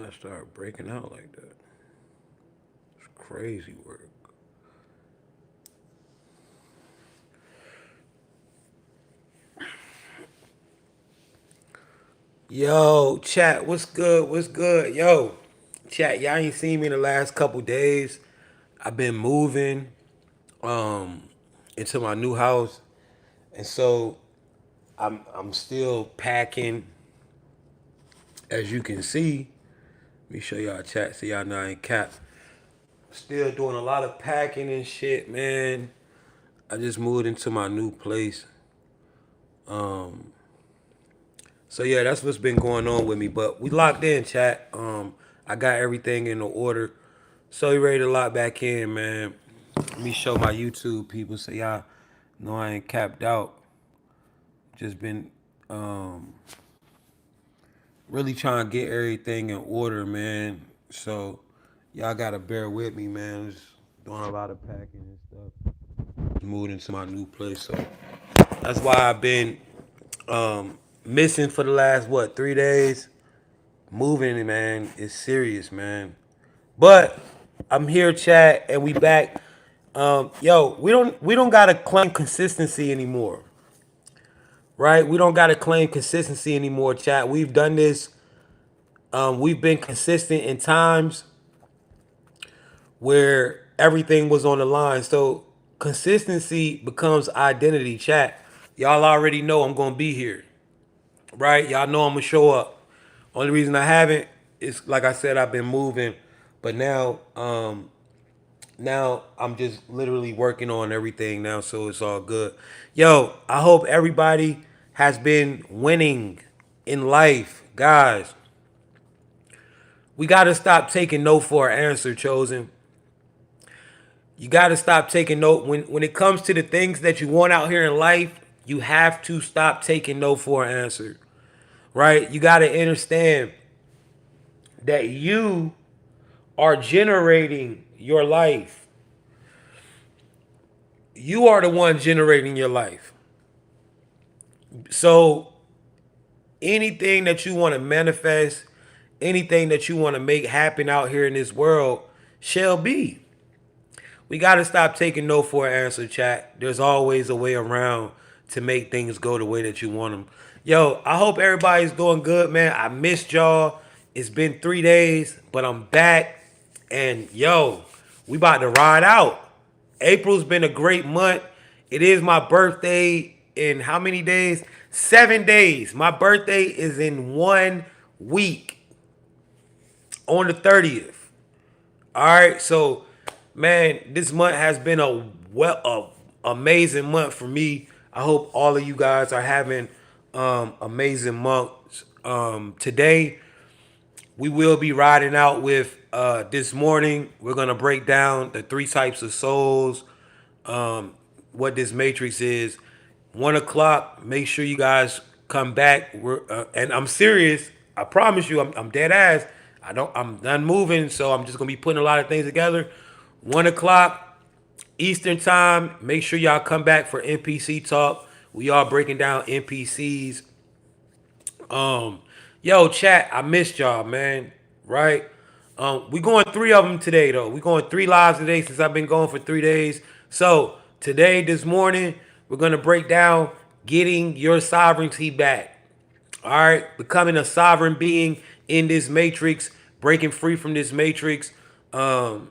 I start breaking out like that? It's crazy work. Yo, chat, what's good? What's good? Yo, chat, y'all ain't seen me in the last couple days. I've been moving um into my new house. And so I'm still packing, as you can see. Let me show y'all chat so y'all know I ain't cap. Still doing a lot of packing and shit, man. I just moved into my new place. So yeah, that's what's been going on with me. But we locked in, chat. I got everything in the order. So we ready to lock back in, man. Let me show my YouTube people so y'all know I ain't capped out. Just been um really trying to get everything in order, man. So y'all gotta bear with me, man. Just doing a lot of packing and stuff. Moved into my new place, so that's why I've been missing for the last 3 days. Moving, man, is serious, man. But I'm here, chat, and we back. Yo, we don't gotta claim consistency anymore, right? We don't gotta claim consistency anymore, chat. We've done this. We've been consistent in times where everything was on the line. So consistency becomes identity, chat. Y'all already know I'm gonna be here, right? Y'all know I'm gonna show up. Only reason I haven't is, like I said, I've been moving, but now I'm just literally working on everything now, so it's all good. Yo, I hope everybody has been winning in life, guys. We gotta stop taking no for an answer, chosen. You gotta stop taking no when it comes to the things that you want out here in life. You have to stop taking no for an answer, right? You gotta understand that you are generating your life. You are the one generating your life. So anything that you want to manifest, anything that you want to make happen out here in this world shall be. We got to stop taking no for an answer, chat. There's always a way around to make things go the way that you want them. Yo, I hope everybody's doing good, man. I missed y'all. It's been 3 days, but I'm back. And yo, we about to ride out. April's been a great month. It is my birthday in how many days? 7 days. My birthday is in 1 week on the 30th. All right, so man, this month has been a amazing month for me. I hope all of you guys are having amazing months. Today we will be riding out with this morning. We're gonna break down the three types of souls, what this matrix is. 1 o'clock. Make sure you guys come back. And I'm serious. I promise you, I'm dead ass. I'm done moving, so I'm just gonna be putting a lot of things together. 1 o'clock Eastern time. Make sure y'all come back for NPC talk. We are breaking down NPCs. Um, Yo, chat, I missed y'all, man. Right? We going three of them today, though. We going three lives today since I've been going for 3 days. So today, this morning, we're gonna break down getting your sovereignty back. All right, becoming a sovereign being in this matrix, breaking free from this matrix. Um,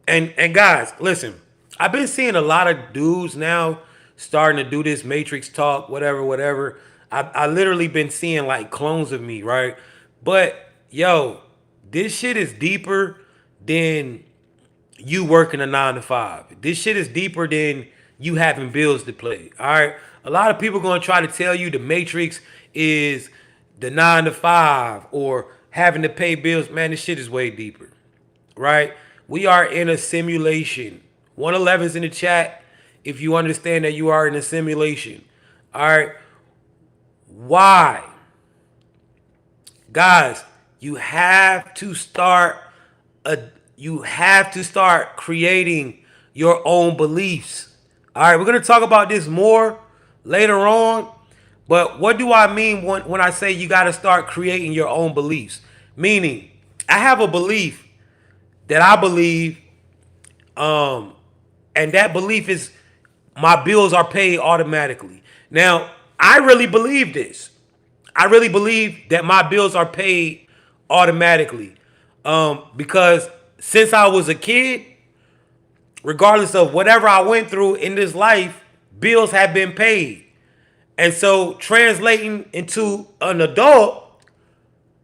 and guys, listen, I've been seeing a lot of dudes now starting to do this matrix talk, whatever, whatever. I literally been seeing like clones of me, right? But yo, this shit is deeper than you working a 9 to 5. This shit is deeper than you having bills to play. All right. A lot of people gonna try to tell you the matrix is the 9 to 5 or having to pay bills. Man, this shit is way deeper, right? We are in a simulation. 111's in the chat if you understand that you are in a simulation. All right. Why? Guys, you have to start a you have to start creating your own beliefs. All right, we're going to talk about this more later on. But what do I mean when I say you got to start creating your own beliefs? Meaning, I have a belief that I believe, um, and that belief is my bills are paid automatically. Now, I really believe this. I really believe that my bills are paid automatically. Because since I was a kid, regardless of whatever I went through in this life, bills have been paid. And so translating into an adult,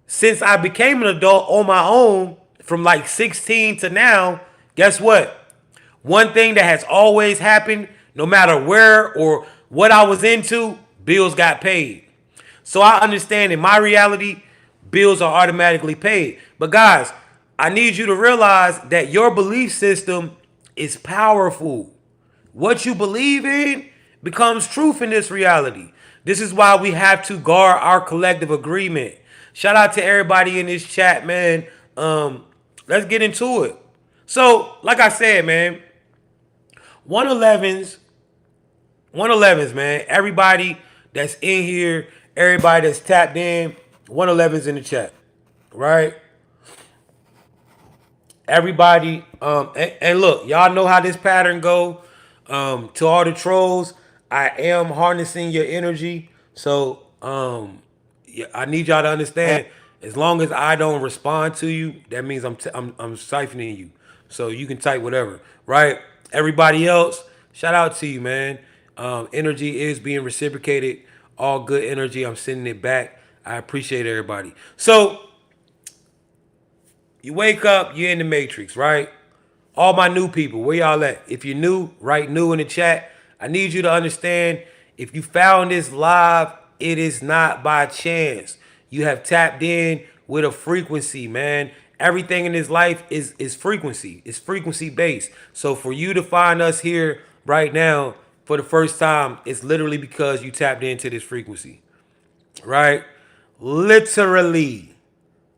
since I became an adult on my own from like 16 to now, guess what? One thing that has always happened, no matter where or what I was into, bills got paid. So I understand in my reality, bills are automatically paid. But guys, I need you to realize that your belief system is powerful. What you believe in becomes truth in this reality. This is why we have to guard our collective agreement. Shout out to everybody in this chat, man. Let's get into it. So, like I said, man, 111s, 111s, man. Everybody that's in here, everybody that's tapped in, 111s in the chat, right? Everybody, and look, y'all know how this pattern go. To all the trolls, I am harnessing your energy. So, yeah, I need y'all to understand. As long as I don't respond to you, that means I'm siphoning you. So you can type whatever, right? Everybody else, shout out to you, man. Energy is being reciprocated. All good energy. I'm sending it back. I appreciate everybody. So you wake up, you're in the matrix, right? All my new people, where y'all at? If you're new, write new in the chat. I need you to understand, if you found this live, it is not by chance. You have tapped in with a frequency, man. Everything in this life is frequency. It's frequency based. So for you to find us here right now for the first time, it's literally because you tapped into this frequency, right? Literally.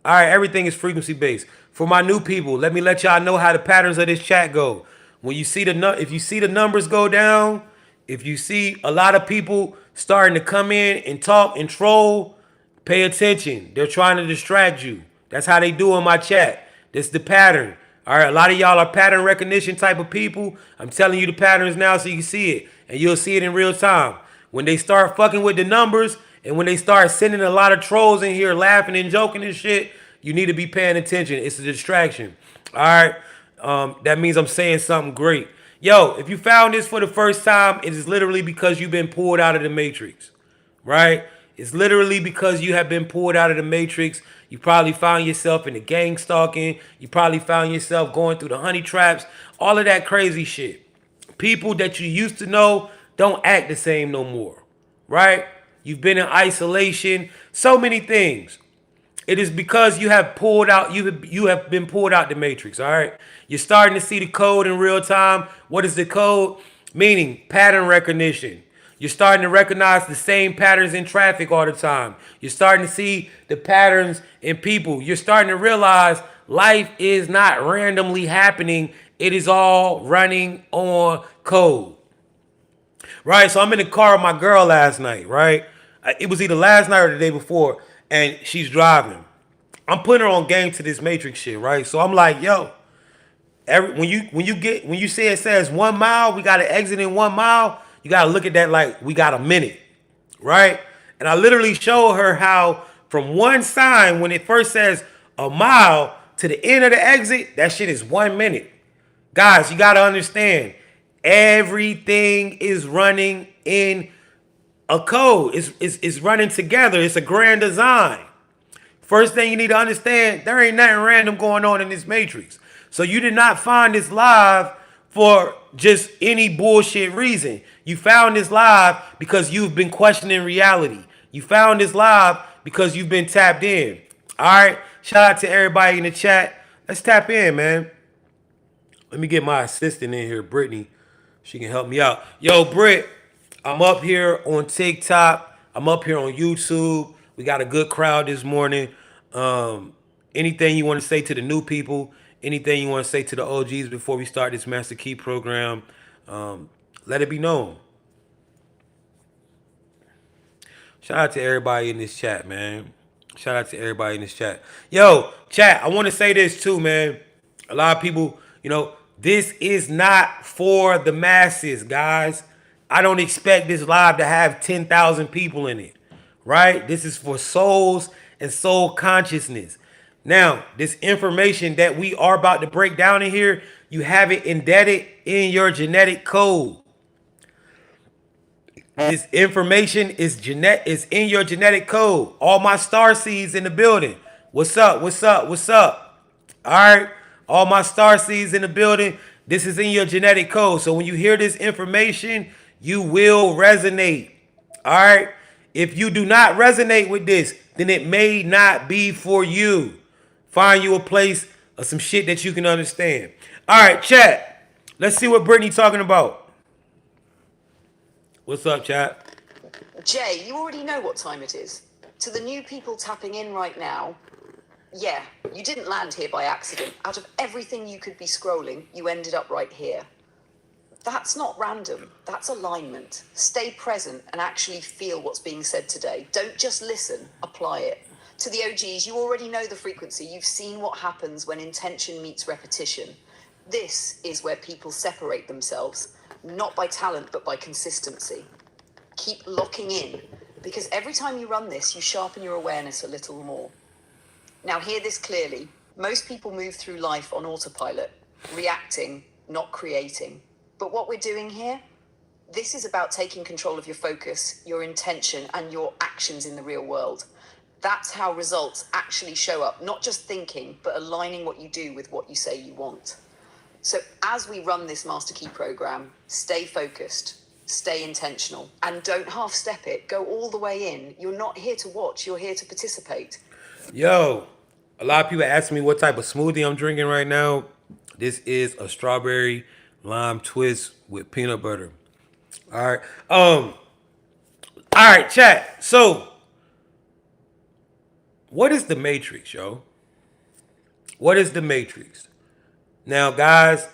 All right, everything is frequency based. For my new people, let me let y'all know how the patterns of this chat go. When you see if you see the numbers go down, if you see a lot of people starting to come in and talk and troll, pay attention. They're trying to distract you. That's how they do in my chat. This is the pattern. All right, a lot of y'all are pattern recognition type of people. I'm telling you the patterns now so you can see it, and you'll see it in real time. When they start fucking with the numbers, and when they start sending a lot of trolls in here laughing and joking and shit, you need to be paying attention. It's a distraction. All right, that means I'm saying something great. Yo, if you found this for the first time, it is literally because you've been pulled out of the matrix, right? It's literally because you have been pulled out of the matrix. You probably found yourself in the gang stalking. You probably found yourself going through the honey traps. All of that crazy shit. People that you used to know don't act the same no more, right? You've been in isolation. So many things. It is because you have pulled out, you have been pulled out the matrix, all right? You're starting to see the code in real time. What is the code? Meaning pattern recognition. You're starting to recognize the same patterns in traffic all the time. You're starting to see the patterns in people. You're starting to realize life is not randomly happening. It is all running on code. Right? So I'm in the car with my girl last night, right? It was either last night or the day before, and she's driving. I'm putting her on game to this matrix shit, right? So I'm like, yo, when you say it says 1 mile, we gotta exit in 1 mile, you gotta look at that like we got a minute, right? And I literally showed her how from one sign when it first says a mile to the end of the exit, that shit is 1 minute. Guys, you gotta understand, everything is running in a code. It's running together. It's a grand design. First thing you need to understand, there ain't nothing random going on in this matrix. So you did not find this live for just any bullshit reason. You found this live because you've been questioning reality. You found this live because you've been tapped in. All right. Shout out to everybody in the chat. Let's tap in, man. Let me get my assistant in here, Brittany. She can help me out. Yo, Britt, I'm up here on TikTok. I'm up here on YouTube. We got a good crowd this morning. Anything you want to say to the new people? Anything you want to say to the OGs before we start this Master Key program? Let it be known. Shout out to everybody in this chat, man. Shout out to everybody in this chat. Yo, chat, I want to say this too, man. A lot of people, this is not for the masses, guys. I don't expect this live to have 10,000 people in it, right? This is for souls and soul consciousness. Now, this information that we are about to break down in here, you have it embedded in your genetic code. This information is in your genetic code. All my star seeds in the building. What's up? What's up? What's up? All right. All my star seeds in the building. This is in your genetic code. So when you hear this information, you will resonate. All right. If you do not resonate with this, then it may not be for you. Find you a place of some shit that you can understand. All right, chat. Let's see what Brittany talking about. What's up, chat? Jay, you already know what time it is. To the new people tapping in right now, yeah, you didn't land here by accident. Out of everything you could be scrolling, you ended up right here. That's not random. That's alignment. Stay present and actually feel what's being said today. Don't just listen, apply it. To the OGs, you already know the frequency. You've seen what happens when intention meets repetition. This is where people separate themselves, not by talent, but by consistency. Keep locking in, because every time you run this, you sharpen your awareness a little more. Now, hear this clearly. Most people move through life on autopilot, reacting, not creating. But what we're doing here, this is about taking control of your focus, your intention, and your actions in the real world. That's how results actually show up, not just thinking, but aligning what you do with what you say you want. So as we run this Master Key program, stay focused, stay intentional, and don't half step it. Go all the way in. You're not here to watch, you're here to participate. Yo, a lot of people ask me what type of smoothie I'm drinking right now. This is a strawberry lime twist with peanut butter. All right. All right, chat. So, what is the Matrix, yo? What is the Matrix? Now, guys,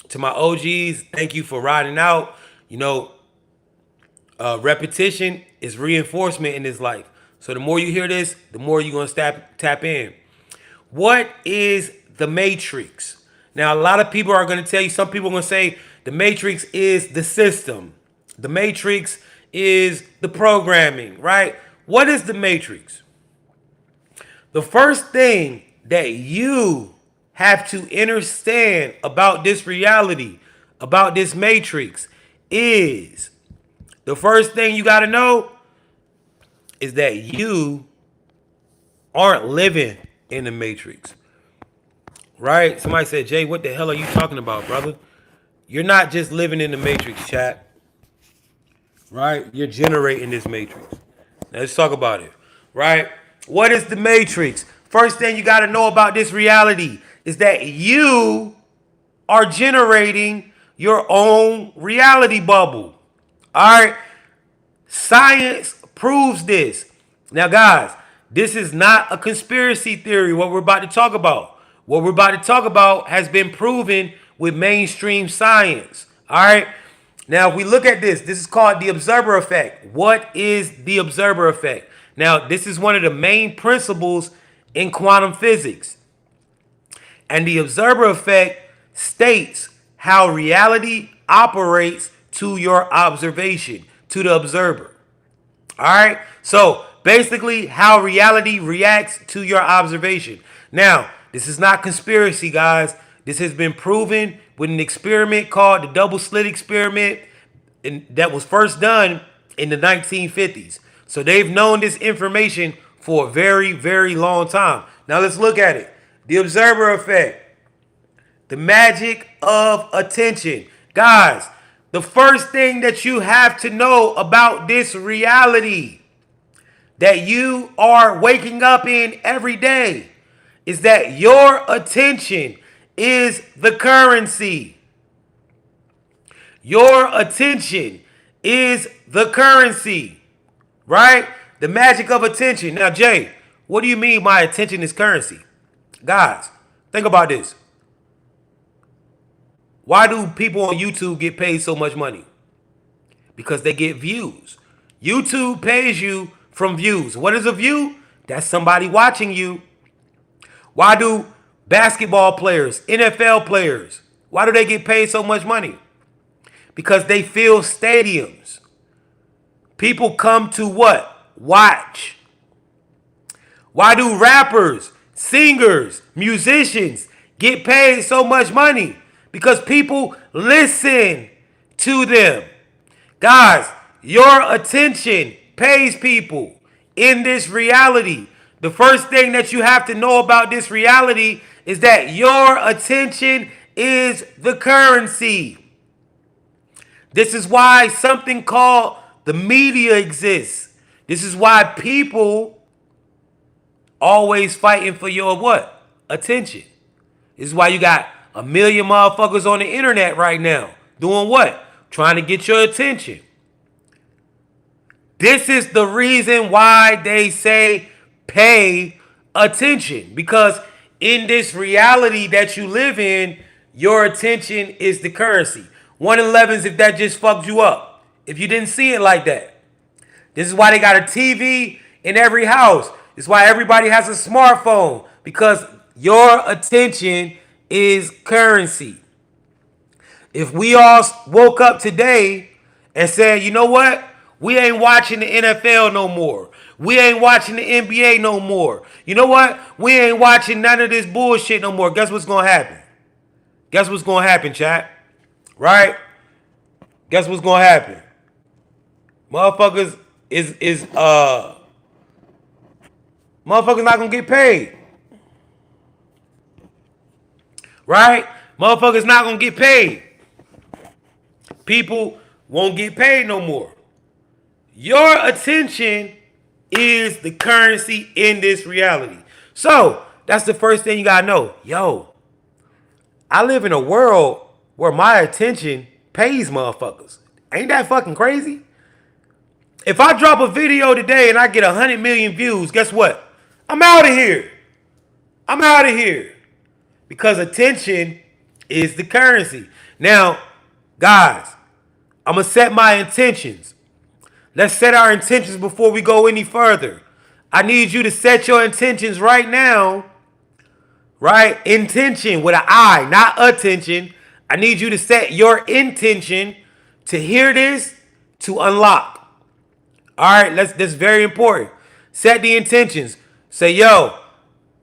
to my OGs, thank you for riding out. Repetition is reinforcement in this life. So the more you hear this, the more you're going to tap in. What is the Matrix? Now, a lot of people are going to tell you, some people are going to say the Matrix is the system. The Matrix is the programming, right? What is the Matrix? The first thing that you have to understand about this reality, about this Matrix, is the first thing you got to know is that you aren't living in the Matrix. Right? Somebody said, Jay, what the hell are you talking about, brother? You're not just living in the Matrix, chat. Right? You're generating this Matrix. Now, let's talk about it. Right? What is the Matrix? First thing you got to know about this reality is that you are generating your own reality bubble. All right? Science proves this. Now, guys, this is not a conspiracy theory, what we're about to talk about. What we're about to talk about has been proven with mainstream science. All right? Now, if we look at this is called the observer effect. What is the observer effect? Now, this is one of the main principles in quantum physics. And the observer effect states how reality operates to your observation, to the observer. All right? So, basically, how reality reacts to your observation. Now, this is not conspiracy, guys. This has been proven with an experiment called the double slit experiment, and that was first done in the 1950s. So they've known this information for a very, very long time. Now let's look at it. The observer effect. The magic of attention. Guys, the first thing that you have to know about this reality that you are waking up in every day is that your attention is the currency. Your attention is the currency, right? The magic of attention. Now, Jay, what do you mean my attention is currency? Guys, think about this. Why do people on YouTube get paid so much money? Because they get views. YouTube pays you from views. What is a view? That's somebody watching you. Why do basketball players, NFL players, why do they get paid so much money? Because they fill stadiums. People come to what? Watch. Why do rappers, singers, musicians get paid so much money? Because people listen to them. Guys, your attention pays people in this reality. The first thing that you have to know about this reality is that your attention is the currency. This is why something called the media exists. This is why people always fighting for your what? Attention. This is why you got a million motherfuckers on the internet right now. Doing what? Trying to get your attention. This is the reason why they say pay attention. Because in this reality that you live in, your attention is the currency. 111s if that just fucked you up. If you didn't see it like that. This is why they got a TV in every house. This is why everybody has a smartphone. Because your attention is currency. If we all woke up today and said, you know what? We ain't watching the NFL no more. We ain't watching the NBA no more. You know what? We ain't watching none of this bullshit no more. Guess what's going to happen? Guess what's going to happen, chat? Right? Guess what's going to happen? Motherfuckers motherfuckers not going to get paid. Right? Motherfuckers not going to get paid. People won't get paid no more. Your attention is the currency in this reality. So, that's the first thing you gotta know. Yo, I live in a world where my attention pays motherfuckers. Ain't that fucking crazy? If I drop a video today and I get 100 million views, guess what? I'm out of here. I'm out of here. Because attention is the currency. Now, guys, I'm going to set my intentions. Let's set our intentions before we go any further. I need you to set your intentions right now. Right? Intention with an I, not attention. I need you to set your intention to hear this, to unlock. All right, that's very important. Set the intentions. Say, yo,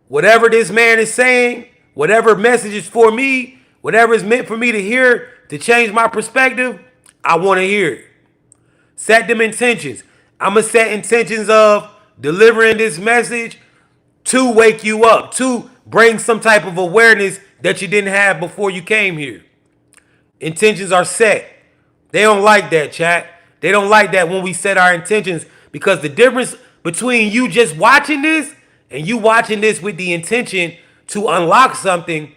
whatever this man is saying, whatever message is for me, whatever is meant for me to hear to change my perspective, I want to hear it. Set them intentions. I'm going to set intentions of delivering this message to wake you up, to bring some type of awareness that you didn't have before you came here. Intentions are set. They don't like that, chat. They don't like that when we set our intentions, because the difference between you just watching this and you watching this with the intention to unlock something,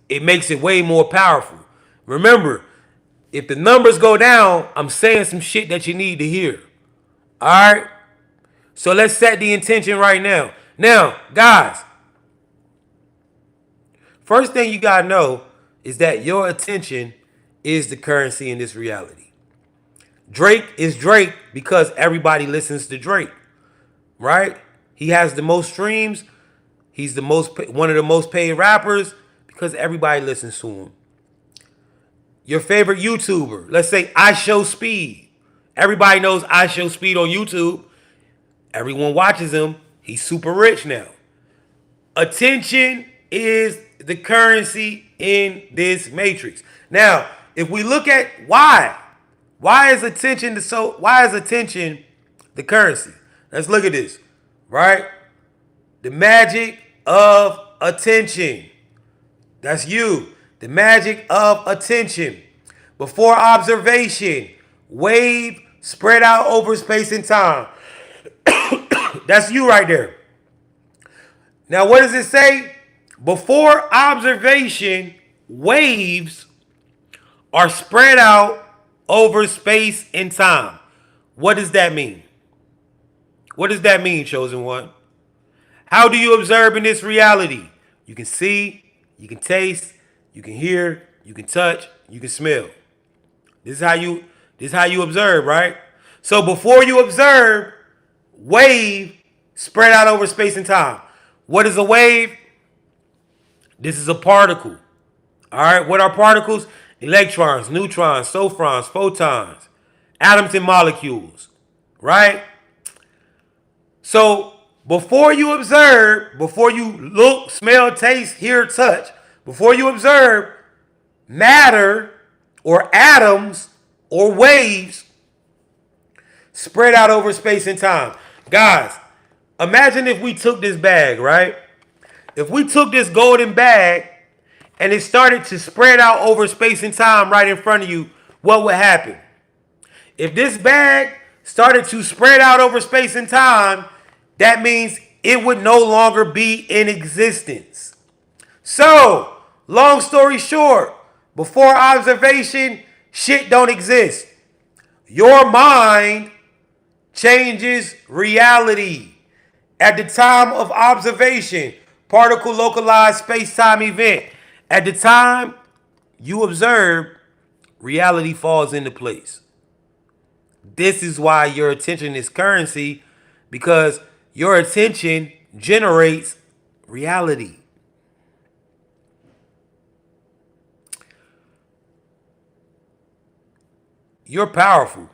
it makes it way more powerful. Remember, if the numbers go down, I'm saying some shit that you need to hear. All right? So let's set the intention right now. Now, guys, first thing you got to know is that your attention is the currency in this reality. Drake is Drake because everybody listens to Drake, right? He has the most streams. He's one of the most paid rappers because everybody listens to him. Your favorite YouTuber, let's say I Show Speed. Everybody knows I Show Speed on YouTube. Everyone watches him. He's super rich now. Attention is the currency in this matrix. Now, if we look at why is attention the currency? Let's look at this, right? The magic of attention. That's you. The magic of attention. Before observation, wave spread out over space and time. That's you right there. Now, what does it say? Before observation, waves are spread out over space and time. What does that mean? What does that mean, chosen one? How do you observe in this reality? You can see, you can taste, you can hear, you can touch, you can smell. This is how you observe, right? So before you observe, wave spread out over space and time. What is a wave? This is a particle. All right, what are particles? Electrons, neutrons, sophons, photons, atoms and molecules, right? So before you observe, before you look, smell, taste, hear, touch, before you observe matter or atoms or waves spread out over space and time. Guys, imagine if we took this bag, right? If we took this golden bag and it started to spread out over space and time right in front of you, what would happen? If this bag started to spread out over space and time, that means it would no longer be in existence. So, long story short, before observation, shit don't exist. Your mind changes reality. At the time of observation, particle localized space-time event. At the time you observe, reality falls into place. This is why your attention is currency, because your attention generates reality. You're powerful.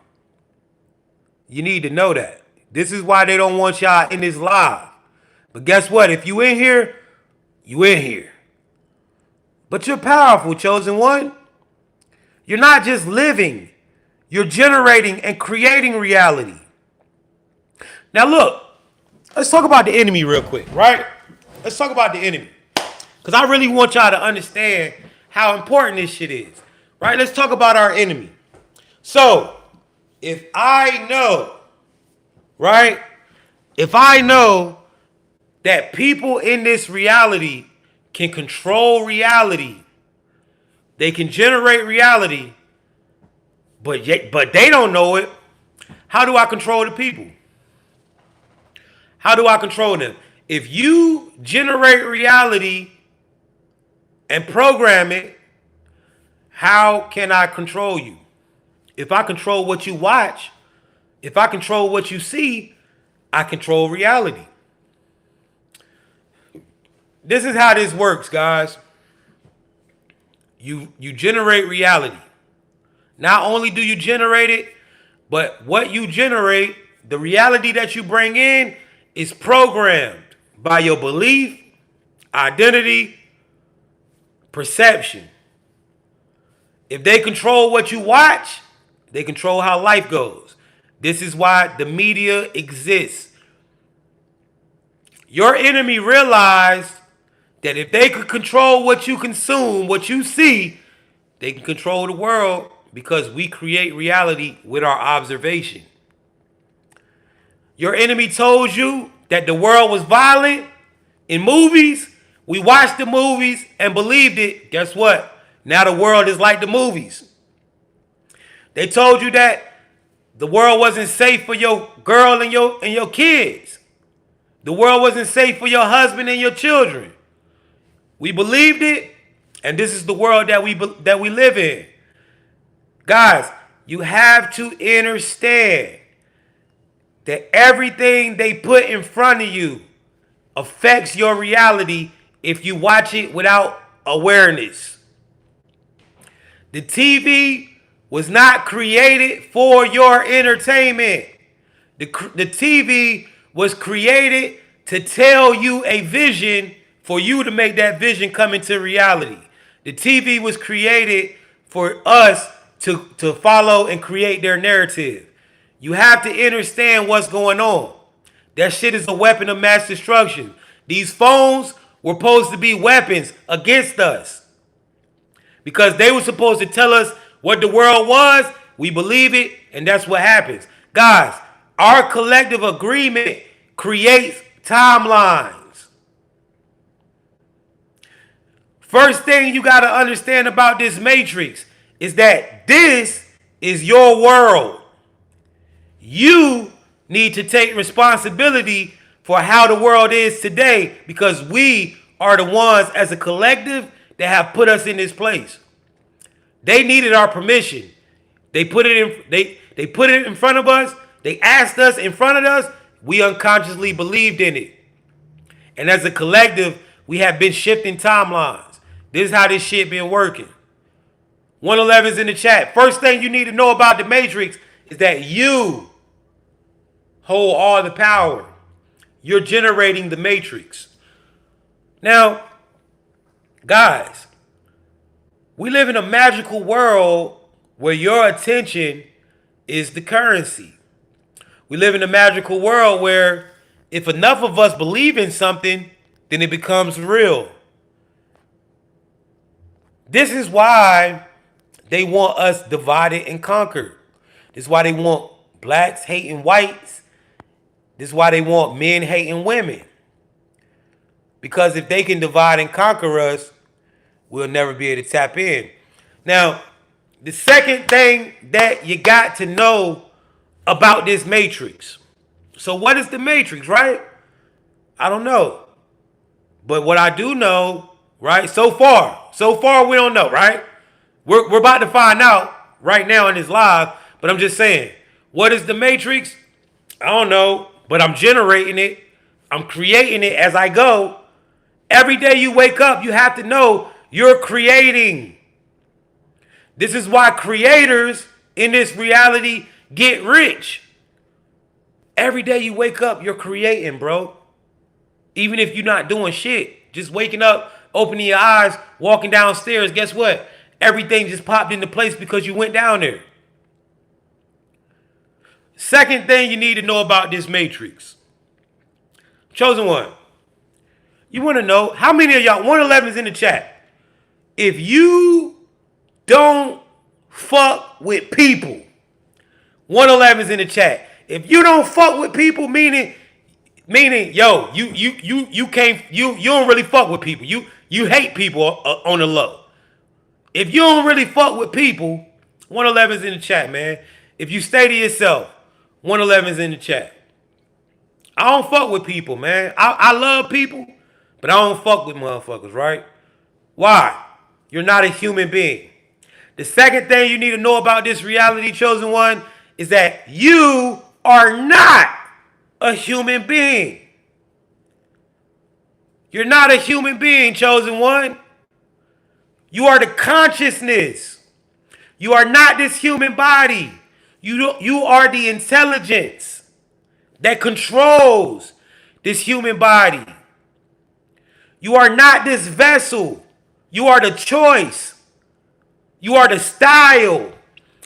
You need to know that. This is why they don't want y'all in this live. But guess what? If you in here, you in here. But you're powerful, chosen one. You're not just living. You're generating and creating reality. Now look, let's talk about the enemy real quick, right? Let's talk about the enemy. Because I really want y'all to understand how important this shit is. Right? Let's talk about our enemy. So, if I know, right? If I know that people in this reality can control reality, they can generate reality, but they don't know it, how do I control the people? How do I control them? If you generate reality and program it, how can I control you? If I control what you watch, if I control what you see, I control reality. This is how this works, guys. You generate reality. Not only do you generate it, but what you generate, the reality that you bring in, is programmed by your belief, identity, perception. If they control what you watch, they control how life goes. This is why the media exists. Your enemy realized that if they could control what you consume, what you see, they can control the world, because we create reality with our observation. Your enemy told you that the world was violent in movies. We watched the movies and believed it. Guess what? Now the world is like the movies. They told you that the world wasn't safe for your girl and your kids. The world wasn't safe for your husband and your children. We believed it, and this is the world that we live in. Guys, you have to understand that everything they put in front of you affects your reality if you watch it without awareness. The TV was not created for your entertainment. The TV was created to tell you a vision for you to make that vision come into reality. The TV was created for us to follow and create their narrative. You have to understand what's going on. That shit is a weapon of mass destruction. These phones were supposed to be weapons against us, because they were supposed to tell us what the world was. We believe it, and that's what happens. Guys, our collective agreement creates timelines. First thing you got to understand about this matrix is that this is your world. You need to take responsibility for how the world is today, because we are the ones as a collective that have put us in this place. They needed our permission. They put it in front of us. They asked us in front of us. we unconsciously believed in it. And as a collective, we have been shifting timelines. This is how this shit been working. 111's in the chat. First thing you need to know about the Matrix is that you hold all the power. You're generating the Matrix. Now, guys, we live in a magical world where your attention is the currency. We live in a magical world where if enough of us believe in something, then it becomes real. This is why they want us divided and conquered. This is why they want blacks hating whites. This is why they want men hating women. Because if they can divide and conquer us, we'll never be able to tap in. Now, the second thing that you got to know about this matrix. So what is the matrix, right? I don't know. But what I do know, right? So far we don't know, right? We're about to find out right now in this live, but I'm just saying, what is the matrix? I don't know, but I'm generating it. I'm creating it as I go. Every day you wake up, you have to know you're creating. This is why creators in this reality get rich. Every day you wake up, you're creating, bro. Even if you're not doing shit. Just waking up, opening your eyes, walking downstairs, guess what? Everything just popped into place because you went down there. Second thing you need to know about this matrix. Chosen one. You want to know how many of y'all, 111's in the chat. If you don't fuck with people, 111's in the chat. If you don't fuck with people, meaning yo, you can't you don't really fuck with people. You hate people on the low. If you don't really fuck with people, 111's in the chat, man. If you stay to yourself, 111's in the chat. I don't fuck with people, man. I love people, but I don't fuck with motherfuckers, right? Why? You're not a human being. The second thing you need to know about this reality, chosen one, is that you are not a human being. You're not a human being, chosen one. You are the consciousness. You are not this human body. You are the intelligence that controls this human body. You are not this vessel. You are the choice. You are the style,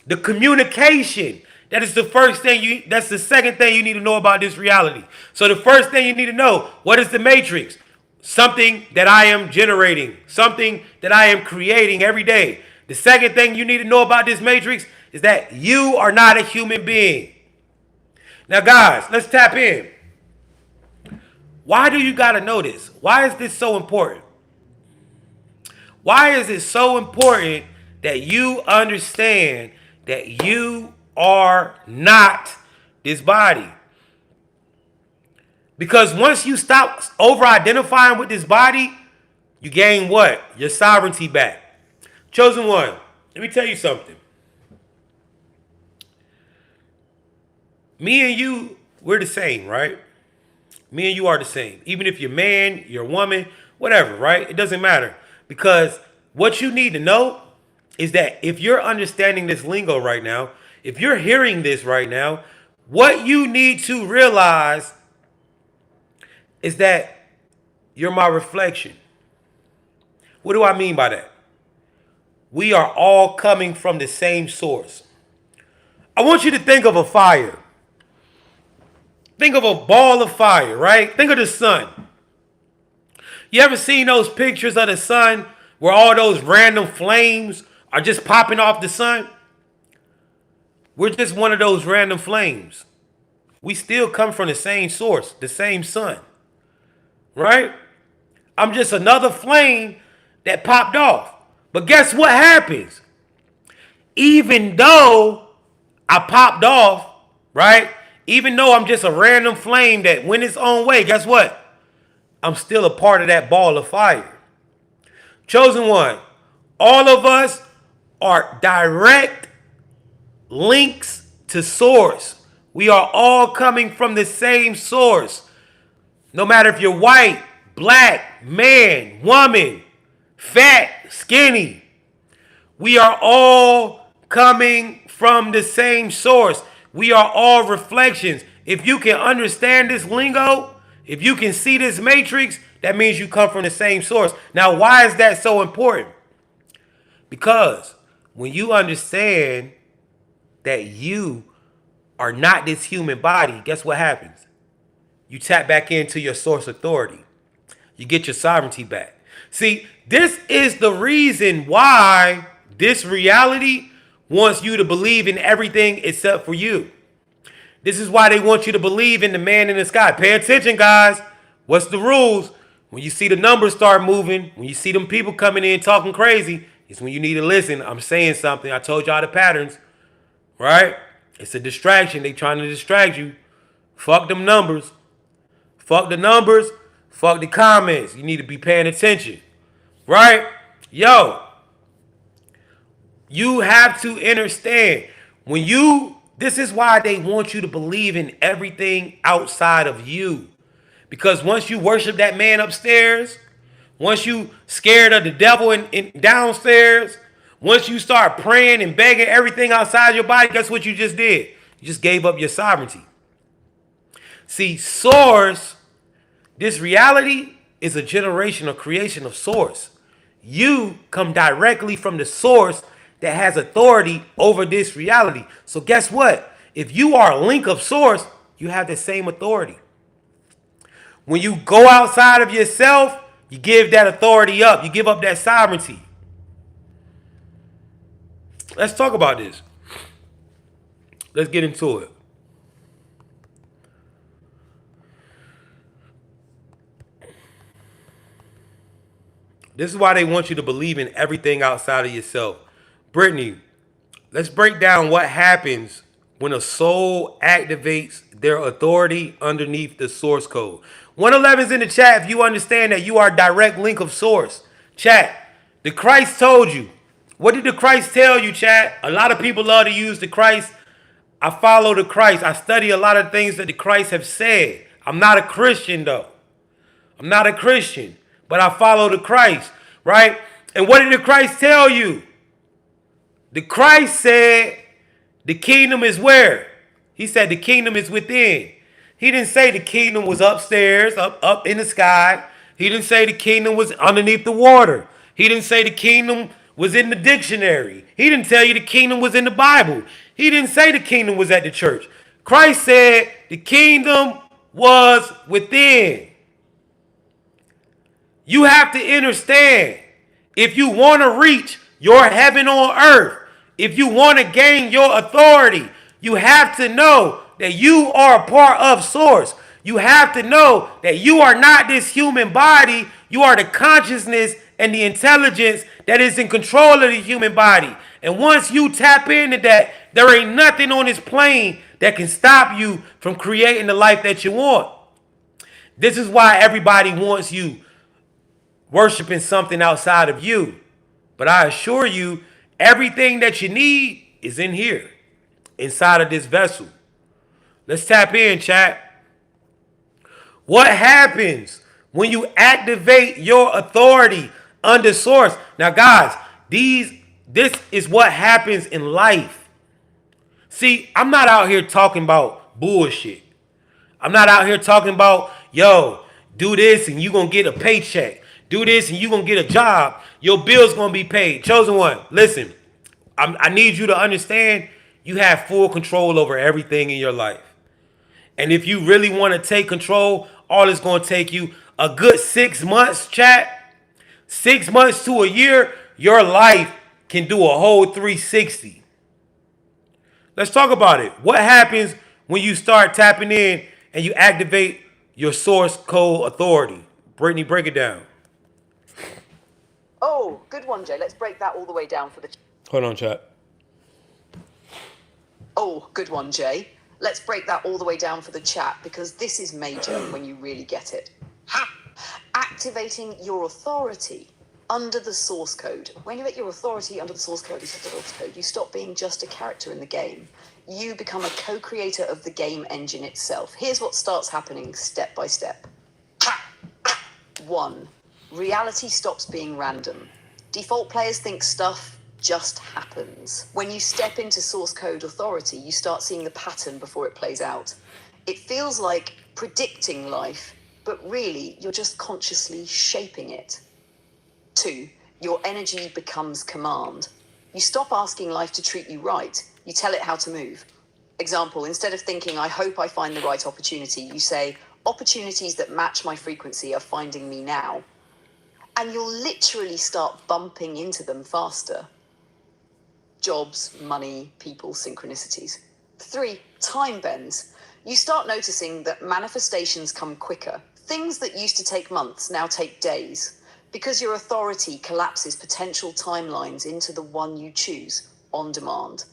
the communication. That's the second thing you need to know about this reality. So the first thing you need to know, what is the matrix? Something that I am generating, something that I am creating every day. The second thing you need to know about this matrix is that you are not a human being. Now, guys, let's tap in. Why do you got to know this? Why is this so important? Why is it so important that you understand that you are not this body? Because once you stop over-identifying with this body, you gain what? Your sovereignty back. Chosen one, let me tell you something. Me and you, we're the same, right? Me and you are the same. Even if you're man, you're a woman, whatever, right? It doesn't matter. Because what you need to know is that if you're understanding this lingo right now, if you're hearing this right now, what you need to realize is that you're my reflection. What do I mean by that? We are all coming from the same source. I want you to think of a fire. Think of a ball of fire, right? Think of the sun. You ever seen those pictures of the sun where all those random flames are just popping off the sun? We're just one of those random flames. We still come from the same source, the same sun, right? I'm just another flame that popped off. But guess what happens? Even though I popped off, right? Even though I'm just a random flame that went its own way, guess what? I'm still a part of that ball of fire. Chosen one, all of us are direct links to source. We are all coming from the same source. No matter if you're white, black, man, woman, fat, skinny, we are all coming from the same source. We are all reflections. If you can understand this lingo, if you can see this matrix, that means you come from the same source. Now, why is that so important? Because when you understand that you are not this human body, guess what happens? You tap back into your source authority. You get your sovereignty back. See, this is the reason why this reality wants you to believe in everything except for you. This is why they want you to believe in the man in the sky. Pay attention, guys. What's the rules? When you see the numbers start moving, when you see them people coming in talking crazy, it's when you need to listen. I'm saying something. I told y'all the patterns, right? It's a distraction. They trying to distract you. Fuck them numbers. Fuck the numbers. Fuck the comments. You need to be paying attention, right? Yo, you have to understand this is why they want you to believe in everything outside of you. Because once you worship that man upstairs, once you scared of the devil in downstairs, once you start praying and begging everything outside your body, guess what you just did? You just gave up your sovereignty. See, source, this reality is a generational creation of source. You come directly from the source that has authority over this reality. So guess what? If you are a link of source, you have the same authority. When you go outside of yourself, you give that authority up. You give up that sovereignty. Let's talk about this. Let's get into it. This is why they want you to believe in everything outside of yourself. Brittany, let's break down what happens when a soul activates their authority underneath the source code. 111's in the chat if you understand that you are a direct link of source. Chat, the Christ told you. What did the Christ tell you, chat? A lot of people love to use the Christ. I follow the Christ. I study a lot of things that the Christ have said. I'm not a Christian, though. I'm not a Christian, but I follow the Christ, right? And what did the Christ tell you? The Christ said the kingdom is where? He said the kingdom is within. He didn't say the kingdom was upstairs, up in the sky. He didn't say the kingdom was underneath the water. He didn't say the kingdom was in the dictionary. He didn't tell you the kingdom was in the Bible. He didn't say the kingdom was at the church. Christ said the kingdom was within. You have to understand, if you want to reach your heaven on earth, if you want to gain your authority, you have to know that you are a part of source. You have to know that you are not this human body. You are the consciousness and the intelligence that is in control of the human body. And once you tap into that, there ain't nothing on this plane that can stop you from creating the life that you want. This is why everybody wants you worshiping something outside of you. But I assure you, everything that you need is in here, inside of this vessel. Let's tap in, chat. What happens when you activate your authority under source? Now, guys, this is what happens in life. See, I'm not out here talking about bullshit. I'm not out here talking about, yo, do this and you're going to get a paycheck. Do this and you're going to get a job. Your bill's going to be paid. Chosen one, listen, I need you to understand you have full control over everything in your life. And if you really want to take control, all it's going to take you a good 6 months, chat. 6 months to a year, your life can do a whole 360. Let's talk about it. What happens when you start tapping in and you activate your source code authority? Brittany, break it down. Oh, good one, Jay. Let's break that all the way down for the... Hold on, chat. Oh, good one, Jay. Let's break that all the way down for the chat, because this is major when you really get it. Activating your authority under the source code. When you get your authority under the source code, you stop being just a character in the game. You become a co-creator of the game engine itself. Here's what starts happening step by step. 1. Reality stops being random. Default players think stuff just happens. When you step into source code authority, you start seeing the pattern before it plays out. It feels like predicting life, but really you're just consciously shaping it. 2. Your energy becomes command. You stop asking life to treat you right. You tell it how to move. Example, instead of thinking, I hope I find the right opportunity, you say, opportunities that match my frequency are finding me now. And you'll literally start bumping into them faster. Jobs, money, people, synchronicities. 3. Time bends. You start noticing that manifestations come quicker. Things that used to take months now take days, because your authority collapses potential timelines into the one you choose, on demand.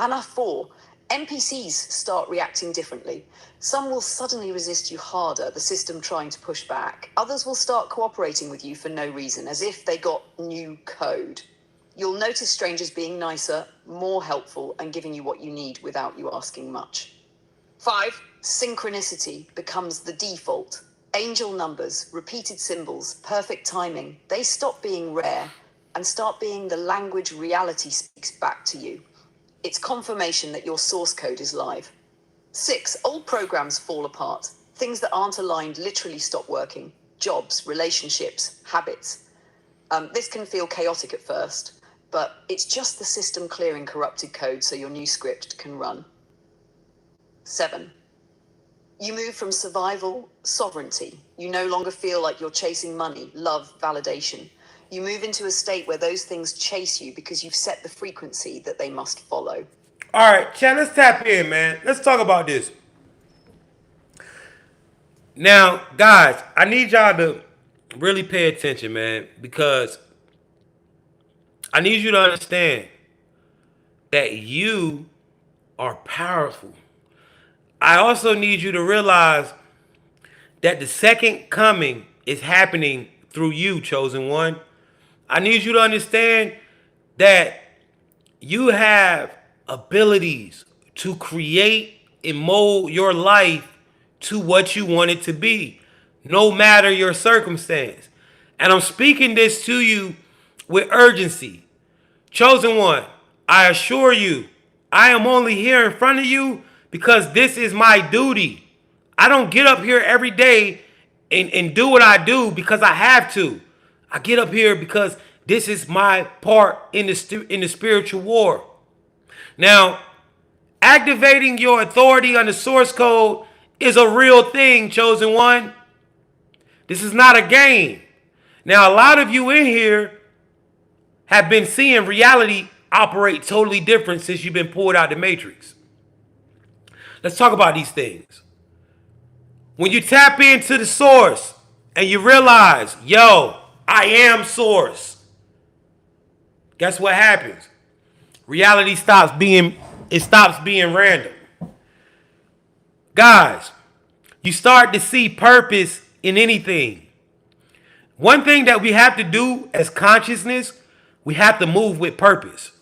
And 4. NPCs start reacting differently. Some will suddenly resist you harder, the system trying to push back. Others will start cooperating with you for no reason, as if they got new code. You'll notice strangers being nicer, more helpful, and giving you what you need without you asking much. 5. Synchronicity becomes the default. Angel numbers, repeated symbols, perfect timing, they stop being rare and start being the language reality speaks back to you. It's confirmation that your source code is live. 6. Old programs fall apart. Things that aren't aligned literally stop working. Jobs, relationships, habits. This can feel chaotic at first, but it's just the system clearing corrupted code so your new script can run. 7. You move from survival, sovereignty. You no longer feel like you're chasing money, love, validation. You move into a state where those things chase you because you've set the frequency that they must follow. All right, Chad, let's tap in, man. Let's talk about this. Now, guys, I need y'all to really pay attention, man, because I need you to understand that you are powerful. I also need you to realize that the second coming is happening through you, chosen one. I need you to understand that you have abilities to create and mold your life to what you want it to be, no matter your circumstance. And I'm speaking this to you with urgency. Chosen one, I assure you, I am only here in front of you because this is my duty. I don't get up here every day and do what I do because I have to. I get up here because this is my part in the spiritual war. Now, activating your authority on the source code is a real thing, chosen one. This is not a game. Now, a lot of you in here have been seeing reality operate totally different since you've been pulled out of the matrix. Let's talk about these things. When you tap into the source and you realize, yo, I am source, guess what happens? Reality stops being random. Guys, you start to see purpose in anything. One thing that we have to do as consciousness, we have to move with purpose.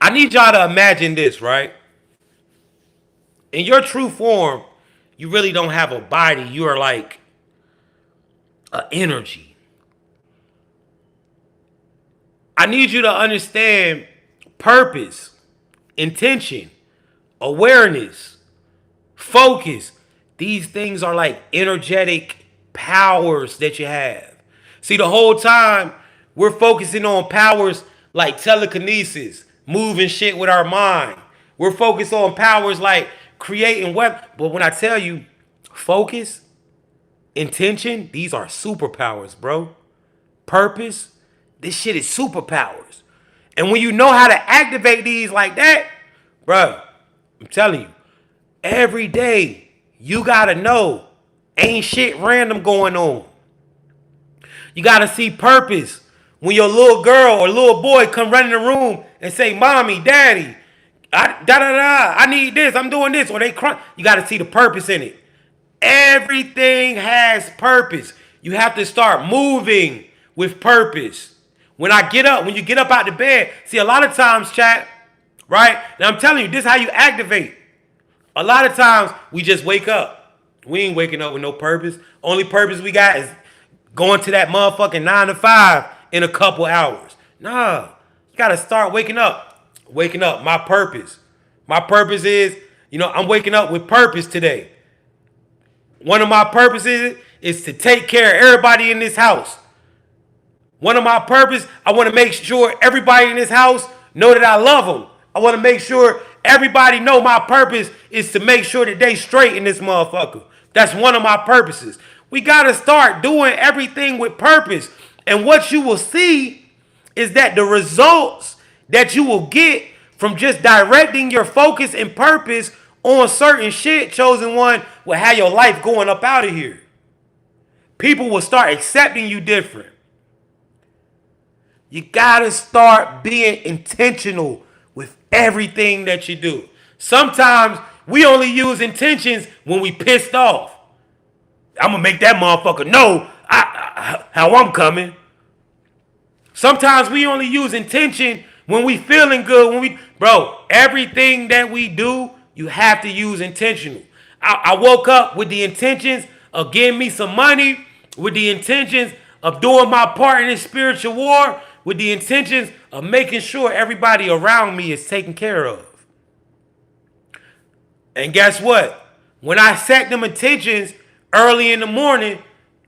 I need y'all to imagine this, right? In your true form, you really don't have a body. You are like an energy. I need you to understand purpose, intention, awareness, focus. These things are like energetic powers that you have. See, the whole time we're focusing on powers like telekinesis, moving shit with our mind. We're focused on powers like creating weapons. But when I tell you focus, intention, these are superpowers, bro. Purpose, this shit is superpowers. And when you know how to activate these like that, bro, I'm telling you, every day you gotta know ain't shit random going on. You gotta see purpose. When your little girl or little boy come running in the room and say, "Mommy, Daddy, I need this, I'm doing this," or they cry, you gotta see the purpose in it. Everything has purpose. You have to start moving with purpose. When you get up out of bed, see, a lot of times, chat, right? Now I'm telling you, this is how you activate. A lot of times we just wake up. We ain't waking up with no purpose. Only purpose we got is going to that motherfucking 9 to 5 in a couple hours. Nah, you gotta start waking up. Waking up, my purpose. My purpose is, I'm waking up with purpose today. One of my purposes is to take care of everybody in this house. One of my purpose, I want to make sure everybody in this house know that I love them. I want to make sure everybody know my purpose is to make sure that they straight in this motherfucker. That's one of my purposes. We got to start doing everything with purpose. And what you will see is that the results that you will get from just directing your focus and purpose on certain shit, chosen one, will have your life going up out of here. People will start accepting you different. You gotta start being intentional with everything that you do. Sometimes we only use intentions when we pissed off. I'm gonna make that motherfucker know how I'm coming. Sometimes we only use intention when we feeling good. Bro, everything that we do, you have to use intentional. I woke up with the intentions of getting me some money, with the intentions of doing my part in this spiritual war, with the intentions of making sure everybody around me is taken care of. And guess what? When I set them intentions early in the morning,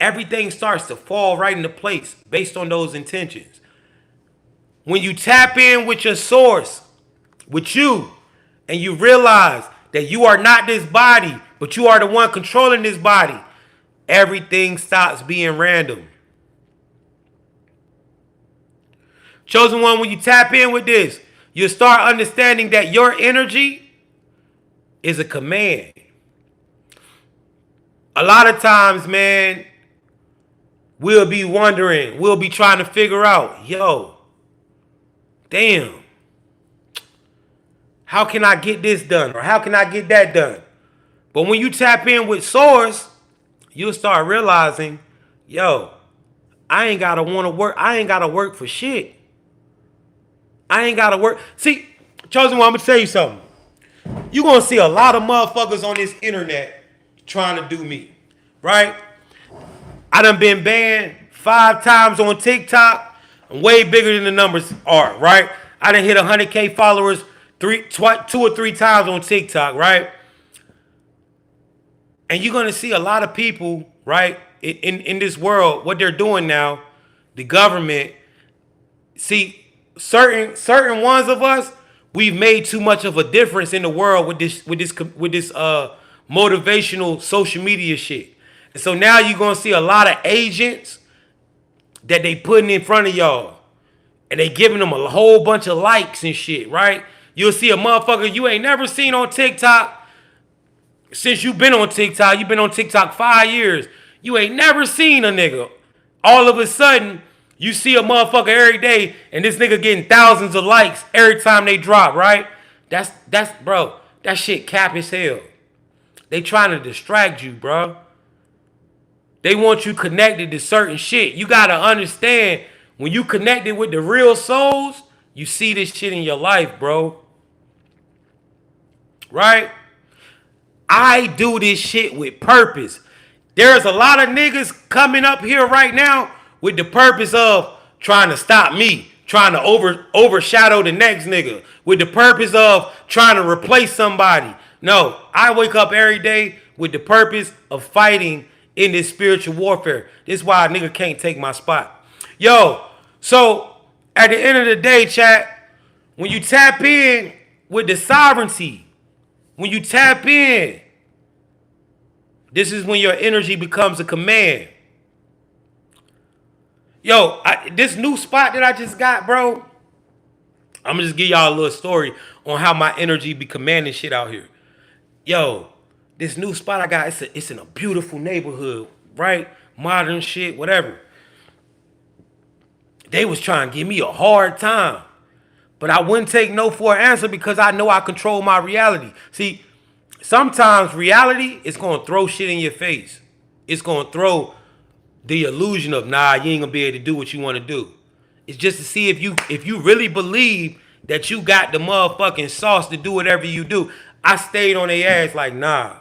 everything starts to fall right into place based on those intentions. When you tap in with your source, with you, and you realize that you are not this body, but you are the one controlling this body, everything stops being random. Chosen one, when you tap in with this, you'll start understanding that your energy is a command. A lot of times, man, we'll be wondering, we'll be trying to figure out, damn, how can I get this done? Or how can I get that done? But when you tap in with source, you'll start realizing, I ain't gotta want to work. I ain't gotta work for shit. I ain't gotta work. See, chosen one, I'm gonna tell you something. You're gonna see a lot of motherfuckers on this internet trying to do me, right? I done been banned 5 times on TikTok. I'm way bigger than the numbers are, right? I done hit 100K followers 2 or 3 times on TikTok, right? And you're gonna see a lot of people, right, in this world, what they're doing now, the government. See, certain ones of us, we've made too much of a difference in the world with this motivational social media shit. And so now you're gonna see a lot of agents that they putting in front of y'all, and they giving them a whole bunch of likes and shit, right? You'll see a motherfucker you ain't never seen on TikTok. Since you've been on TikTok, you've been on TikTok 5 years. You ain't never seen a nigga. All of a sudden, you see a motherfucker every day, and this nigga getting thousands of likes every time they drop, right? That's bro, that shit cap as hell. They trying to distract you, bro. They want you connected to certain shit. You gotta understand, when you connected with the real souls, you see this shit in your life, bro. Right? I do this shit with purpose. There's a lot of niggas coming up here right now with the purpose of trying to stop me, trying to overshadow the next nigga, with the purpose of trying to replace somebody. No, I wake up every day with the purpose of fighting in this spiritual warfare. This is why a nigga can't take my spot. So at the end of the day, chat, when you tap in with the sovereignty, when you tap in, this is when your energy becomes a command. This new spot that I just got, bro, I'm gonna just give y'all a little story on how my energy be commanding shit out here. This new spot I got, it's in a beautiful neighborhood, right? Modern shit, whatever. They was trying to give me a hard time, but I wouldn't take no for an answer because I know I control my reality. See, sometimes reality is gonna throw shit in your face. It's gonna throw the illusion of, nah, you ain't gonna be able to do what you want to do. It's just to see if you really believe that you got the motherfucking sauce to do whatever you do. I stayed on their ass like, nah.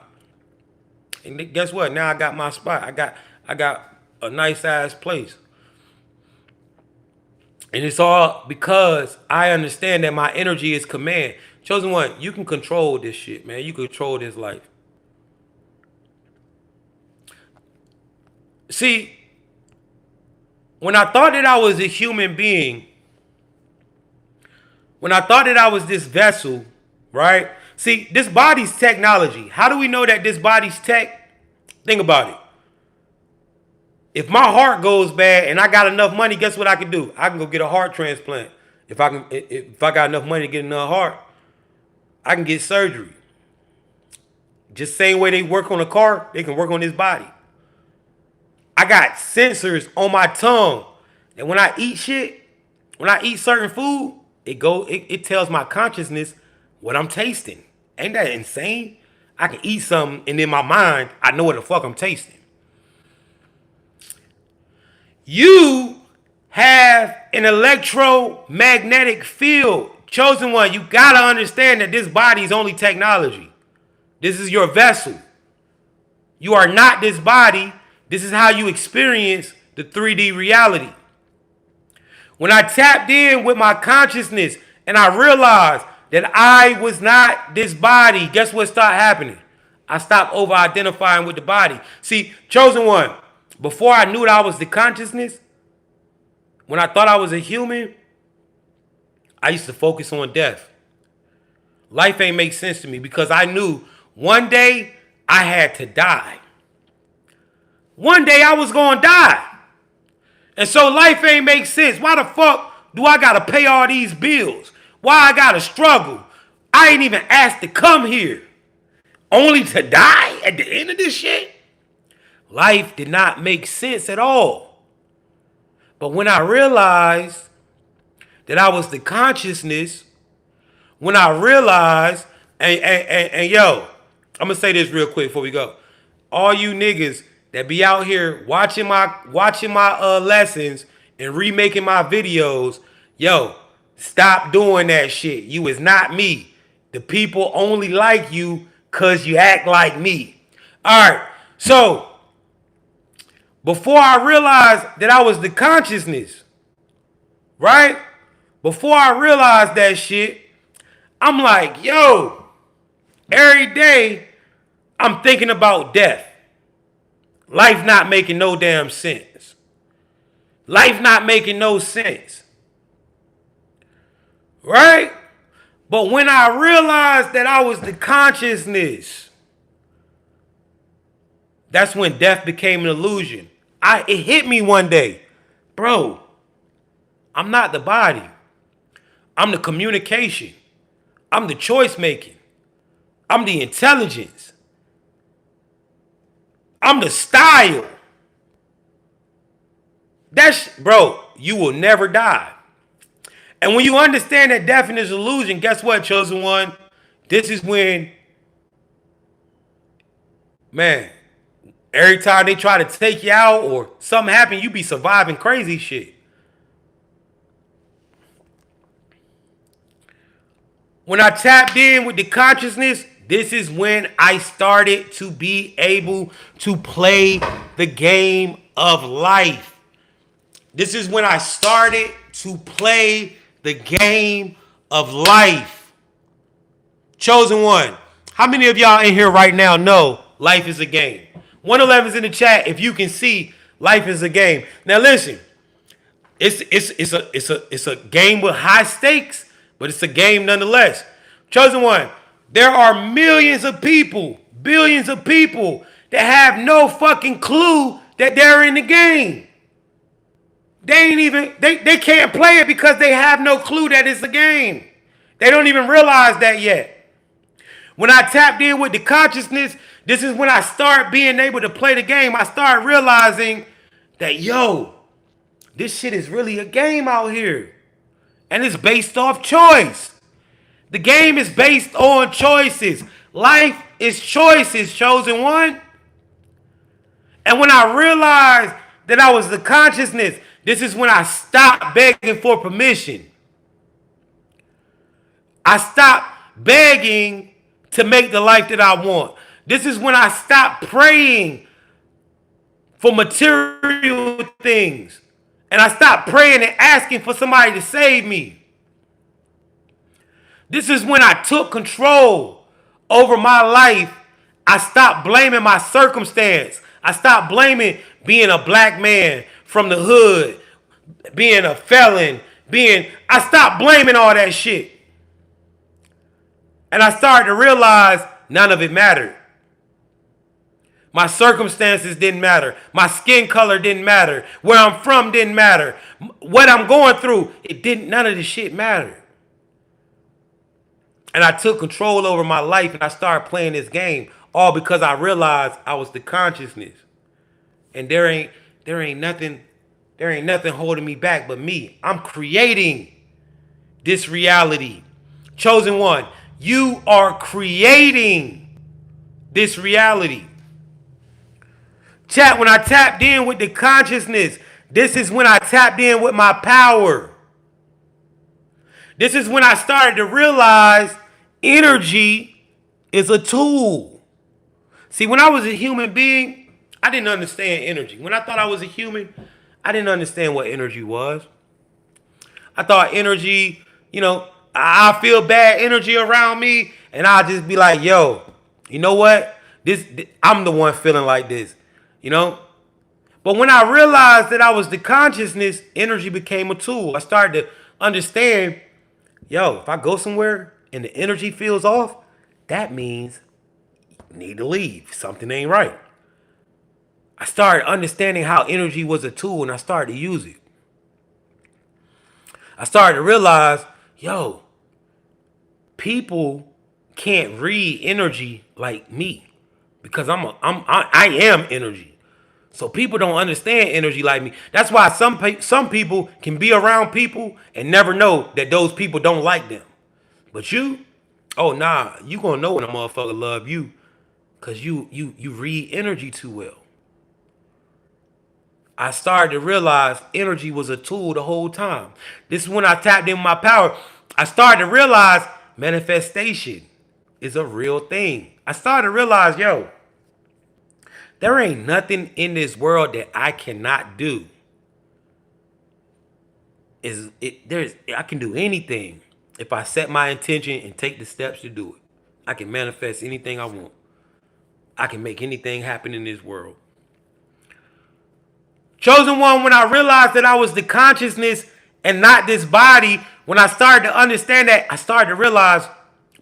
And guess what? Now I got my spot. I got a nice ass place. And it's all because I understand that my energy is command. Chosen one, you can control this shit, man. You control this life. See, when I thought that I was a human being, when I thought that I was this vessel, right? See, this body's technology. How do we know that this body's tech? Think about it. If my heart goes bad and I got enough money, guess what I can do? I can go get a heart transplant. If I got enough money to get another heart, I can get surgery. Just same way they work on a car, they can work on this body. I got sensors on my tongue. And when I eat shit, when I eat certain food, it tells my consciousness what I'm tasting. Ain't that insane? I can eat something and in my mind, I know what the fuck I'm tasting. You have an electromagnetic field. Chosen one, you gotta understand that this body is only technology. This is your vessel. You are not this body. This is how you experience the 3D reality. When I tapped in with my consciousness and I realized that I was not this body, guess what started happening? I stopped over-identifying with the body. See, chosen one, before I knew that I was the consciousness, when I thought I was a human, I used to focus on death. Life ain't make sense to me because I knew one day I had to die. One day I was going to die. And so life ain't make sense. Why the fuck do I got to pay all these bills? Why I got to struggle? I ain't even asked to come here. Only to die at the end of this shit? Life did not make sense at all. But when I realized that I was the consciousness, when I realized, and yo, I'm going to say this real quick before we go. All you niggas that be out here watching my lessons and remaking my videos, yo, stop doing that shit. You is not me. The people only like you because you act like me. All right, so before I realized that I was the consciousness, right? Before I realized that shit, I'm like, yo, every day I'm thinking about death. Life not making no damn sense. Life not making no sense. Right? But when I realized that I was the consciousness, that's when death became an illusion. It hit me one day. Bro, I'm not the body. I'm the communication. I'm the choice making. I'm the intelligence. I'm the style. Bro, you will never die. And when you understand that death is illusion, guess what, chosen one? This is when, man, every time they try to take you out or something happen, you be surviving crazy shit. When I tapped in with the consciousness, this is when I started to be able to play the game of life. This is when I started to play the game of life. Chosen one, how many of y'all in here right now know life is a game? 111 is in the chat if you can see life is a game. Now listen, it's a game with high stakes, but it's a game nonetheless. Chosen one, there are millions of people, billions of people that have no fucking clue that they're in the game. They can't play it because they have no clue that it's a game. They don't even realize that yet. When I tapped in with the consciousness, this is when I start being able to play the game. I start realizing that, yo, this shit is really a game out here. And it's based off choice. The game is based on choices. Life is choices, chosen one. And when I realized that I was the consciousness, this is when I stopped begging for permission. I stopped begging to make the life that I want. This is when I stopped praying for material things. And I stopped praying and asking for somebody to save me. This is when I took control over my life. I stopped blaming my circumstance. I stopped blaming being a black man from the hood, being a felon, I stopped blaming all that shit. And I started to realize none of it mattered. My circumstances didn't matter. My skin color didn't matter. Where I'm from didn't matter. What I'm going through, none of this shit mattered. And I took control over my life and I started playing this game. All because I realized I was the consciousness. And there ain't nothing holding me back but me. I'm creating this reality. Chosen one, you are creating this reality. Chat, when I tapped in with the consciousness, this is when I tapped in with my power. This is when I started to realize energy is a tool. See, when I was a human being, I didn't understand energy. When I thought I was a human, I didn't understand what energy was. I thought energy, I feel bad energy around me, and I'll just be like, yo, you know what? I'm the one feeling like this, But when I realized that I was the consciousness, energy became a tool. I started to understand, yo, if I go somewhere and the energy feels off, that means you need to leave. Something ain't right. I started understanding how energy was a tool, and I started to use it. I started to realize, yo, people can't read energy like me because I am energy. So people don't understand energy like me. That's why some people can be around people and never know that those people don't like them. But you, oh nah, you gonna know when a motherfucker love you because you read energy too well. I started to realize energy was a tool the whole time. This is when I tapped in my power. I started to realize manifestation is a real thing. I started to realize, yo, there ain't nothing in this world that I cannot do. I can do anything if I set my intention and take the steps to do it. I can manifest anything I want. I can make anything happen in this world. Chosen one, when I realized that I was the consciousness and not this body, when I started to understand that, I started to realize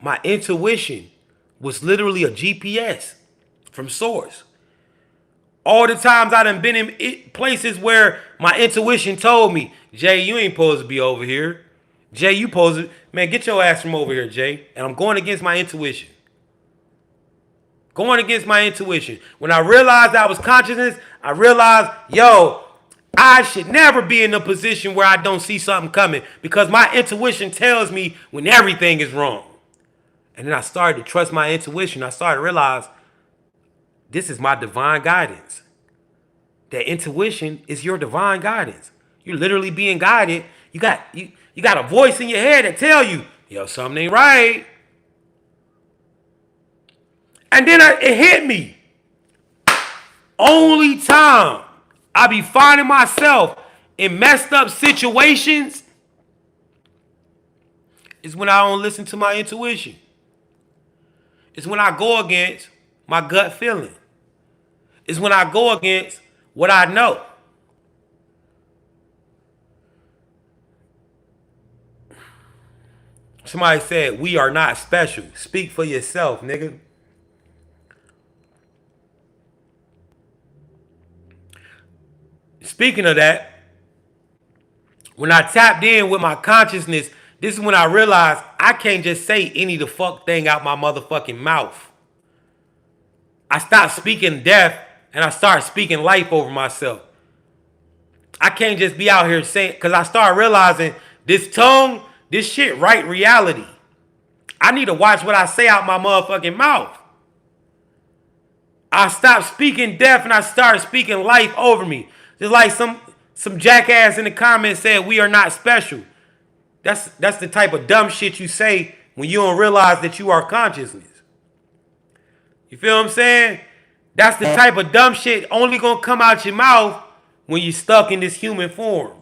my intuition was literally a GPS from source. All the times I done been in places where my intuition told me, Jay, you ain't supposed to be over here. Jay, you supposed to, man, get your ass from over here, Jay. And I'm going against my intuition. Going against my intuition. When I realized I was consciousness, I realized, yo, I should never be in a position where I don't see something coming because my intuition tells me when everything is wrong. And then I started to trust my intuition. I started to realize this is my divine guidance. That intuition is your divine guidance. You're literally being guided. You got a voice in your head that tell you, yo, something ain't right. And then it hit me. Only time I be finding myself in messed up situations is when I don't listen to my intuition. It's when I go against my gut feeling. It's when I go against what I know. Somebody said, we are not special. Speak for yourself, nigga. Speaking of that, when I tapped in with my consciousness, this is when I realized I can't just say any the fuck thing out my motherfucking mouth. I stopped speaking death and I started speaking life over myself. I can't just be out here saying, because I started realizing this tongue, this shit write reality. I need to watch what I say out my motherfucking mouth. I stopped speaking death and I started speaking life over me. Just like some jackass in the comments said, we are not special. That's the type of dumb shit you say when you don't realize that you are consciousness. You feel what I'm saying? That's the type of dumb shit only gonna come out your mouth when you're stuck in this human form.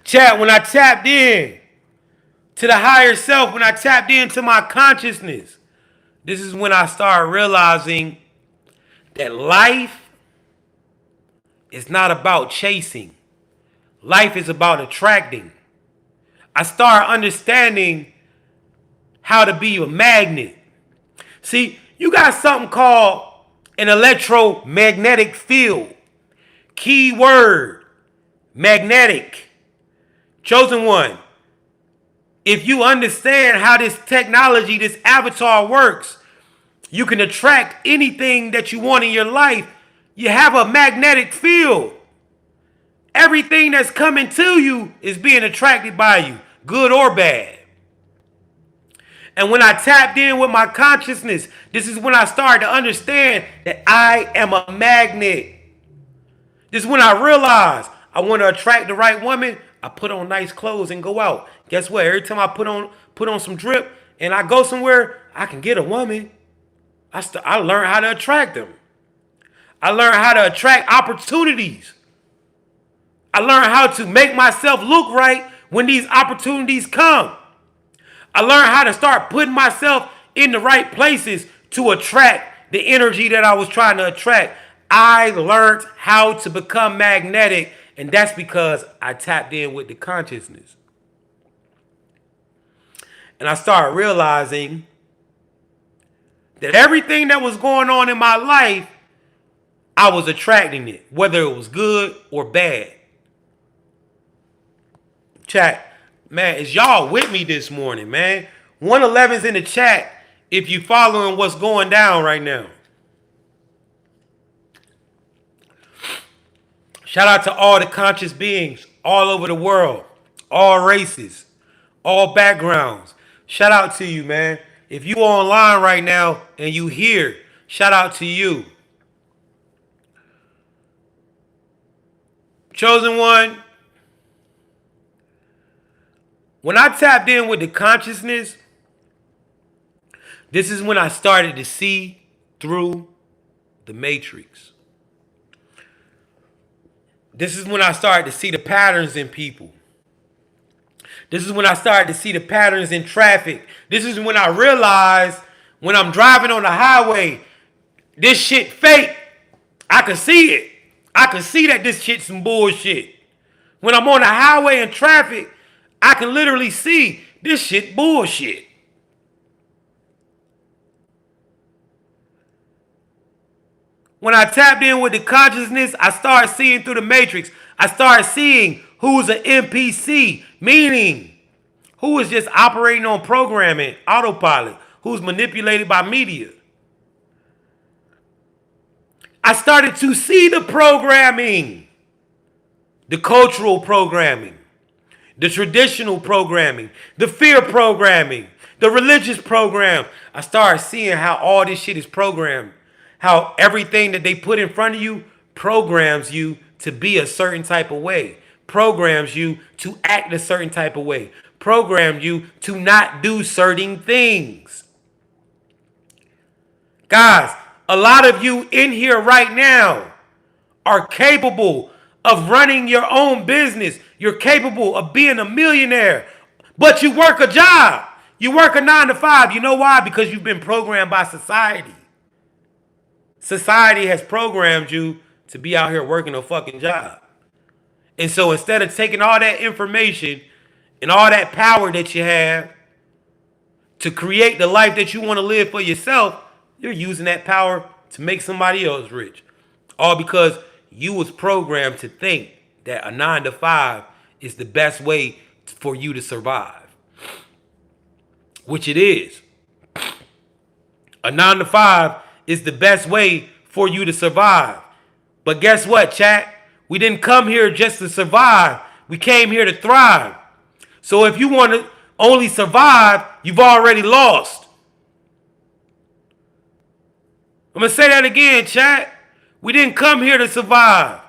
Chat, when I tapped in to the higher self, when I tapped into my consciousness, this is when I started realizing that life is not about chasing. Life is about attracting. I started understanding how to be a magnet. See, you got something called an electromagnetic field. Key word, magnetic. Chosen one. If you understand how this technology, this avatar works, you can attract anything that you want in your life. You have a magnetic field. Everything that's coming to you is being attracted by you, good or bad. And when I tapped in with my consciousness, this is when I started to understand that I am a magnet. This is when I realized I want to attract the right woman. I put on nice clothes and go out. Guess what? Every time I put on some drip and I go somewhere, I can get a woman. I learned how to attract them. I learned how to attract opportunities. I learned how to make myself look right when these opportunities come. I learned how to start putting myself in the right places to attract the energy that I was trying to attract. I learned how to become magnetic, and that's because I tapped in with the consciousness. And I started realizing that everything that was going on in my life, I was attracting it, whether it was good or bad. Chat, man, is y'all with me this morning, man? 111's in the chat if you following what's going down right now. Shout out to all the conscious beings all over the world, all races, all backgrounds. Shout out to you, man. If you online right now and you here, shout out to you. Chosen one, when I tapped in with the consciousness, this is when I started to see through the matrix. This is when I started to see the patterns in people. This is when I started to see the patterns in traffic. This is when I realized when I'm driving on the highway, this shit fake. I can see it. I can see that this shit's some bullshit. When I'm on the highway in traffic, I can literally see this shit bullshit. When I tapped in with the consciousness, I started seeing through the matrix. I started seeing who's an NPC, meaning who is just operating on programming, autopilot, who's manipulated by media. I started to see the programming, the cultural programming, the traditional programming, the fear programming, the religious program. I started seeing how all this shit is programmed. How everything that they put in front of you programs you to be a certain type of way. Programs you to act a certain type of way. Programs you to not do certain things. Guys, a lot of you in here right now are capable of running your own business. You're capable of being a millionaire. But you work a job. You work a 9 to 5. You know why? Because you've been programmed by society. Society has programmed you to be out here working a fucking job. And so instead of taking all that information and all that power that you have to create the life that you want to live for yourself, you're using that power to make somebody else rich. All because you was programmed to think that a 9 to 5 is the best way for you to survive. Which it is. A 9 to 5 is the best way for you to survive. But guess what, chat? We didn't come here just to survive. We came here to thrive. So if you want to only survive, you've already lost. I'm going to say that again, chat. We didn't come here to survive.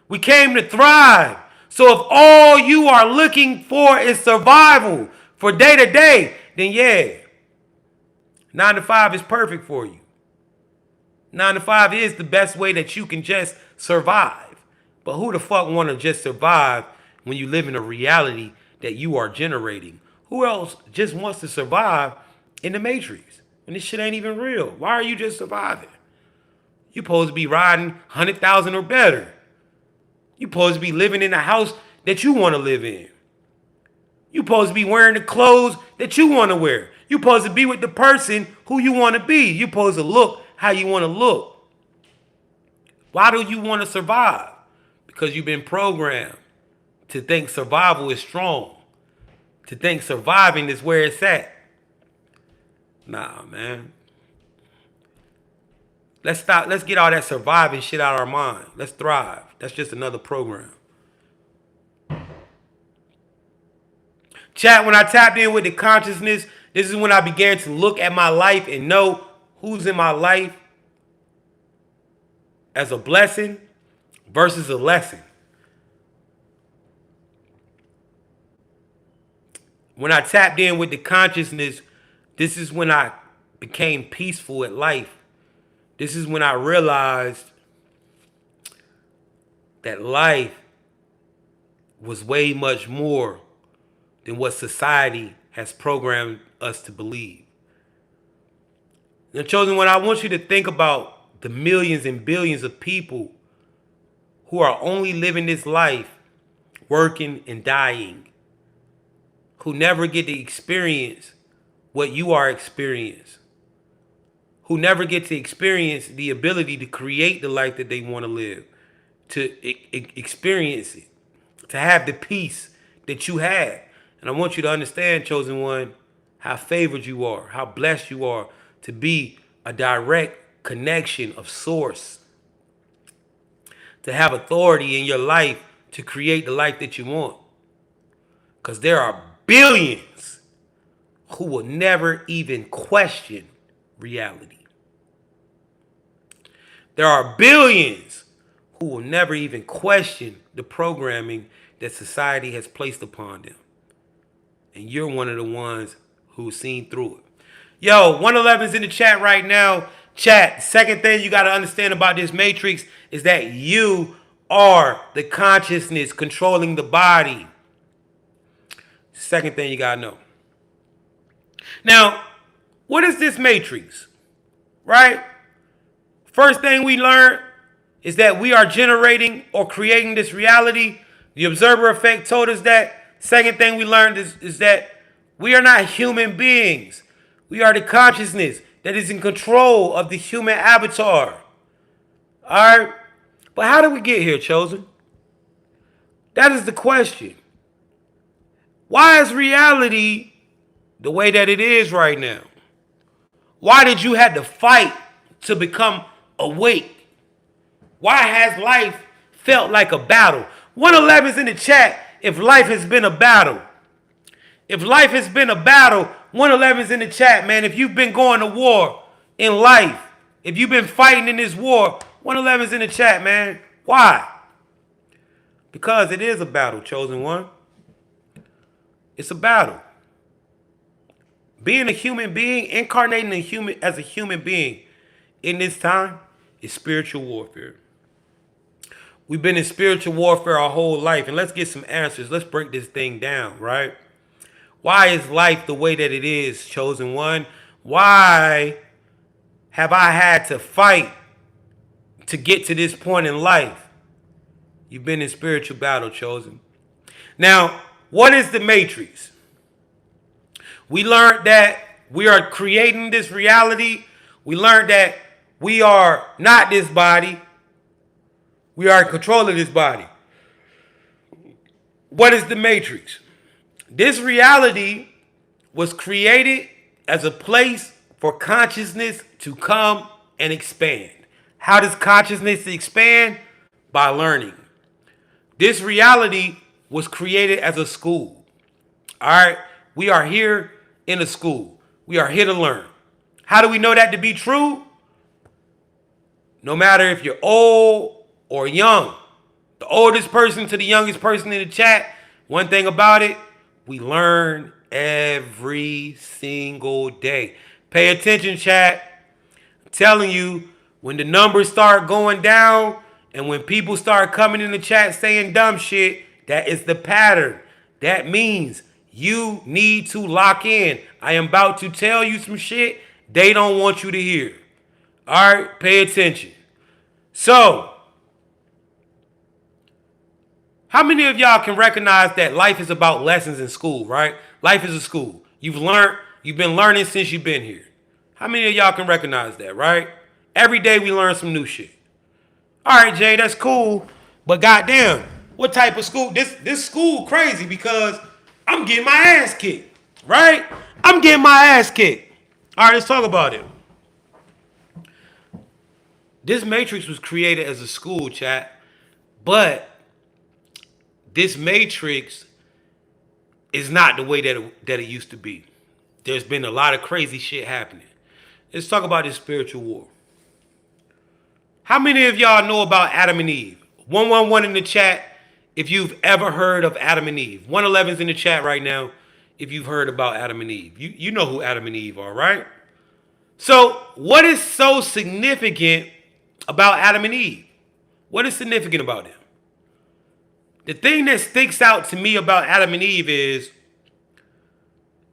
We came to thrive. So if all you are looking for is survival, for day to day, then yeah, 9 to 5 is perfect for you. 9 to 5 is the best way that you can just survive. But who the fuck want to just survive when you live in a reality that you are generating? Who else just wants to survive in the Matrix when this shit ain't even real? Why are you just surviving? You supposed to be riding 100,000 or better. You supposed to be living in a house that you want to live in. You supposed to be wearing the clothes that you want to wear. You supposed to be with the person who you want to be. You supposed to look how you want to look. Why do you want to survive? Because you've been programmed to think survival is strong. To think surviving is where it's at. Nah, man. Let's stop. Let's get all that surviving shit out of our mind. Let's thrive. That's just another program. Chat, when I tapped in with the consciousness, this is when I began to look at my life and know who's in my life as a blessing versus a lesson. When I tapped in with the consciousness, this is when I became peaceful at life. This is when I realized that life was way much more than what society has programmed us to believe. Now, Chosen One, I want you to think about the millions and billions of people who are only living this life, working and dying, who never get to experience what you are experiencing, who never get to experience the ability to create the life that they want to live, to experience it, to have the peace that you have. And I want you to understand, Chosen One, how favored you are, how blessed you are to be a direct connection of source, to have authority in your life to create the life that you want. Because there are billions who will never even question reality. There are billions who will never even question the programming that society has placed upon them. And you're one of the ones who's seen through it. Yo, 111's in the chat right now. Chat, second thing you got to understand about this matrix is that you are the consciousness controlling the body. Second thing you got to know. Now, what is this matrix? Right? First thing we learned is that we are generating or creating this reality. The observer effect told us that. Second thing we learned is that we are not human beings. We are the consciousness that is in control of the human avatar. All right? But how did we get here, Chosen? That is the question. Why is reality the way that it is right now? Why did you have to fight to become awake? Why has life felt like a battle? 111's in the chat if life has been a battle. If life has been a battle, 111's in the chat, man. If you've been going to war in life, if you've been fighting in this war, 111's in the chat, man. Why? Because it is a battle, Chosen One. It's a battle. Being a human being, incarnating as a human being in this time is spiritual warfare. We've been in spiritual warfare our whole life, and let's get some answers. Let's break this thing down, right? Why is life the way that it is, Chosen One? Why have I had to fight to get to this point in life? You've been in spiritual battle, Chosen. Now, what is the matrix? We learned that we are creating this reality. We learned that we are not this body. We are in control of this body. What is the matrix? This reality was created as a place for consciousness to come and expand. How does consciousness expand? By learning. This reality was created as a school. All right? We are here in a school. We are here to learn. How do we know that to be true? No matter if you're old or young, the oldest person to the youngest person in the chat, one thing about it, we learn every single day. Pay attention, chat. I'm telling you, when the numbers start going down and when people start coming in the chat saying dumb shit, that is the pattern. That means you need to lock in. I am about to tell you some shit they don't want you to hear. All right, pay attention. So, how many of y'all can recognize that life is about lessons in school, right? Life is a school. You've been learning since you've been here. How many of y'all can recognize that, right? Every day we learn some new shit. All right, Jay, that's cool. But goddamn, what type of school? This school crazy because I'm getting my ass kicked, right? I'm getting my ass kicked. All right, let's talk about it. This matrix was created as a school, chat, but this matrix is not the way that it used to be. There's been a lot of crazy shit happening. Let's talk about this spiritual war. How many of y'all know about Adam and Eve? 111 in the chat if you've ever heard of Adam and Eve. 111's in the chat right now if you've heard about Adam and Eve. You know who Adam and Eve are, right? So, what is so significant about Adam and Eve? What is significant about them? The thing that sticks out to me about Adam and Eve is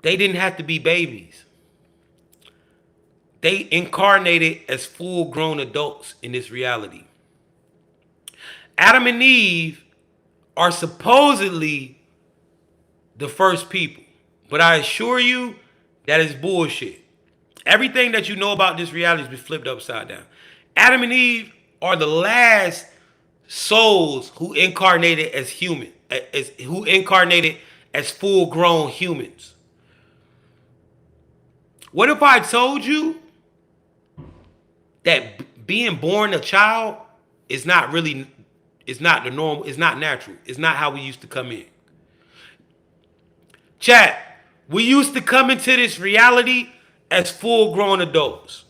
they didn't have to be babies. They incarnated as full-grown adults in this reality. Adam and Eve are supposedly the first people, but I assure you that is bullshit. Everything that you know about this reality has been flipped upside down. Adam and Eve are the last souls who incarnated as human, who incarnated as full-grown humans. What if I told you that being born a child is not really, it's not the normal, it's not natural, it's not how we used to come in? Chat, we used to come into this reality as full-grown adults,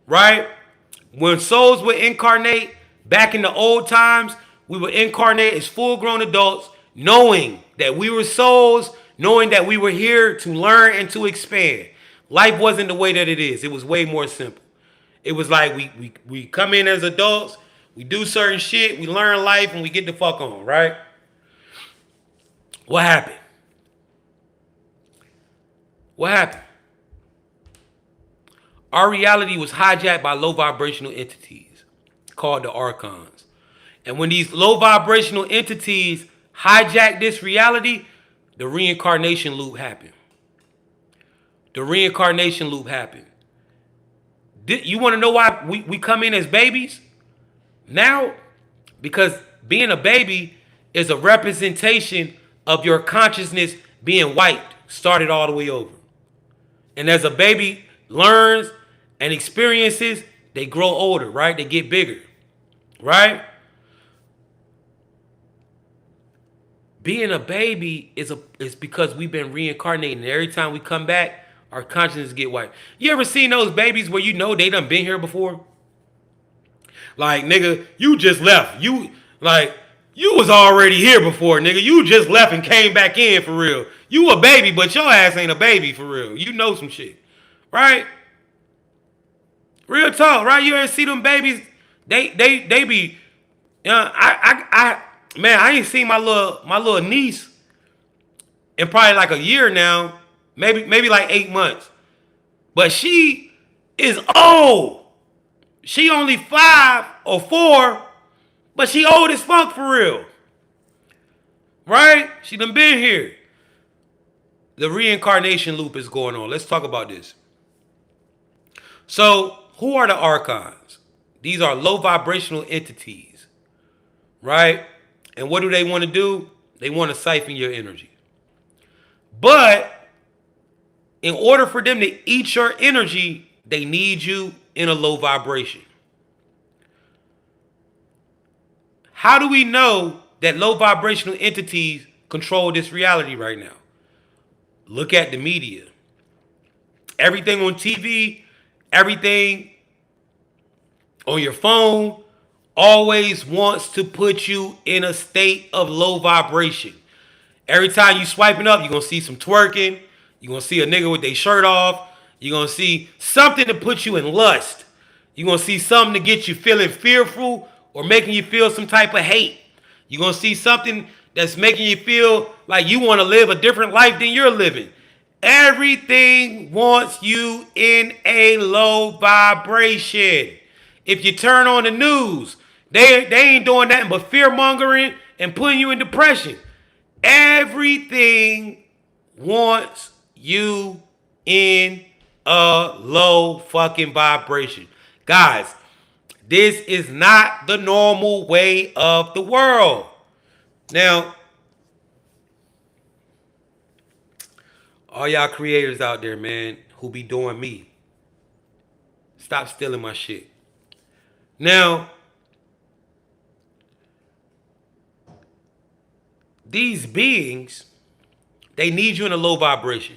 right? When souls would incarnate back in the old times, we would incarnate as full-grown adults, knowing that we were souls, knowing that we were here to learn and to expand. Life wasn't the way that it is. It was way more simple. It was like we come in as adults, we do certain shit, we learn life, and we get the fuck on, right? What happened? What happened? Our reality was hijacked by low vibrational entities called the archons. And when these low vibrational entities hijacked this reality, the reincarnation loop happened. The reincarnation loop happened. You want to know why we come in as babies? Now, because being a baby is a representation of your consciousness being wiped, started all the way over. And as a baby learns and experiences, they grow older, right? They get bigger, right? Being a baby is because we've been reincarnating. And every time we come back, our consciousness get wiped. You ever seen those babies where you know they done been here before? Like, nigga, you just left. You was already here before, nigga. You just left and came back in for real. You a baby, but your ass ain't a baby for real. You know some shit, right? Real talk, right? You ever see them babies? They be. Man, I ain't seen my little niece in probably like a year now, maybe like 8 months. But she is old. She only 5 or 4, but she old as fuck for real. Right? She done been here. The reincarnation loop is going on. Let's talk about this. So, who are the archons? These are low vibrational entities. Right? And what do they want to do? They want to siphon your energy. But in order for them to eat your energy, they need you in a low vibration. How do we know that low vibrational entities control this reality right now? Look at the media. Everything on TV, everything on your phone always wants to put you in a state of low vibration. Every time you swiping up, you're going to see some twerking. You're going to see a nigga with their shirt off. You're going to see something to put you in lust. You're going to see something to get you feeling fearful or making you feel some type of hate. You're going to see something that's making you feel like you want to live a different life than you're living. Everything wants you in a low vibration. If you turn on the news, they ain't doing nothing but fear mongering and putting you in depression. Everything wants you in a low fucking vibration. Guys, this is not the normal way of the world. Now, all y'all creators out there, man, who be doing me, stop stealing my shit. Now, these beings, they need you in a low vibration.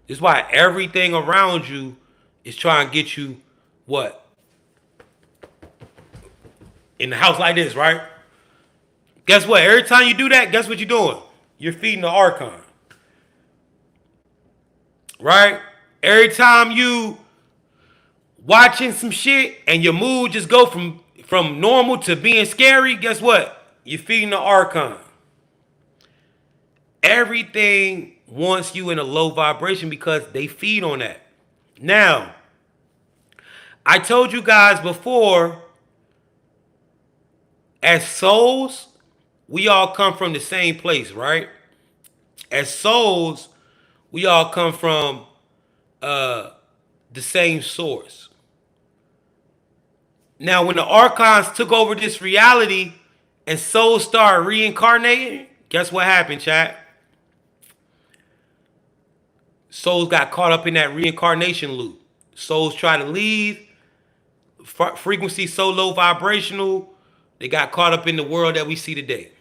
This is why everything around you is trying to get you what? In the house like this, right? Guess what? Every time you do that, guess what you're doing? You're feeding the archon. Right? Every time you watching some shit and your mood just go from normal to being scary, guess what? You're feeding the archon. Everything wants you in a low vibration because they feed on that. Now, I told you guys before, as souls, we all come from the same place, right? As souls, we all come from the same source. Now, when the archons took over this reality and souls started reincarnating, guess what happened, chat? Souls got caught up in that reincarnation loop. Souls try to leave. Frequency so low vibrational, they got caught up in the world that we see today.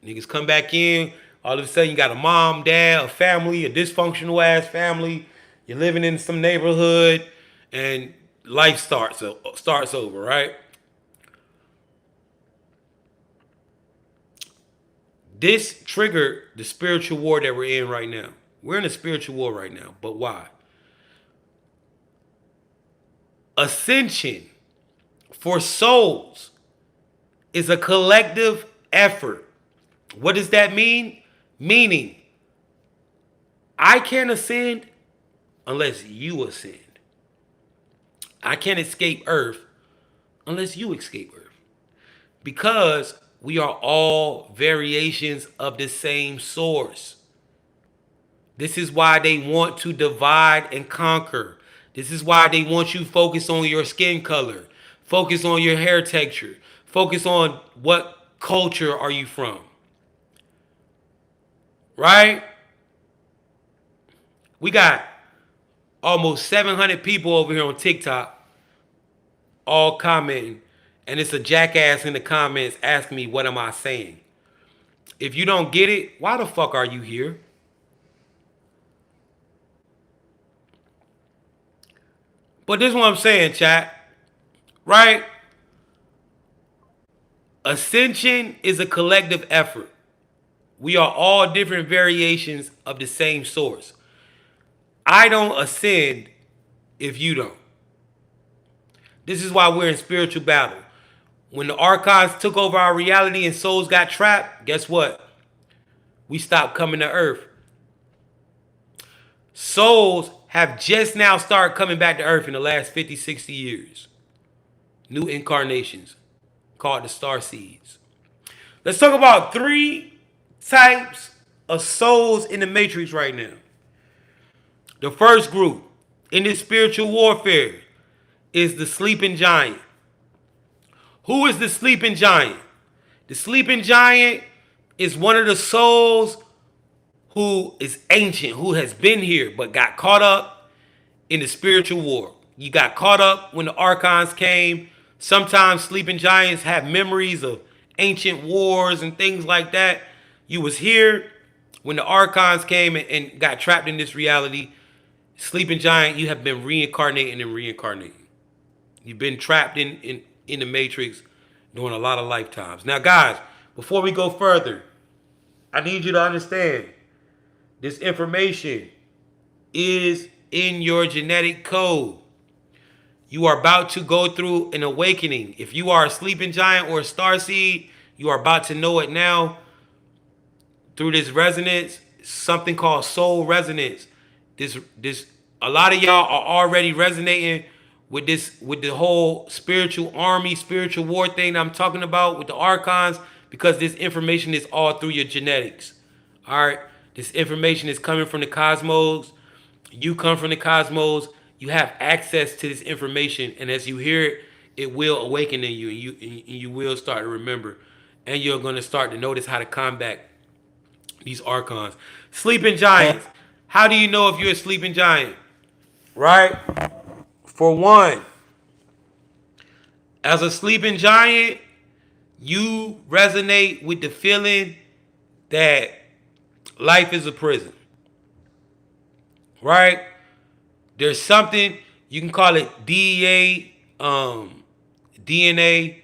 Niggas come back in. All of a sudden, you got a mom, dad, a family, a dysfunctional ass family. You're living in some neighborhood, and life starts over, right? This triggered the spiritual war that we're in right now. We're in a spiritual war right now, but why? Ascension for souls is a collective effort. What does that mean? Meaning, I can't ascend unless you ascend. I can't escape Earth unless you escape Earth. Because we are all variations of the same source. This is why they want to divide and conquer. This is why they want you to focus on your skin color, focus on your hair texture, focus on what culture are you from. Right? We got almost 700 people over here on TikTok all commenting, and it's a jackass in the comments asking me, what am I saying? If you don't get it, why the fuck are you here? But this is what I'm saying, chat. Right? Ascension is a collective effort. We are all different variations of the same source. I don't ascend if you don't. This is why we're in spiritual battle. When the archons took over our reality and souls got trapped, guess what? We stopped coming to Earth. Souls have just now started coming back to Earth in the last 50, 60 years. New incarnations called the star seeds. Let's talk about 3 types of souls in the matrix right now. The first group in this spiritual warfare is the sleeping giant. Who is the sleeping giant? The sleeping giant is one of the souls who is ancient, who has been here, but got caught up in the spiritual war. You got caught up when the archons came. Sometimes sleeping giants have memories of ancient wars and things like that. You was here when the archons came and got trapped in this reality. Sleeping giant, you have been reincarnating and reincarnating. You've been trapped in the matrix during a lot of lifetimes. Now, guys, before we go further, I need you to understand This information is in your genetic code. You are about to go through an awakening. If you are a sleeping giant or a star seed, you are about to know it now through this resonance, something called soul resonance. This a lot of y'all are already resonating with the whole spiritual army, spiritual war thing that I'm talking about with the archons, because this information is all through your genetics. All right, this information is coming from the cosmos. You come from the cosmos. You have access to this information, and as you hear it, it will awaken in you, and you will start to remember, and you're going to start to notice how to combat these archons. Sleeping giants. How do you know if you're a sleeping giant? Right? For one, as a sleeping giant, you resonate with the feeling that life is a prison. Right? There's something, you can call it DEA, DNA.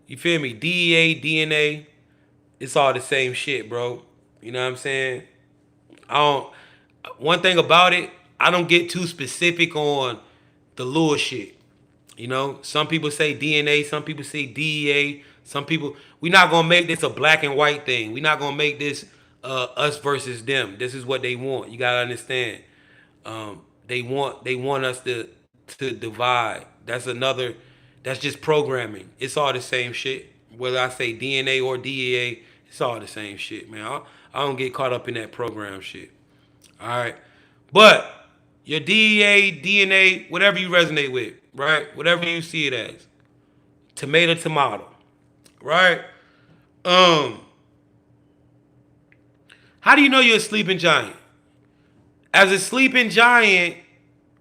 You feel me? DEA, DNA. It's all the same shit, bro. You know what I'm saying? I don't. One thing about it, I don't get too specific on the lure shit. You know, some people say DNA, some people say DEA, some people. We're not gonna make this a black and white thing. We're not gonna make this us versus them. This is what they want. You gotta understand. They want us to divide. That's another. That's just programming. It's all the same shit. Whether I say DNA or DEA, it's all the same shit, man. I don't get caught up in that program shit. All right, but your DEA, DNA, whatever you resonate with, right? Whatever you see it as, tomato, right? Um, how do you know you're a sleeping giant? As a sleeping giant,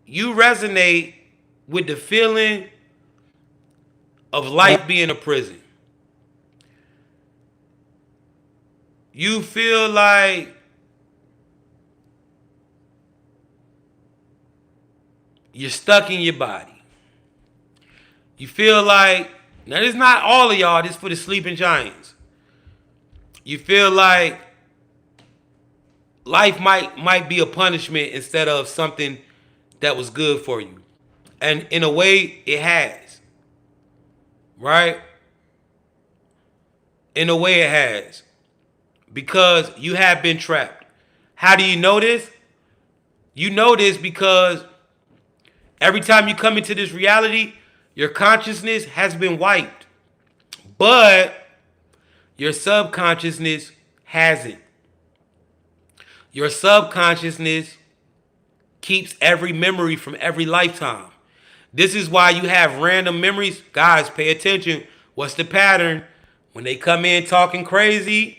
you resonate with the feeling of life being a prison. You feel like you're stuck in your body. You feel like, now this is not all of y'all, this is for the sleeping giants. You feel like life might be a punishment instead of something that was good for you. And in a way, it has. Right? In a way, it has. Because you have been trapped. How do you know this? You know this because every time you come into this reality, your consciousness has been wiped. But your subconsciousness hasn't. Your subconsciousness keeps every memory from every lifetime. This is why you have random memories. Guys, pay attention. What's the pattern? When they come in talking crazy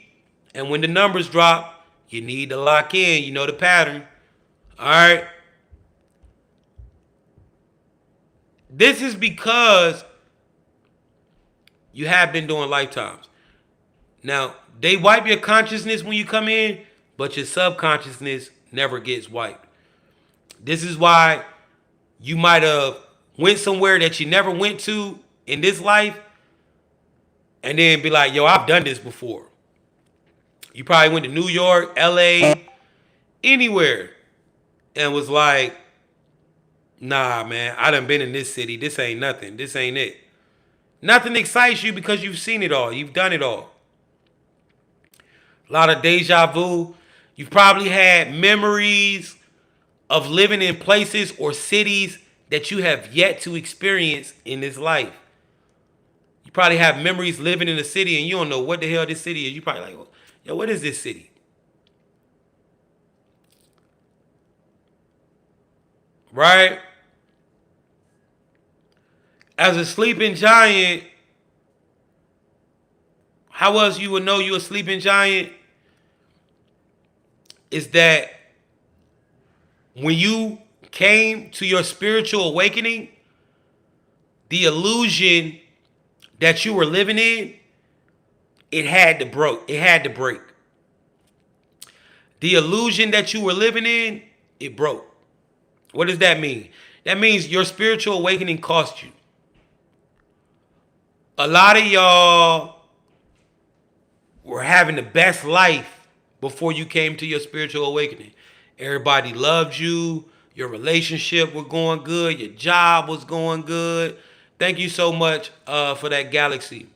and when the numbers drop, you need to lock in. You know the pattern. All right. This is because you have been doing lifetimes. Now, they wipe your consciousness when you come in, but your subconsciousness never gets wiped. This is why you might have went somewhere that you never went to in this life and then be like, yo, I've done this before. You probably went to New York, LA, anywhere, and was like, nah, man, I done been in this city. This ain't nothing. This ain't it. Nothing excites you because you've seen it all. You've done it all. A lot of deja vu. You've probably had memories of living in places or cities that you have yet to experience in this life. You probably have memories living in a city and you don't know what the hell this city is. You probably like, yo, what is this city? Right? As a sleeping giant, how else you would know you're a sleeping giant is that when you came to your spiritual awakening, the illusion that you were living in, it had to break. It had to break. The illusion that you were living in, it broke. What does that mean? That means your spiritual awakening cost you. A lot of y'all were having the best life before you came to your spiritual awakening. Everybody loved you. Your relationship was going good. Your job was going good. Thank you so much for that galaxy.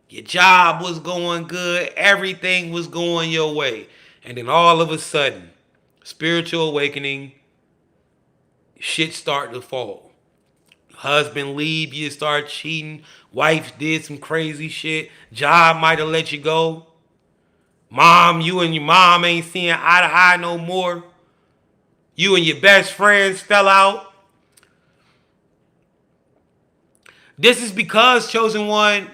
Your job was going good. Everything was going your way. And then all of a sudden, spiritual awakening, shit start to fall. Husband leave, you start cheating. Wife did some crazy shit. Job might have let you go. Mom, you and your mom ain't seeing eye to eye no more. You and your best friends fell out. This is because, chosen one,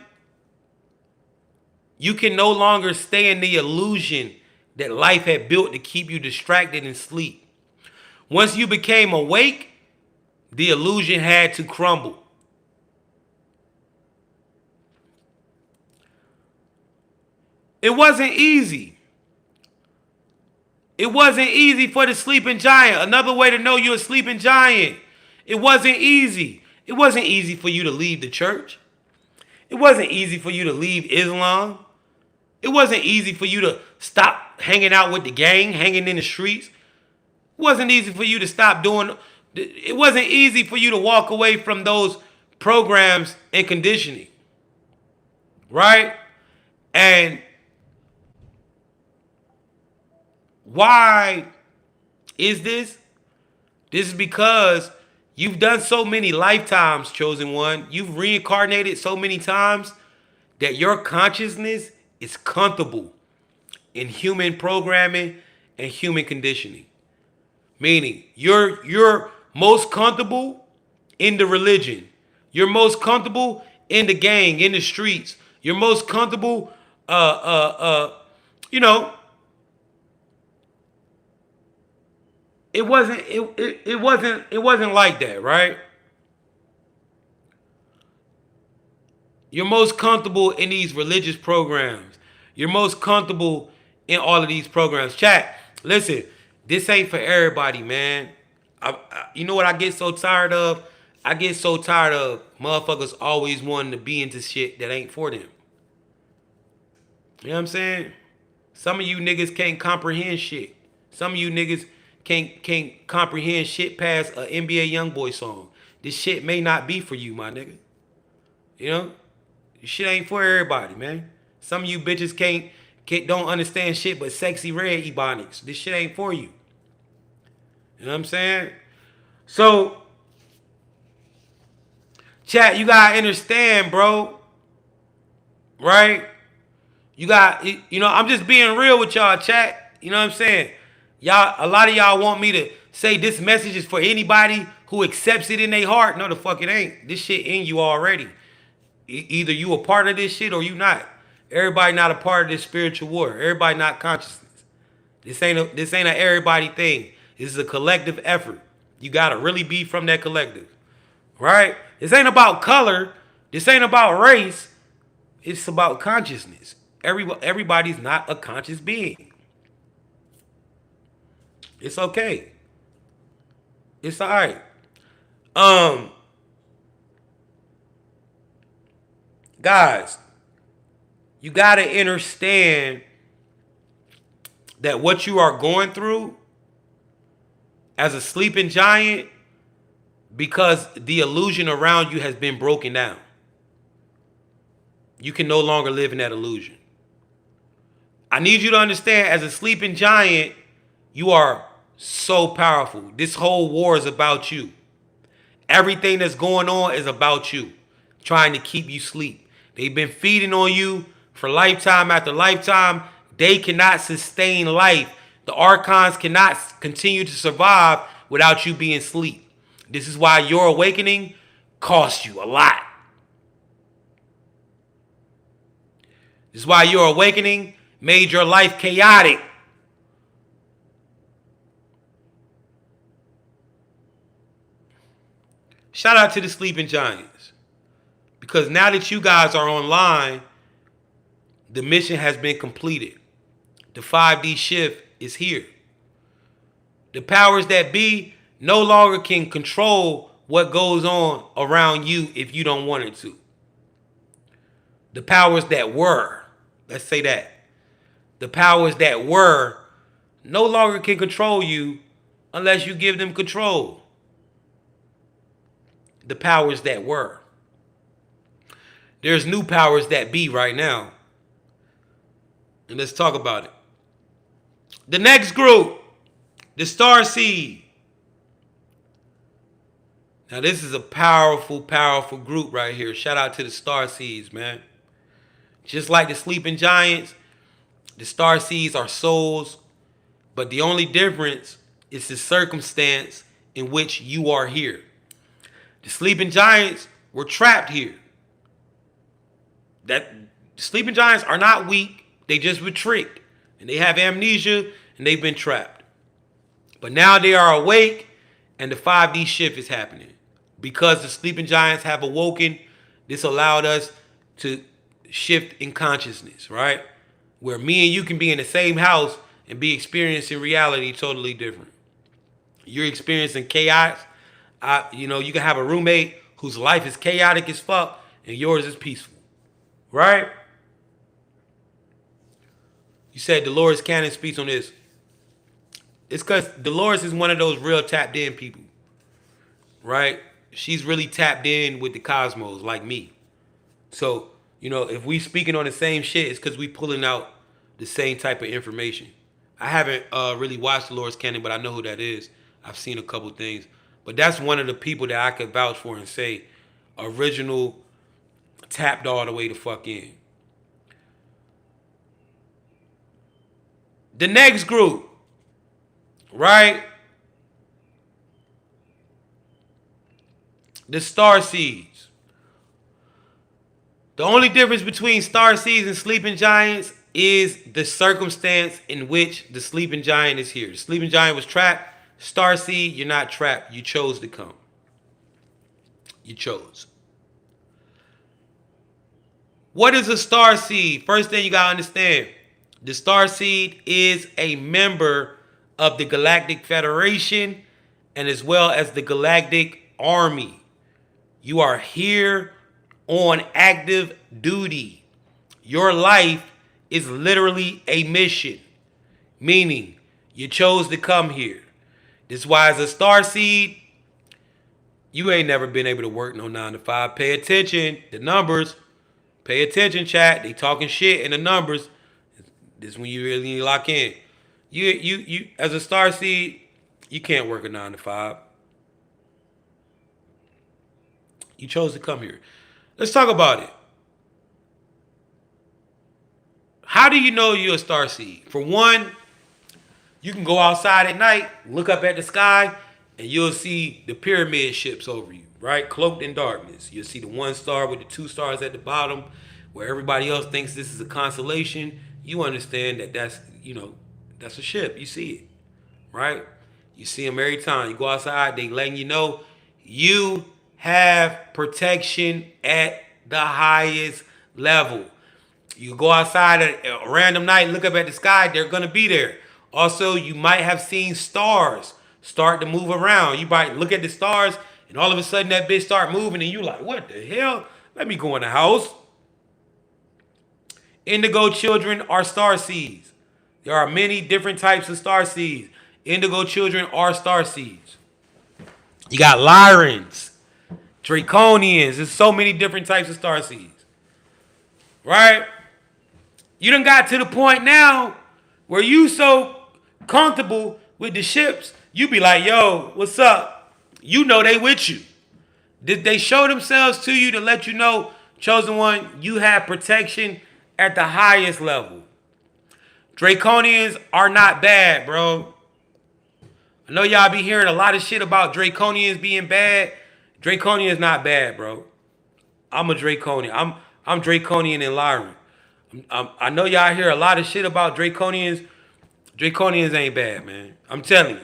you can no longer stay in the illusion that life had built to keep you distracted and sleep. Once you became awake, the illusion had to crumble. It wasn't easy. It wasn't easy for the sleeping giant. Another way to know you're a sleeping giant. It wasn't easy. It wasn't easy for you to leave the church. It wasn't easy for you to leave Islam. It wasn't easy for you to stop hanging out with the gang, hanging in the streets. It wasn't easy for you to stop doing. It wasn't easy for you to walk away from those programs and conditioning. Right? And why is this? This is because you've done so many lifetimes, chosen one. You've reincarnated so many times that your consciousness is comfortable in human programming and human conditioning. Meaning you're most comfortable in the religion. You're most comfortable in the gang, in the streets. You're most comfortable you know, it wasn't like that, right? You're most comfortable in these religious programs. You're most comfortable in all of these programs. Chat, listen, this ain't for everybody, man. You know what I get so tired of? I get so tired of motherfuckers always wanting to be into shit that ain't for them. You know what I'm saying? Some of you niggas can't comprehend shit. Some of you niggas can't comprehend shit past an NBA YoungBoy song. This shit may not be for you, my nigga. You know? This shit ain't for everybody, man. Some of you bitches don't understand shit but sexy red ebonics. This shit ain't for you. You know what I'm saying? So, chat, you gotta understand, bro. Right? I'm just being real with y'all, chat. You know what I'm saying? Y'all, a lot of y'all want me to say this message is for anybody who accepts it in their heart. No, the fuck it ain't. This shit in you already. Either you a part of this shit or you not. Everybody not a part of this spiritual war. Everybody not consciousness. This ain't a everybody thing. This is a collective effort. You gotta really be from that collective. Right? This ain't about color. This ain't about race. It's about consciousness. Everybody's not a conscious being. It's okay. It's alright. Guys, you gotta understand that what you are going through as a sleeping giant, because the illusion around you has been broken down. You can no longer live in that illusion. I need you to understand, as a sleeping giant, you are so powerful. This whole war is about you. Everything that's going on is about you, trying to keep you asleep. They've been feeding on you for lifetime after lifetime. They cannot sustain life. The archons cannot continue to survive without you being asleep. This is why your awakening costs you a lot. This is why your awakening made your life chaotic. Shout out to the sleeping giants. Because now that you guys are online, the mission has been completed. The 5D shift is here. The powers that be no longer can control what goes on around you if you don't want it to. The powers that were, let's say that. The powers that were no longer can control you unless you give them control. The powers that were. There's new powers that be right now. And let's talk about it. The next group, the Star Seed. Now this is a powerful, powerful group right here. Shout out to the Star Seeds, man. Just like the Sleeping Giants, the Star Seeds are souls, but the only difference is the circumstance in which you are here. The Sleeping Giants were trapped here. That the Sleeping Giants are not weak, they just were tricked. And they have amnesia and they've been trapped. But now they are awake and the 5D shift is happening. Because the Sleeping Giants have awoken, this allowed us to shift in consciousness, right? Where me and you can be in the same house and be experiencing reality totally different. You're experiencing chaos. You can have a roommate whose life is chaotic as fuck and yours is peaceful, right? You said Dolores Cannon speaks on this. It's because Dolores is one of those real tapped in people, right? She's really tapped in with the cosmos like me. So, if we speaking on the same shit, it's because we pulling out the same type of information. I haven't really watched Dolores Cannon, but I know who that is. I've seen a couple things. But that's one of the people that I could vouch for and say original tapped all the way the fuck in. The next group, right? The Star Seeds. The only difference between Star Seeds and Sleeping Giants is the circumstance in which the Sleeping Giant is here. The Sleeping Giant was trapped. Star Seed, you're not trapped. You chose to come. You chose. What is a Star Seed? First thing you gotta understand, the Star Seed is a member of the Galactic Federation and as well as the Galactic Army. You are here on active duty. Your life is literally a mission, meaning you chose to come here. This is why as a Star Seed, you ain't never been able to work no 9 to 5. Pay attention, the numbers. Pay attention, chat. They talking shit in the numbers. This is when you really need to lock in. You as a Star Seed, you can't work a 9 to 5. You chose to come here. Let's talk about it. How do you know you're a Star Seed? For one, you can go outside at night, look up at the sky, and you'll see the pyramid ships over you, right? Cloaked in darkness. You'll see the 1 star with the 2 stars at the bottom, where everybody else thinks this is a constellation. You understand that that's a ship. You see it, right? You see them every time. You go outside, they letting you know you have protection at the highest level. You go outside at a random night, look up at the sky, they're going to be there. Also, you might have seen stars start to move around. You might look at the stars, and all of a sudden that bitch start moving, and you like, what the hell? Let me go in the house. Indigo children are Star Seeds. There are many different types of Star Seeds. Indigo children are Star Seeds. You got Lyrans, Draconians. There's so many different types of Star Seeds. Right? You done got to the point now where you so comfortable with the ships, you be like, yo, what's up? You know they with you. Did they show themselves to you to let you know, chosen one, you have protection at the highest level? Draconians are not bad, bro. I know y'all be hearing a lot of shit about Draconians being bad. Draconians not bad, bro. I'm a Draconian. I'm Draconian and Lyran. I know y'all hear a lot of shit about Draconians. Draconians ain't bad, man. I'm telling you.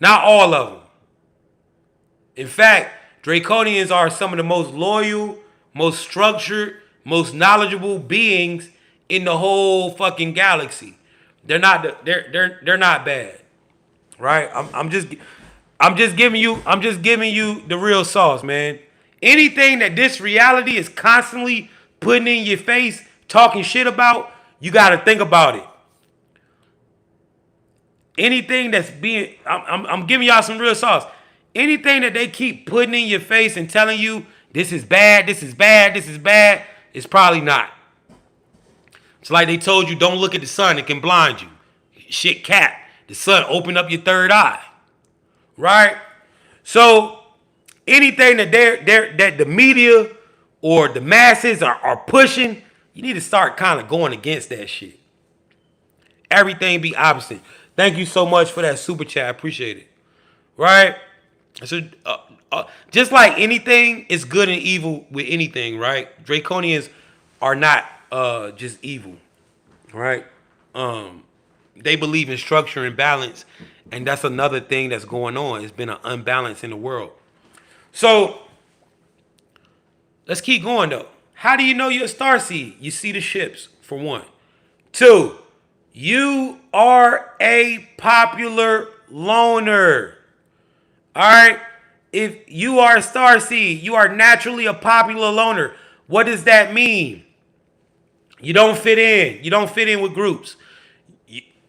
Not all of them. In fact, Draconians are some of the most loyal, most structured, most knowledgeable beings in the whole fucking galaxy. They're not bad. Right? I'm just giving you the real sauce, man. Anything that this reality is constantly putting in your face, talking shit about, you got to think about it. Anything that's being, I'm giving y'all some real sauce. Anything that they keep putting in your face and telling you this is bad, this is bad, this is bad, it's probably not. It's like they told you don't look at the sun, it can blind you. Shit cap. The sun open up your third eye. Right? So anything that that the media or the masses are pushing, you need to start kind of going against that shit. Everything be opposite. Thank you so much for that super chat. I appreciate it. Right? So, just like anything is good and evil with anything, right? Draconians are not just evil, right? They believe in structure and balance, and that's another thing that's going on. It's been an unbalance in the world. So let's keep going though. How do you know you're a star seed? You see the ships, for one. Two, you are a popular loner. All right? If you are a star seed, you are naturally a popular loner. What does that mean? You don't fit in. You don't fit in with groups.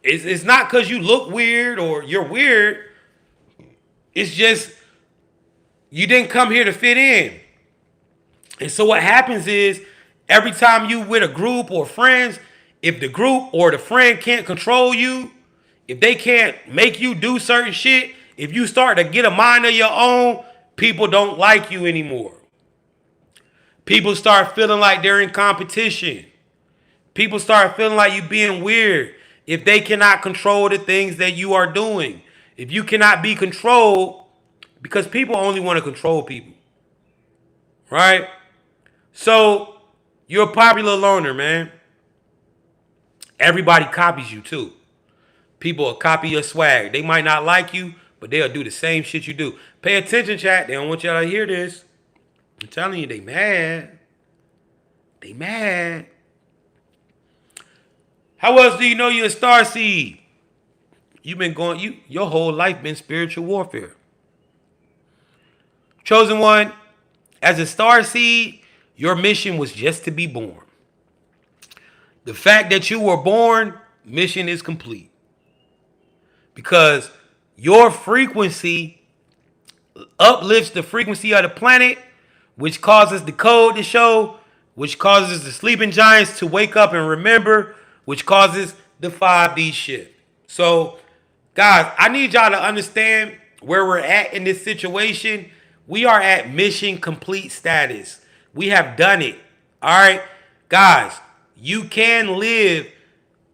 It's not because you look weird or you're weird. It's just you didn't come here to fit in. And so what happens is every time you with a group or friends, if the group or the friend can't control you, if they can't make you do certain shit, if you start to get a mind of your own, people don't like you anymore. People start feeling like they're in competition. People start feeling like you being weird if they cannot control the things that you are doing. If you cannot be controlled, because people only want to control people. Right? So, you're a popular loner, man. Everybody copies you too. People will copy your swag. They might not like you, but they'll do the same shit you do. Pay attention, chat. They don't want y'all to hear this. I'm telling you, they mad. They mad. How else do you know you're a star seed? You've been going, your whole life been spiritual warfare. Chosen one, as a star seed, your mission was just to be born. The fact that you were born, mission is complete. Because your frequency uplifts the frequency of the planet, which causes the code to show, which causes the sleeping giants to wake up and remember, which causes the 5D shift. So, guys, I need y'all to understand where we're at in this situation. We are at mission complete status. We have done it. All right? Guys, you can live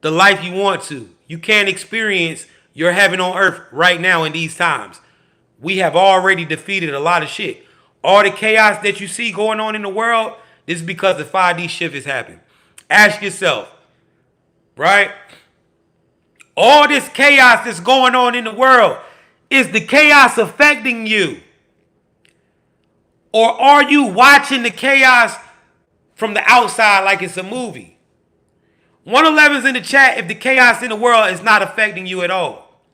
the life you want to. You can experience your heaven on earth right now in these times. We have already defeated a lot of shit. All the chaos that you see going on in the world, this is because the 5D shift has happened. Ask yourself, right? All this chaos that's going on in the world, is the chaos affecting you? Or are you watching the chaos from the outside like it's a movie? 111's in the chat if the chaos in the world is not affecting you at all.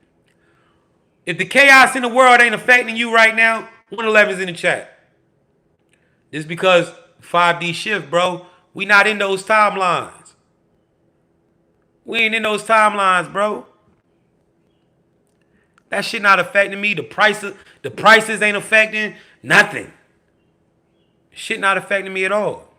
If the chaos in the world ain't affecting you right now, 111's in the chat. This is because 5D shift, bro. We not in those timelines. We ain't in those timelines, bro. That shit not affecting me. The prices ain't affecting nothing. Shit not affecting me at all.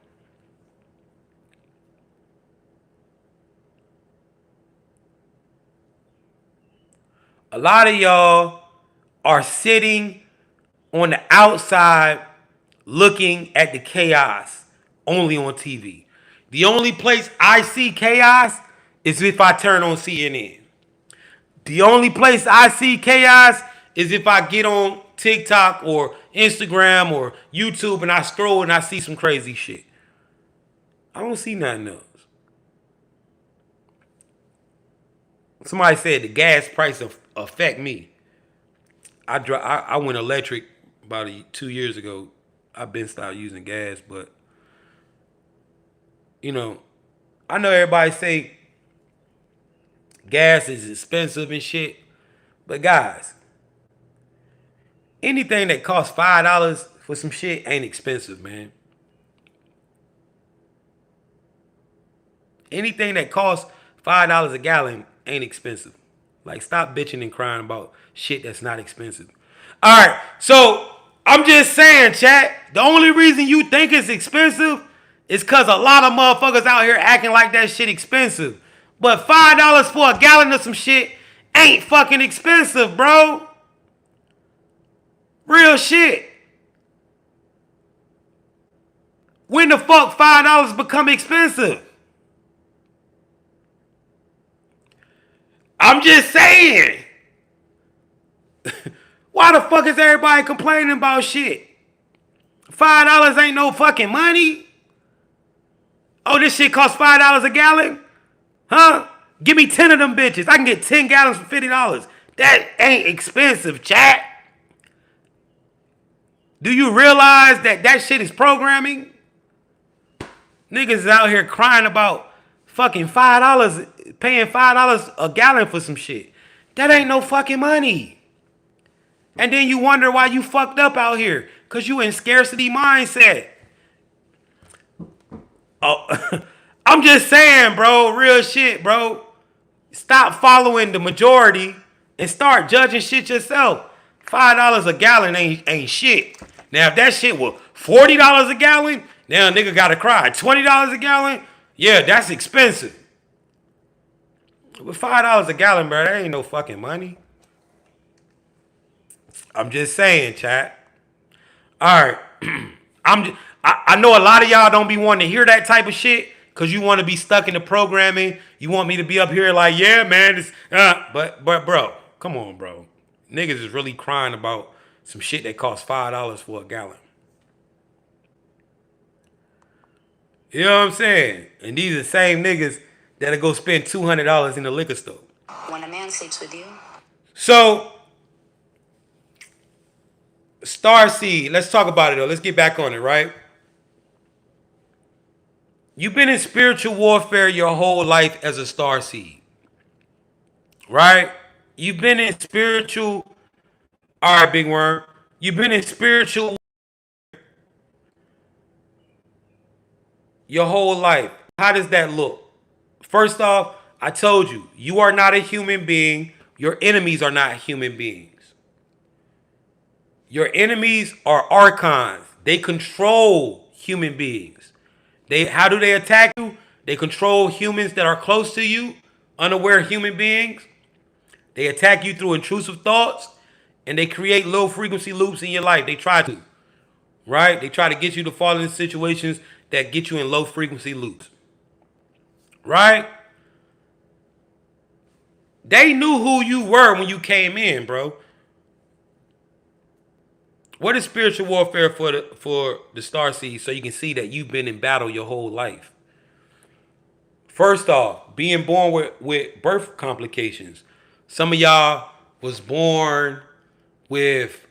A lot of y'all are sitting on the outside looking at the chaos only on TV. The only place I see chaos is if I turn on CNN. The only place I see chaos is if I get on TikTok or Instagram or YouTube and I scroll and I see some crazy shit. I don't see nothing else. Somebody said the gas price affect me. I went electric about 2 years ago. I've been stopped using gas, but you know, I know everybody say gas is expensive and shit, but guys, anything that costs $5 for some shit ain't expensive, man. Anything that costs $5 a gallon ain't expensive. Like, stop bitching and crying about shit that's not expensive. All right, so I'm just saying, chat. The only reason you think it's expensive is because a lot of motherfuckers out here acting like that shit expensive. But $5 for a gallon of some shit ain't fucking expensive, bro. Real shit. When the fuck $5 become expensive? I'm just saying. Why the fuck is everybody complaining about shit? $5 ain't no fucking money. Oh, this shit costs $5 a gallon? Huh? Give me 10 of them bitches. I can get 10 gallons for $50. That ain't expensive, chat. Do you realize that that shit is programming? Niggas is out here crying about fucking $5, paying $5 a gallon for some shit. That ain't no fucking money. And then you wonder why you fucked up out here. Because you in scarcity mindset. Oh, I'm just saying, bro. Real shit, bro. Stop following the majority and start judging shit yourself. $5 a gallon ain't shit. Now, if that shit was $40 a gallon, now a nigga gotta cry. $20 a gallon? Yeah, that's expensive. With $5 a gallon, bro, that ain't no fucking money. I'm just saying, chat. All right. I know a lot of y'all don't be wanting to hear that type of shit because you want to be stuck in the programming. You want me to be up here like, yeah, man. But bro, come on, bro. Niggas is really crying about some shit that costs $5 for a gallon. You know what I'm saying? And these are the same niggas that'll go spend $200 in the liquor store. When a man sleeps with you. So, Starseed, let's talk about it though. Let's get back on it, right? You've been in spiritual warfare your whole life as a starseed, right? You've been in spiritual. All right, big worm. You've been in spiritual your whole life. How does that look? First off, I told you, you are not a human being. Your enemies are not human beings. Your enemies are archons. They control human beings. How do they attack you? They control humans that are close to you, unaware human beings. They attack you through intrusive thoughts, and they create low frequency loops in your life. They try to, right? They try to get you to fall into situations that get you in low frequency loops, right? They knew who you were when you came in, bro. What is spiritual warfare for the starseed so you can see that you've been in battle your whole life? First off, being born with birth complications. Some of y'all was born with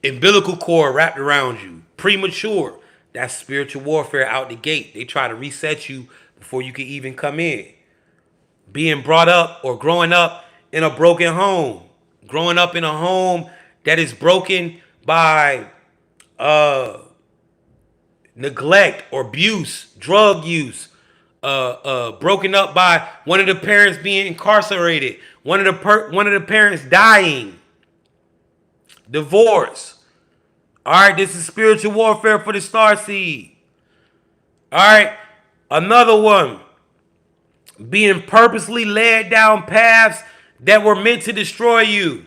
umbilical cord wrapped around you. Premature. That's spiritual warfare out the gate. They try to reset you before you can even come in. Being brought up or growing up in a broken home. Growing up in a home that is broken by neglect or abuse, drug use, broken up by one of the parents being incarcerated, one of the parents dying, divorce. All right, this is spiritual warfare for the starseed. All right, another one, being purposely led down paths that were meant to destroy you.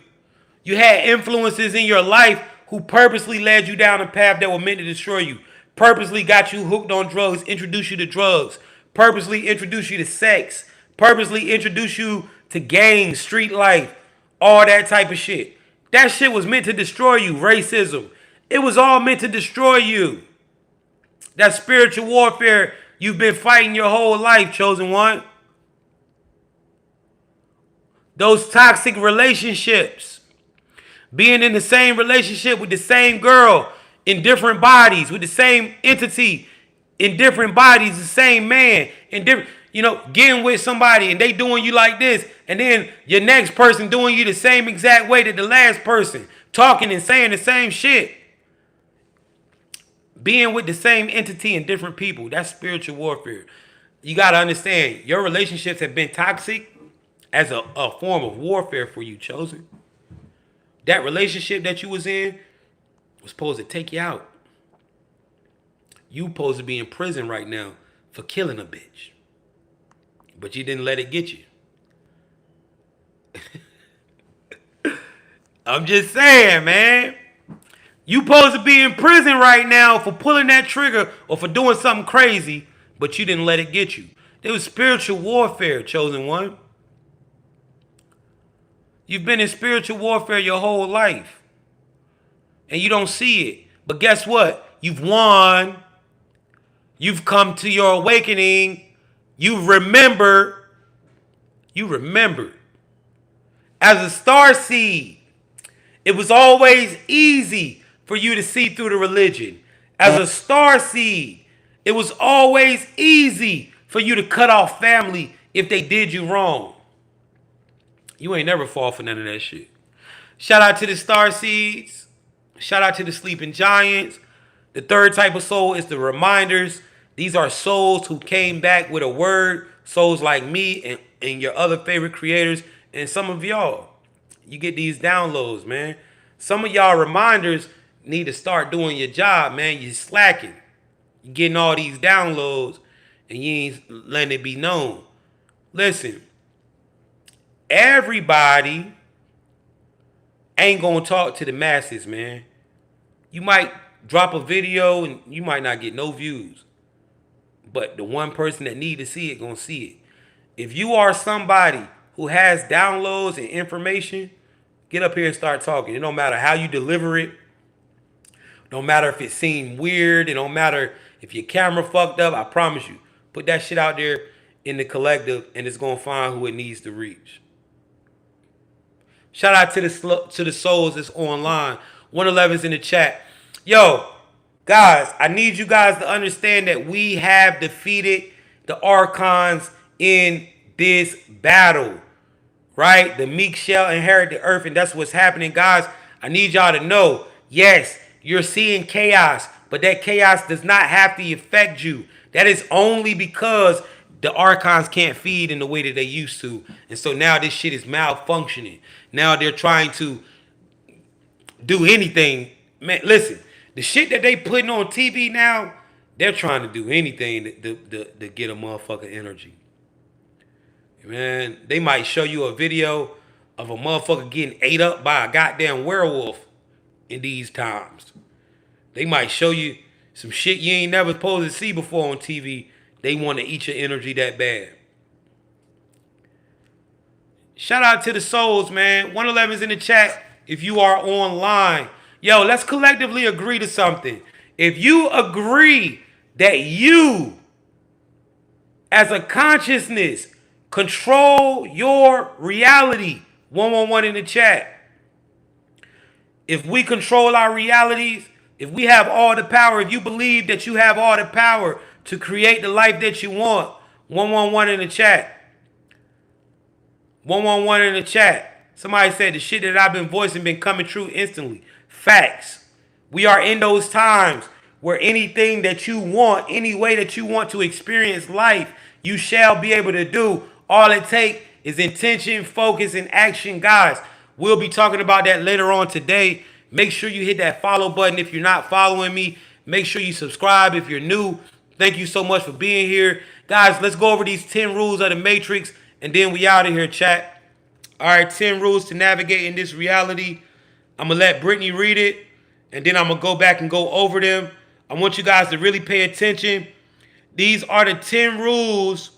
You had influences in your life who purposely led you down a path that were meant to destroy you. Purposely got you hooked on drugs, introduced you to drugs. Purposely introduced you to sex. Purposely introduced you to gangs, street life, all that type of shit. That shit was meant to destroy you. Racism. It was all meant to destroy you. That spiritual warfare you've been fighting your whole life, chosen one. Those toxic relationships. Being in the same relationship with the same girl in different bodies, with the same entity in different bodies, the same man in different, getting with somebody and they doing you like this, and then your next person doing you the same exact way that the last person, talking and saying the same shit. Being with the same entity and different people, that's spiritual warfare. You got to understand, your relationships have been toxic as a form of warfare for you, Chosen. That relationship that you was in was supposed to take you out. You supposed to be in prison right now for killing a bitch. But you didn't let it get you. I'm just saying, man. You supposed to be in prison right now for pulling that trigger or for doing something crazy, but you didn't let it get you. There was spiritual warfare, Chosen One. You've been in spiritual warfare your whole life, and you don't see it. But guess what? You've won. You've come to your awakening. You've remembered. You remembered. As a star seed, it was always easy for you to see through the religion. As a star seed, it was always easy for you to cut off family if they did you wrong. You ain't never fall for none of that shit. Shout out to the star seeds. Shout out to the sleeping giants. The third type of soul is the reminders. These are souls who came back with a word. Souls like me and your other favorite creators and some of y'all. You get these downloads, man. Some of y'all reminders need to start doing your job, man. You're slacking. You're getting all these downloads and you ain't letting it be known. Listen, everybody ain't gonna talk to the masses, man. You might drop a video and you might not get no views. But the one person that need to see it gonna see it. If you are somebody who has downloads and information, get up here and start talking. It don't matter how you deliver it. Don't matter if it seemed weird. It don't matter if your camera fucked up. I promise you. Put that shit out there in the collective and it's gonna find who it needs to reach. Shout out to the souls that's online. 111's in the chat. Yo, guys, I need you guys to understand that we have defeated the archons in this battle. Right? The meek shall inherit the earth, and that's what's happening, guys. I need y'all to know, yes, you're seeing chaos, but that chaos does not have to affect you. That is only because the archons can't feed in the way that they used to. And so now this shit is malfunctioning. Now they're trying to do anything. Man, listen, the shit that they putting on TV now, they're trying to do anything to get a motherfucker energy. Man, they might show you a video of a motherfucker getting ate up by a goddamn werewolf in these times. They might show you some shit you ain't never supposed to see before on TV. They want to eat your energy that bad. Shout out to the souls, man. 111's in the chat if you are online. Yo, let's collectively agree to something. If you agree that you, as a consciousness, control your reality, 111 in the chat. If we control our realities, if we have all the power, if you believe that you have all the power to create the life that you want, 111 in the chat. 111 in the chat. Somebody said the shit that I've been voicing been coming true instantly. Facts. We are in those times where anything that you want, any way that you want to experience life, you shall be able to do. All it takes is intention, focus, and action, guys. We'll be talking about that later on today. Make sure you hit that follow button if you're not following me. Make sure you subscribe if you're new. Thank you so much for being here. Guys, let's go over these 10 rules of the Matrix, and then we out of here, chat. All right, 10 rules to navigate in this reality. I'm going to let Brittany read it, and then I'm going to go back and go over them. I want you guys to really pay attention. These are the 10 rules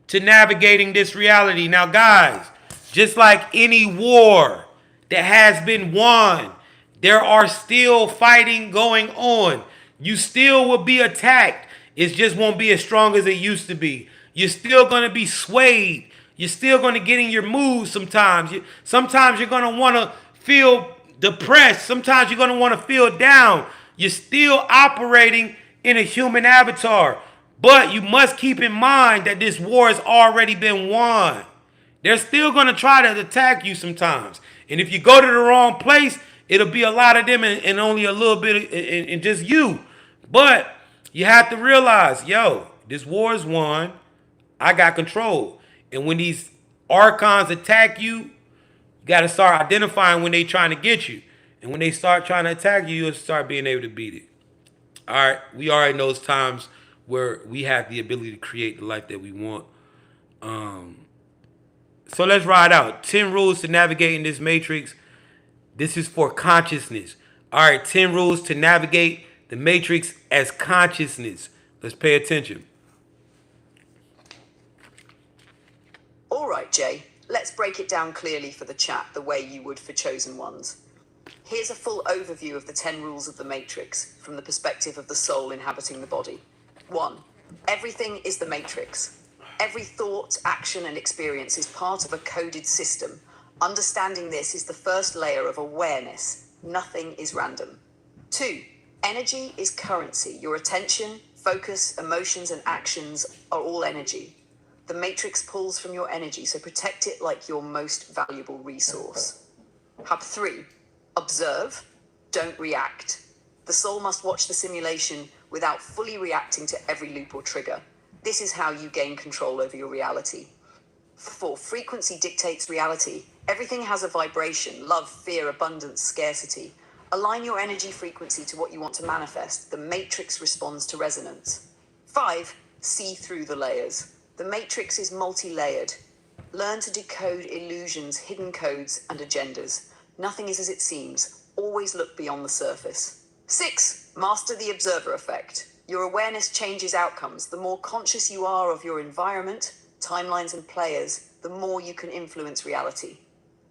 to navigating this reality. Now, guys, just like any war that has been won, there are still fighting going on. You still will be attacked. It just won't be as strong as it used to be. You're still going to be swayed. You're still going to get in your mood sometimes. Sometimes you're going to want to feel depressed. Sometimes you're going to want to feel down. You're still operating in a human avatar. But you must keep in mind that this war has already been won. They're still going to try to attack you sometimes. And if you go to the wrong place, it'll be a lot of them and only a little bit in just you. But you have to realize, yo, This war is won. I got control. And when these archons attack you, you got to start identifying when they trying to get you. And when they start trying to attack you, you'll start being able to beat it. All right, we already know those times where we have the ability to create the life that we want. So let's ride out 10 rules to navigate in this matrix. This is for consciousness. All right, 10 rules to navigate the matrix as consciousness. Let's pay attention. All right, Jay, let's break it down clearly for the chat the way you would for chosen ones. Here's a full overview of the 10 rules of the matrix from the perspective of the soul inhabiting the body. 1. Everything is the matrix. Every thought, action, and experience is part of a coded system. Understanding this is the first layer of awareness. Nothing is random. 2. Energy is currency. Your attention, focus, emotions, and actions are all energy. The matrix pulls from your energy, so protect it like your most valuable resource. Hub 3. Observe, don't react. The soul must watch the simulation without fully reacting to every loop or trigger. This is how you gain control over your reality. 4. Frequency dictates reality. Everything has a vibration: love, fear, abundance, scarcity. Align your energy frequency to what you want to manifest. The matrix responds to resonance. 5. See through the layers. The matrix is multi-layered. Learn to decode illusions, hidden codes, and agendas. Nothing is as it seems. Always look beyond the surface. 6. Master the observer effect. Your awareness changes outcomes. The more conscious you are of your environment, timelines, and players, the more you can influence reality.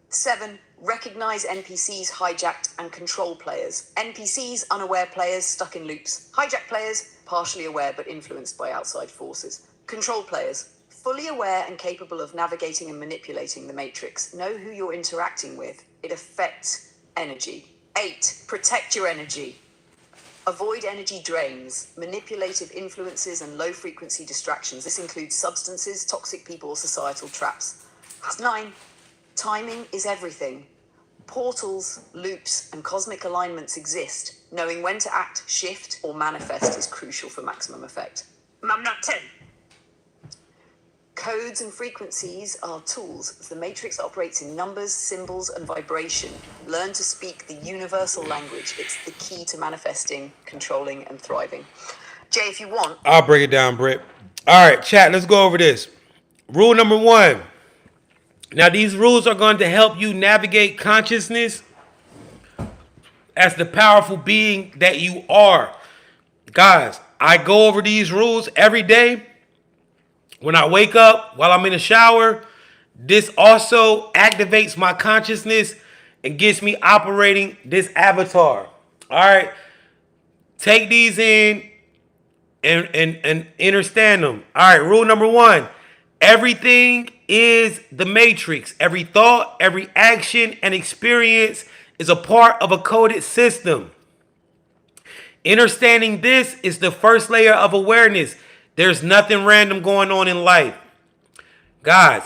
7. Recognize NPCs, hijacked, and control players. NPCs, unaware players stuck in loops. Hijacked players, partially aware but influenced by outside forces. Control players, fully aware and capable of navigating and manipulating the matrix. Know who you're interacting with. It affects energy. 8. Protect your energy. Avoid energy drains, manipulative influences, and low-frequency distractions. This includes substances, toxic people, or societal traps. 9. Timing is everything. Portals, loops, and cosmic alignments exist. Knowing when to act, shift, or manifest is crucial for maximum effect. I'm not 10. Codes and frequencies are tools. The matrix operates in numbers, symbols, and vibration. Learn to speak the universal language. It's the key to manifesting, controlling, and thriving. Jay, if you want, I'll break it down, Britt. All right, chat, let's go over this. Rule number 1. Now, these rules are going to help you navigate consciousness as the powerful being that you are. Guys, I go over these rules every day. When I wake up, while I'm in the shower, this also activates my consciousness and gets me operating this avatar. All right. Take these in and understand them. All right. Rule number 1. Everything is the matrix. Every thought, every action, and experience is a part of a coded system. Understanding this is the first layer of awareness. There's nothing random going on in life. Guys,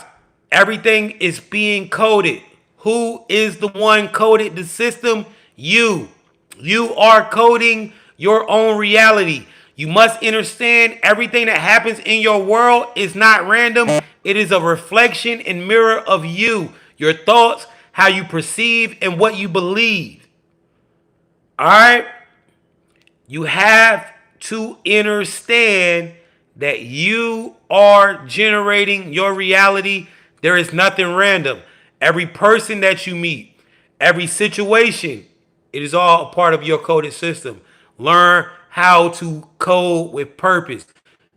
everything is being coded. Who is the one coded the system? You. You are coding your own reality. You must understand everything that happens in your world is not random. It is a reflection and mirror of you, your thoughts, how you perceive, and what you believe. All right? You have to understand that you are generating your reality. There is nothing random. Every person that you meet, every situation, it is all a part of your coded system. Learn how to code with purpose.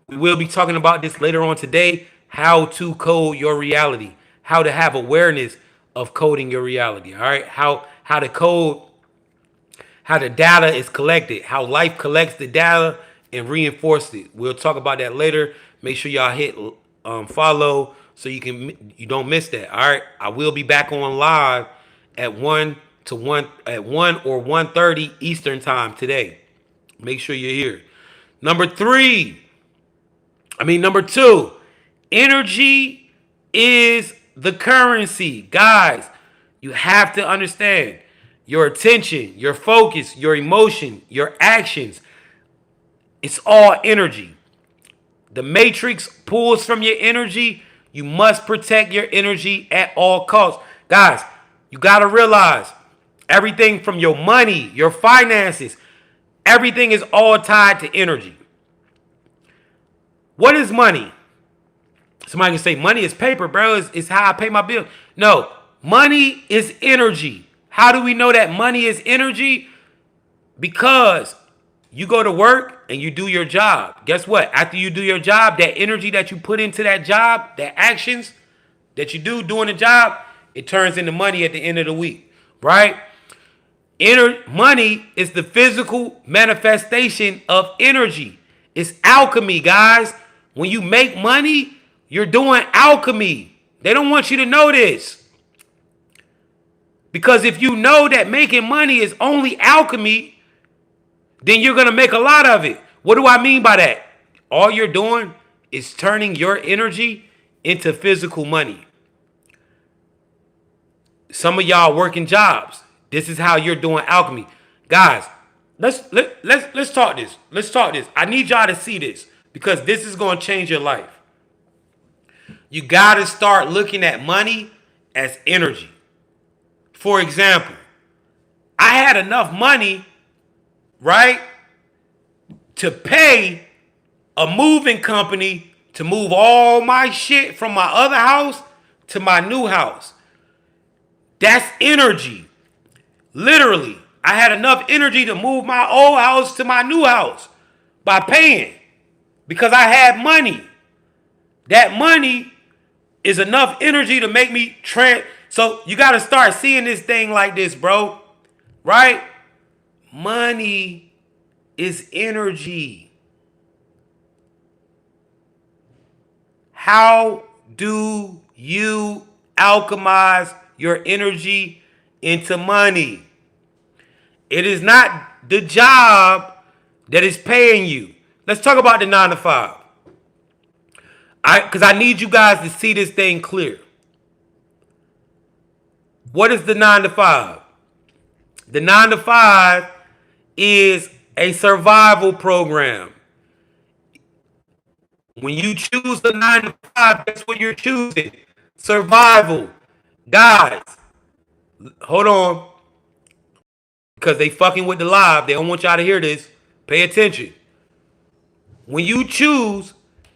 We will be talking about this later on today, how to code your reality, how to have awareness of coding your reality. All right, how to code, how the data is collected, how life collects the data and reinforces it. We'll talk about that later. Make sure y'all hit follow so you don't miss that. All right, I will be back on live at 1 or 1:30 Eastern time today. Make sure you're here. Number 2, energy is the currency. Guys, you have to understand your attention, your focus, your emotion, your actions. It's all energy. The matrix pulls from your energy. You must protect your energy at all costs. Guys, you got to realize everything from your money, your finances, everything is all tied to energy. What is money? Somebody can say money is paper, bro. It's how I pay my bill. No, money is energy. How do we know that money is energy? Because you go to work and you do your job. Guess what? After you do your job, that energy that you put into that job, that actions that you do doing the job, it turns into money at the end of the week, right? Money is the physical manifestation of energy. It's alchemy, guys. When you make money, you're doing alchemy. They don't want you to know this. Because if you know that making money is only alchemy, then you're going to make a lot of it. What do I mean by that? All you're doing is turning your energy into physical money. Some of y'all working jobs. This is how you're doing alchemy. Guys, let's talk this. Let's talk this. I need y'all to see this because this is going to change your life. You got to start looking at money as energy. For example, I had enough money, right, to pay a moving company to move all my shit from my other house to my new house. That's energy. Literally, I had enough energy to move my old house to my new house by paying because I had money. That money is enough energy to make me So you got to start seeing this thing like this, bro. Right? Money is energy. How do you alchemize your energy into money? It is not the job that is paying you. Let's talk about the 9 to 5. Because I need you guys to see this thing clear. What is the 9 to 5? The 9 to 5 is a survival program. When you choose the 9 to 5, that's what you're choosing. Survival. Guys, hold on. Because they fucking with the live. They don't want y'all to hear this. Pay attention. When you choose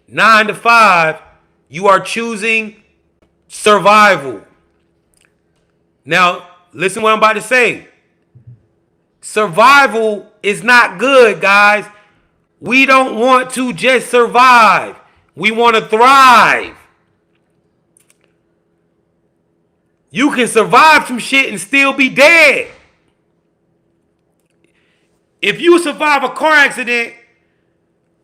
9 to 5, you are choosing survival. Now, listen what I'm about to say. Survival is not good, guys. We don't want to just survive. We want to thrive. You can survive some shit and still be dead. If you survive a car accident,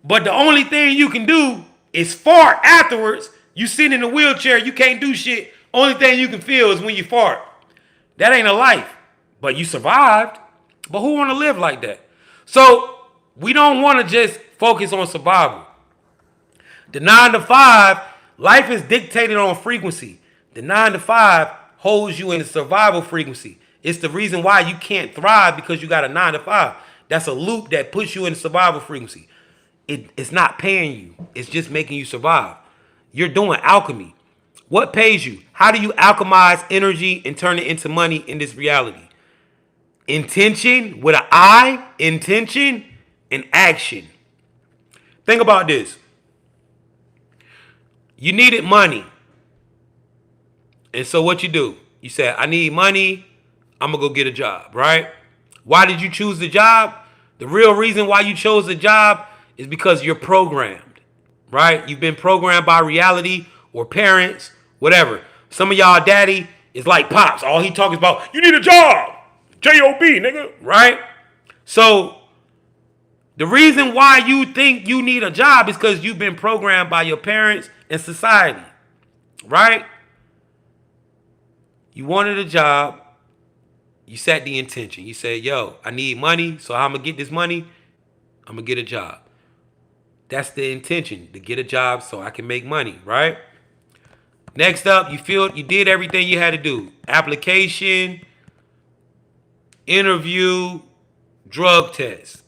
but the only thing you can do is fart afterwards, you sit in a wheelchair, you can't do shit. Only thing you can feel is when you fart. That ain't a life. But you survived. But who want to live like that? So we don't want to just focus on survival. The 9 to 5, life is dictated on frequency. The 9 to 5 holds you in the survival frequency. It's the reason why you can't thrive because you got a 9 to 5. That's a loop that puts you in survival frequency. It's not paying you. It's just making you survive. You're doing alchemy. What pays you? How do you alchemize energy and turn it into money in this reality? Intention with an I, intention and action. Think about this. You needed money. And so what you do? You said, I need money. I'm going to go get a job, right? Why did you choose the job? The real reason why you chose the job is because you're programmed, right? You've been programmed by reality or parents, whatever. Some of y'all daddy is like Pops. All he talks about, you need a job. J-O-B, nigga, right? So the reason why you think you need a job is because you've been programmed by your parents and society, right? You wanted a job. You set the intention. You said, yo, I need money, so how I'm going to get this money? I'm going to get a job. That's the intention, to get a job so I can make money, right? Next up, you did everything you had to do. Application, interview, drug test.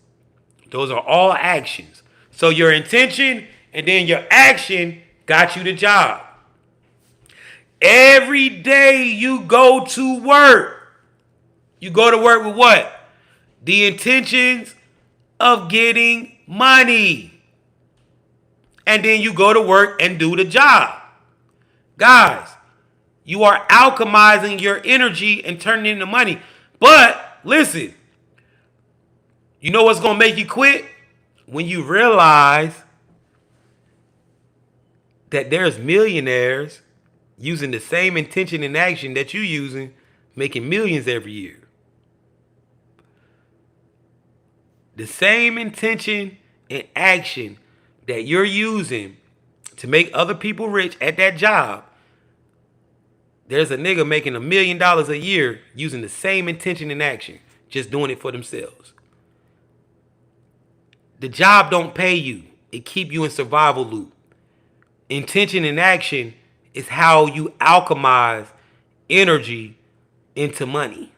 Those are all actions. So your intention And then your action got you the job. Every day you go to work, you go to work with what? The intentions of getting money. And then you go to work and do the job. Guys, you are alchemizing your energy and turning it into money. But listen, you know what's going to make you quit? When you realize that there's millionaires using the same intention and action that you're using, making millions every year. The same intention and action that you're using to make other people rich at that job, there's a nigga making $1 million a year using the same intention and action, just doing it for themselves. The job don't pay you. It keep you in survival loop. Intention and action is how you alchemize energy into money.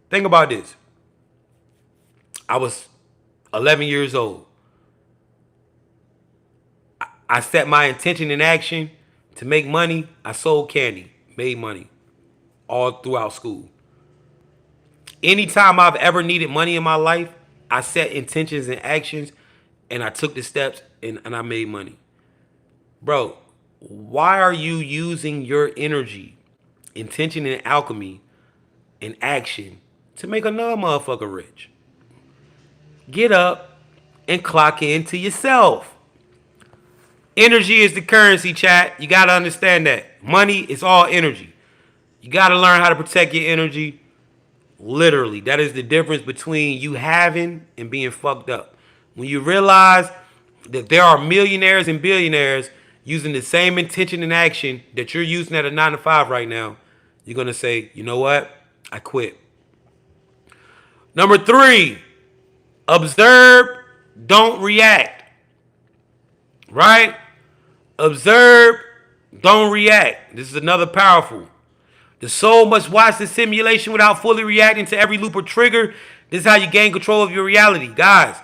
Think about this. I was 11 years old. I set my intention in action to make money. I sold candy, made money all throughout school. Anytime I've ever needed money in my life, I set intentions and actions and I took the steps and I made money. Bro, why are you using your energy, intention and alchemy and action to make another motherfucker rich? Get up and clock into yourself. Energy is the currency, chat. You got to understand that. Money is all energy. You got to learn how to protect your energy. Literally, that is the difference between you having and being fucked up. When you realize that there are millionaires and billionaires using the same intention and action that you're using at a 9 to 5 right now, you're going to say, you know what? I quit. Number 3, observe, don't react. Right? Observe, don't react. This is another powerful. The soul must watch the simulation without fully reacting to every loop or trigger. This is how you gain control of your reality. Guys,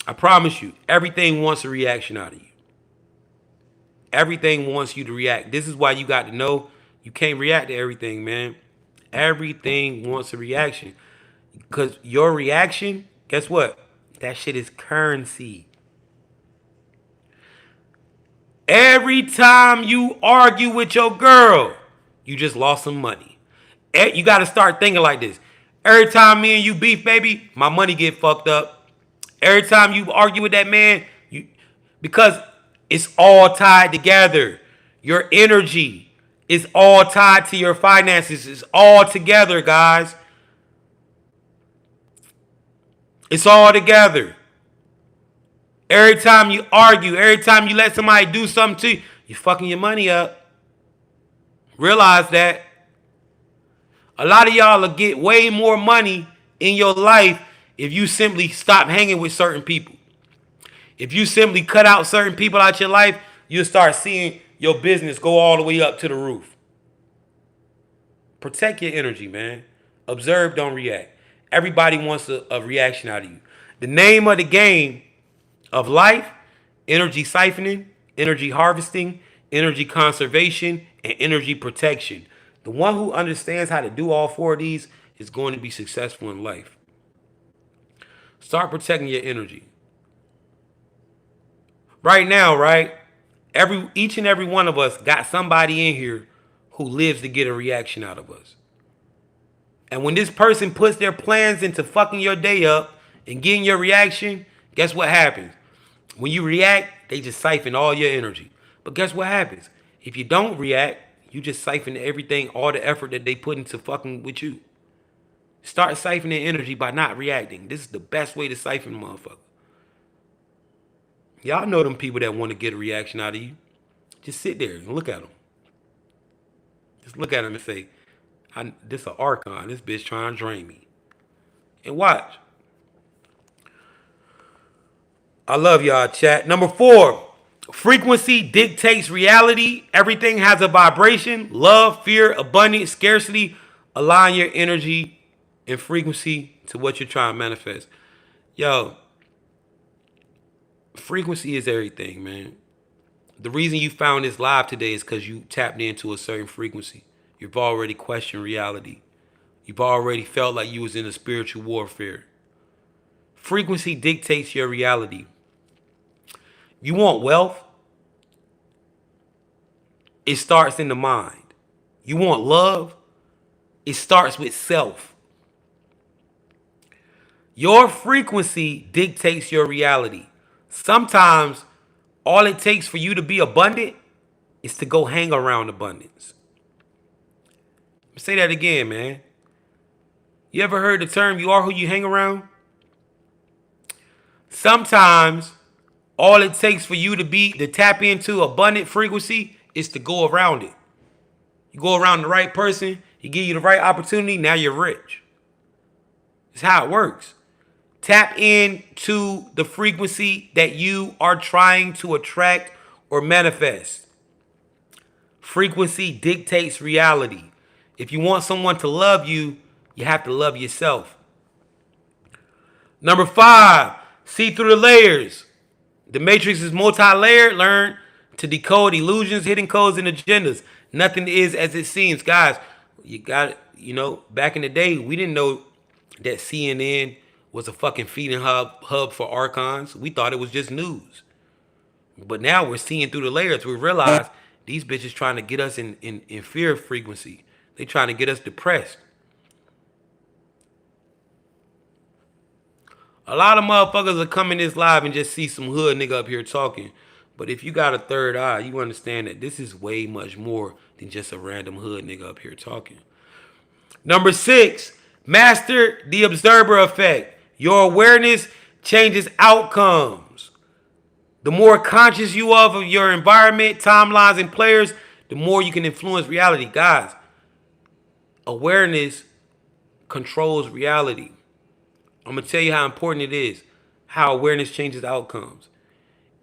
I promise you, everything wants a reaction out of you. Everything wants you to react. This is why you got to know you can't react to everything, man. Everything wants a reaction. Because your reaction, guess what? That shit is currency. Every time you argue with your girl, you just lost some money. You got to start thinking like this. Every time me and you beef, baby, my money get fucked up. Every time you argue with that man, because it's all tied together. Your energy is all tied to your finances. It's all together, guys. It's all together. Every time you argue, every time you let somebody do something to you, you're fucking your money up. Realize that. A lot of y'all will get way more money in your life if you simply stop hanging with certain people. If you simply cut out certain people out your life, you'll start seeing your business go all the way up to the roof. Protect your energy, man. Observe, don't react. Everybody wants a reaction out of you. The name of the game of life: energy siphoning, energy harvesting, energy conservation, and energy protection. The one who understands how to do all 4 of these is going to be successful in life. Start protecting your energy. Right now, right? Each and every one of us got somebody in here who lives to get a reaction out of us. And when this person puts their plans into fucking your day up and getting your reaction, guess what happens? When you react, they just siphon all your energy. But guess what happens? If you don't react, you just siphon everything, all the effort that they put into fucking with you. Start siphoning energy by not reacting. This is the best way to siphon a motherfucker. Y'all know them people that want to get a reaction out of you. Just sit there and look at them. Just look at them and say, this an archon. This bitch trying to drain me. And watch. I love y'all, chat. Number 4, frequency dictates reality. Everything has a vibration. Love, fear, abundance, scarcity. Align your energy in frequency to what you're trying to manifest. Yo, frequency is everything, man. The reason you found this live today is because you tapped into a certain frequency. You've already questioned reality. You've already felt like you was in a spiritual warfare. Frequency dictates your reality. You want wealth? It starts in the mind. You want love? It starts with self. Your frequency dictates your reality. Sometimes all it takes for you to be abundant is to go hang around abundance. Say that again, man. You ever heard the term you are who you hang around? Sometimes all it takes for you to tap into abundant frequency is to go around it. You go around the right person, he give you the right opportunity, now you're rich. It's how it works. Tap into the frequency that you are trying to attract or manifest. Frequency dictates reality. If you want someone to love you, you have to love yourself. Number 5, see through the layers. The matrix is multi-layered. Learn to decode illusions, hidden codes, and agendas. Nothing is as it seems. Guys, you got it. You know, back in the day, we didn't know that CNN was a fucking feeding hub for archons. We thought it was just news. But now we're seeing through the layers. We realize these bitches trying to get us in fear frequency. They trying to get us depressed. A lot of motherfuckers will come in this live and just see some hood nigga up here talking. But if you got a third eye, you understand that this is way much more than just a random hood nigga up here talking. Number 6, master the observer effect. Your awareness changes outcomes. The more conscious you are of your environment, timelines, and players, the more you can influence reality. Guys, awareness controls reality. I'm going to tell you how important it is, how awareness changes outcomes.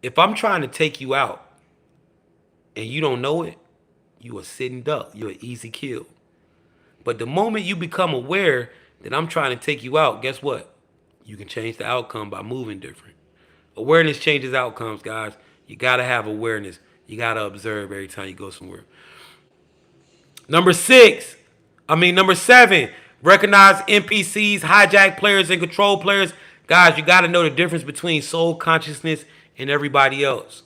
If I'm trying to take you out and you don't know it, you a sitting duck. You're an easy kill. But the moment you become aware that I'm trying to take you out, guess what? You can change the outcome by moving different. Awareness changes outcomes, guys. You got to have awareness. You got to observe every time you go somewhere. Number 7, recognize NPCs, hijack players, and control players. Guys, you got to know the difference between soul consciousness and everybody else.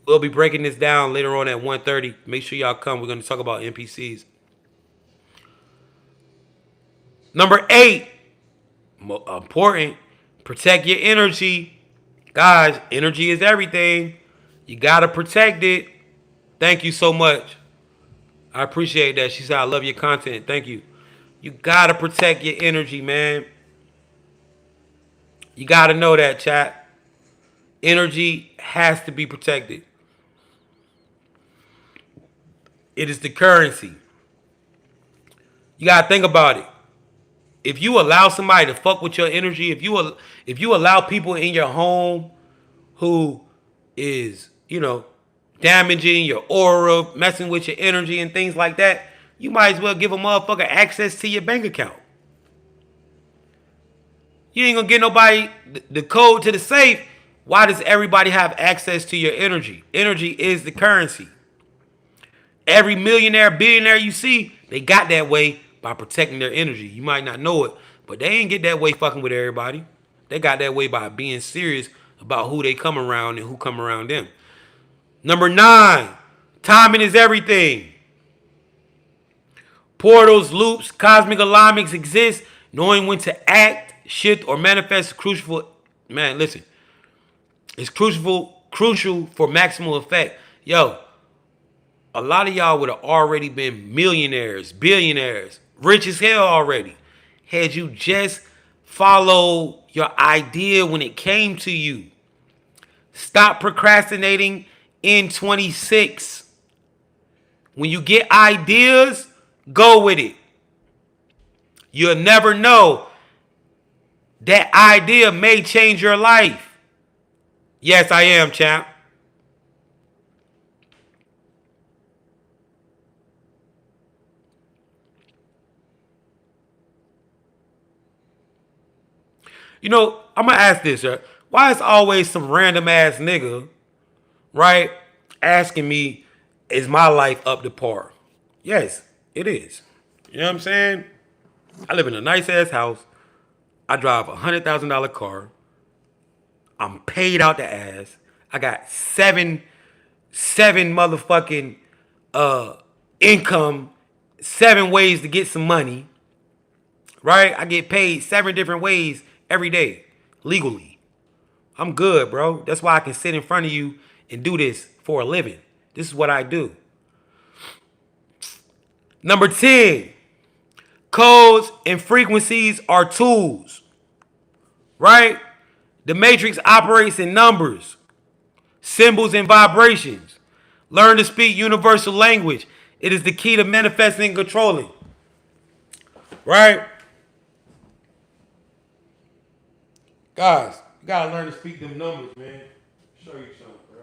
We'll be breaking this down later on at 1:30. Make sure y'all come. We're going to talk about NPCs. Number 8, important, protect your energy. Guys, energy is everything. You got to protect it. Thank you so much. I appreciate that. She said, I love your content. Thank you. You got to protect your energy, man. You got to know that, chat. Energy has to be protected. It is the currency. You got to think about it. If you allow somebody to fuck with your energy, if you allow people in your home who is, damaging your aura, messing with your energy and things like that, you might as well give a motherfucker access to your bank account. You ain't gonna get nobody the code to the safe. Why does everybody have access to your energy? Energy is the currency. Every millionaire, billionaire you see, they got that way by protecting their energy. You might not know it, but they ain't get that way fucking with everybody. They got that way by being serious about who they come around and who come around them. Number 9, timing is everything. Portals, loops, cosmic alignments exist. Knowing when to act, shift, or manifest is crucial. Man, listen. It's crucial for maximal effect. Yo, a lot of y'all would have already been millionaires, billionaires, rich as hell already. Had you just followed your idea when it came to you. Stop procrastinating in 26. When you get ideas, go with it. You'll never know. That idea may change your life. Yes, I am, champ. You know, I'm gonna ask this, right? Why is always some random ass nigga, right, asking me, is my life up to par? Yes, it is. You know what I'm saying? I live in a nice ass house. I drive $100,000 car. I'm paid out the ass. I got seven motherfucking uh income, 7 ways to get some money, right? I get paid 7 different ways every day, legally. I'm good, bro. That's why I can sit in front of you and do this for a living. This is what I do. Number 10, codes and frequencies are tools, right? The matrix operates in numbers, symbols, and vibrations. Learn to speak universal language. It is the key to manifesting and controlling, right? Guys, you gotta learn to speak them numbers, man. Show you something, bro.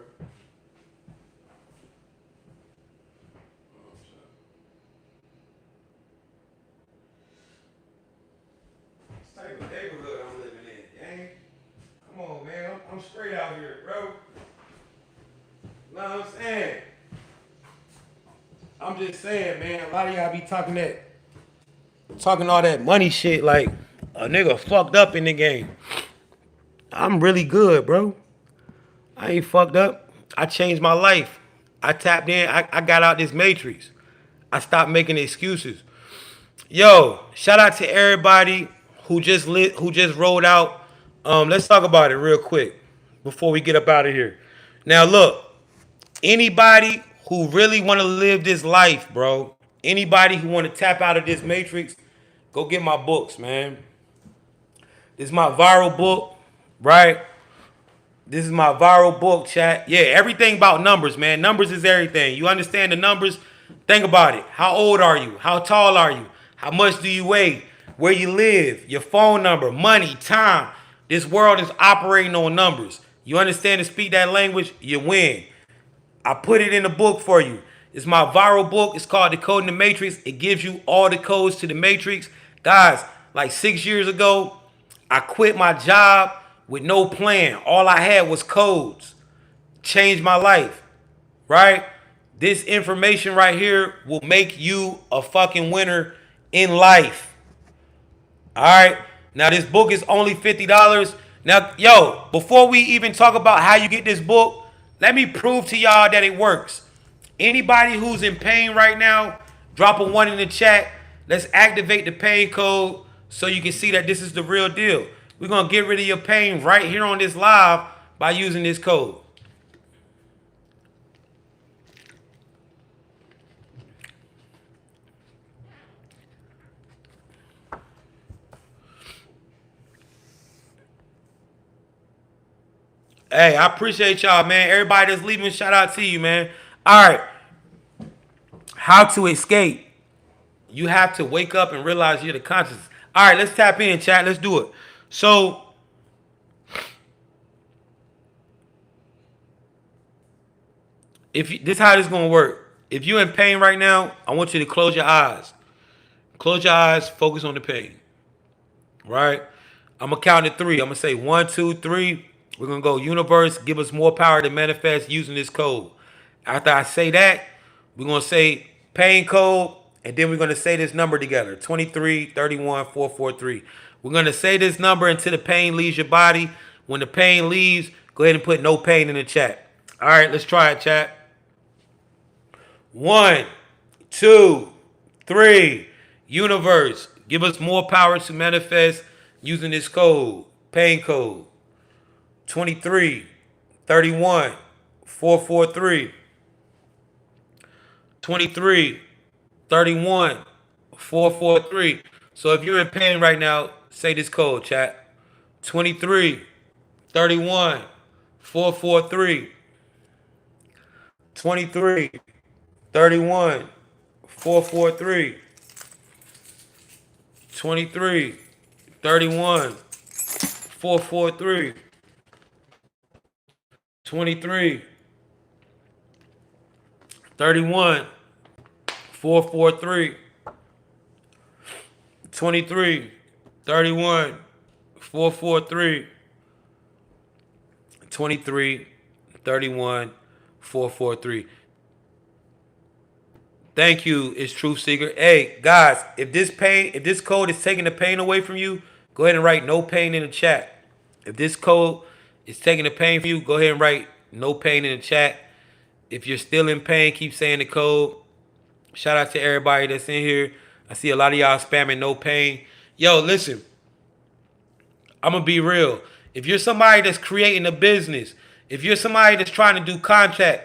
This type of neighborhood I'm living in, gang. Come on, man. I'm straight out here, bro. You know what I'm saying? I'm just saying, man. A lot of y'all be talking all that money shit like a nigga fucked up in the game. I'm really good, bro. I ain't fucked up. I changed my life. I tapped in. I got out this matrix. I stopped making excuses. Yo, shout out to everybody who just rolled out. Let's talk about it real quick before we get up out of here. Now look, anybody who really want to live this life, bro. Anybody who want to tap out of this matrix, go get my books, man. This is my viral book, right? This is my viral book, chat. Yeah, everything about numbers, man. Numbers is everything. You understand the numbers? Think about it. How old are you? How tall are you? How much do you weigh? Where you live? Your phone number, money, time. This world is operating on numbers. You understand and speak that language, you win. I put it in the book for you. It's my viral book. It's called Decoding the Matrix. It gives you all the codes to the Matrix. Guys, like 6 years ago, I quit my job with no plan. All I had was codes. Changed my life, right? This information right here will make you a fucking winner in life. All right. Now this book is only $50. Now, yo, before we even talk about how you get this book, let me prove to y'all that it works. Anybody who's in pain right now, drop a 1 in the chat. Let's activate the pain code so you can see that this is the real deal. We're gonna get rid of your pain right here on this live by using this code. Hey, I appreciate y'all, man. Everybody that's leaving, shout out to you, man. All right. How to escape. You have to wake up and realize you're the conscious. All right, let's tap in, chat. Let's do it. So, if you, this is how this is gonna work. If you're in pain right now, I want you to close your eyes. Close your eyes. Focus on the pain. Right? I'm gonna count to three. I'm gonna say 1, 2, 3. We're gonna go. Universe, give us more power to manifest using this code. After I say that, we're gonna say pain code, and then we're gonna say this number together: 23, 31, 443. We're gonna say this number until the pain leaves your body. When the pain leaves, go ahead and put no pain in the chat. All right, let's try it, chat. 1, 2, 3. Universe, give us more power to manifest using this code. Pain code. 23, 31, 443. 23, 31, 443. So if you're in pain right now, say this code, chat. 23, 31, 443. 23, 31, 443. 23, 31, 443. 23, 31, 443. 23, 31, 443 23 31 443. Thank you, it's Truth Seeker. Hey guys, if this code is taking the pain away from you, go ahead and write no pain in the chat. If this code is taking the pain from you, go ahead and write no pain in the chat. If you're still in pain, keep saying the code. Shout out to everybody that's in here. I see a lot of y'all spamming no pain. Yo, listen, I'm gonna be real. If you're somebody that's creating a business, if you're somebody that's trying to do content,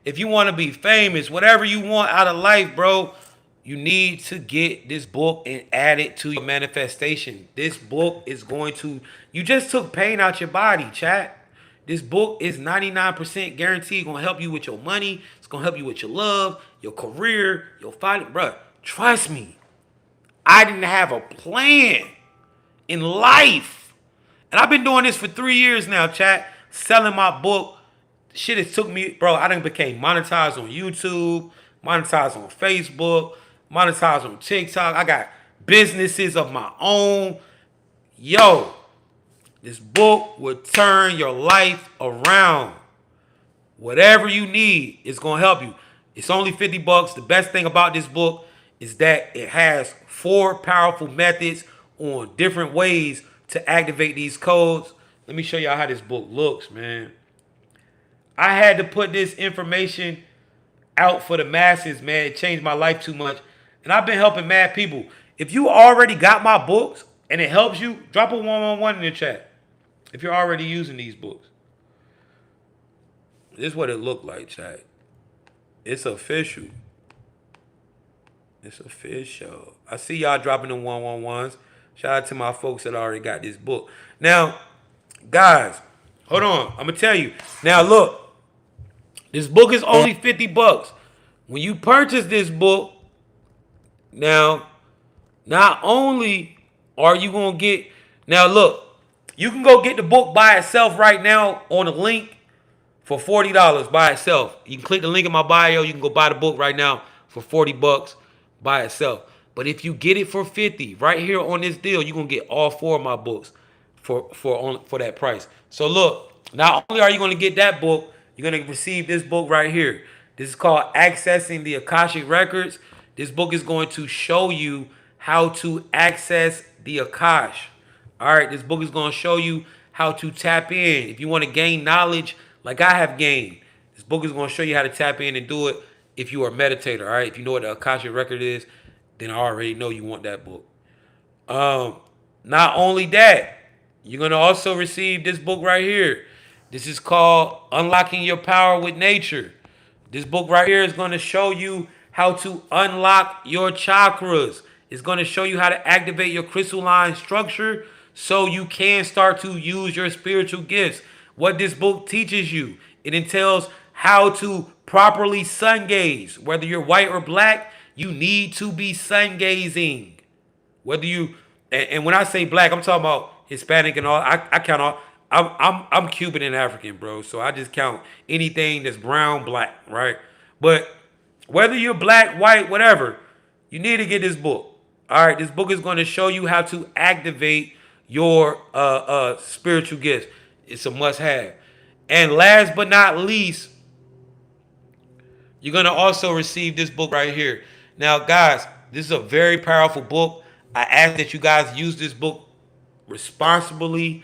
if you want to be famous, whatever you want out of life, bro, you need to get this book and add it to your manifestation. This book is going to, you just took pain out your body, chat. This book is 99% guaranteed going to help you with your money. It's going to help you with your love, your career, your fight. Bro, trust me. I didn't have a plan in life. And I've been doing this for 3 years now, chat. Selling my book. Shit, it took me, bro. I done became monetized on YouTube, monetized on Facebook, monetized on TikTok. I got businesses of my own. Yo, this book will turn your life around. Whatever you need, it's going to help you. It's only $50. The best thing about this book is that it has 4 powerful methods on different ways to activate these codes. Let me show y'all how this book looks, man. I had to put this information out for the masses, man. It changed my life too much. And I've been helping mad people. If you already got my books and it helps you, drop a 111 in the chat. If you're already using these books. This is what it looked like, chat. It's official. It's official. I see y'all dropping the 111s. Shout out to my folks that already got this book. Now, guys, hold on. I'm going to tell you. Now, look. This book is only $50. When you purchase this book, now, not only are you going to get... Now, look. You can go get the book by itself right now on the link for $40 by itself. You can click the link in my bio. You can go buy the book right now for $40 by itself. But if you get it for $50 right here on this deal, you're going to get all 4 of my books for that price. So look, not only are you going to get that book, you're going to receive this book right here. This is called Accessing the Akashic Records. This book is going to show you how to access the Akash. All right, this book is going to show you how to tap in. If you want to gain knowledge like I have gained, this book is going to show you how to tap in and do it if you are a meditator. All right, if you know what the Akashic Record is, then I already know you want that book. Not only that, you're going to also receive this book right here. This is called Unlocking Your Power with Nature. This book right here is going to show you how to unlock your chakras. It's going to show you how to activate your crystalline structure so you can start to use your spiritual gifts. What this book teaches you, it entails how to properly sun gaze. Whether you're white or black, you need to be sun gazing. Whether you, and when I say black, I'm talking about Hispanic and all. I count all. I'm Cuban and African, bro. So I just count anything that's brown, black, right? But whether you're black, white, whatever, you need to get this book. All right, this book is going to show you how to activate your spiritual gifts. It's a must-have. And last but not least, you're going to also receive this book right here. Now, guys, this is a very powerful book. I ask that you guys use this book responsibly.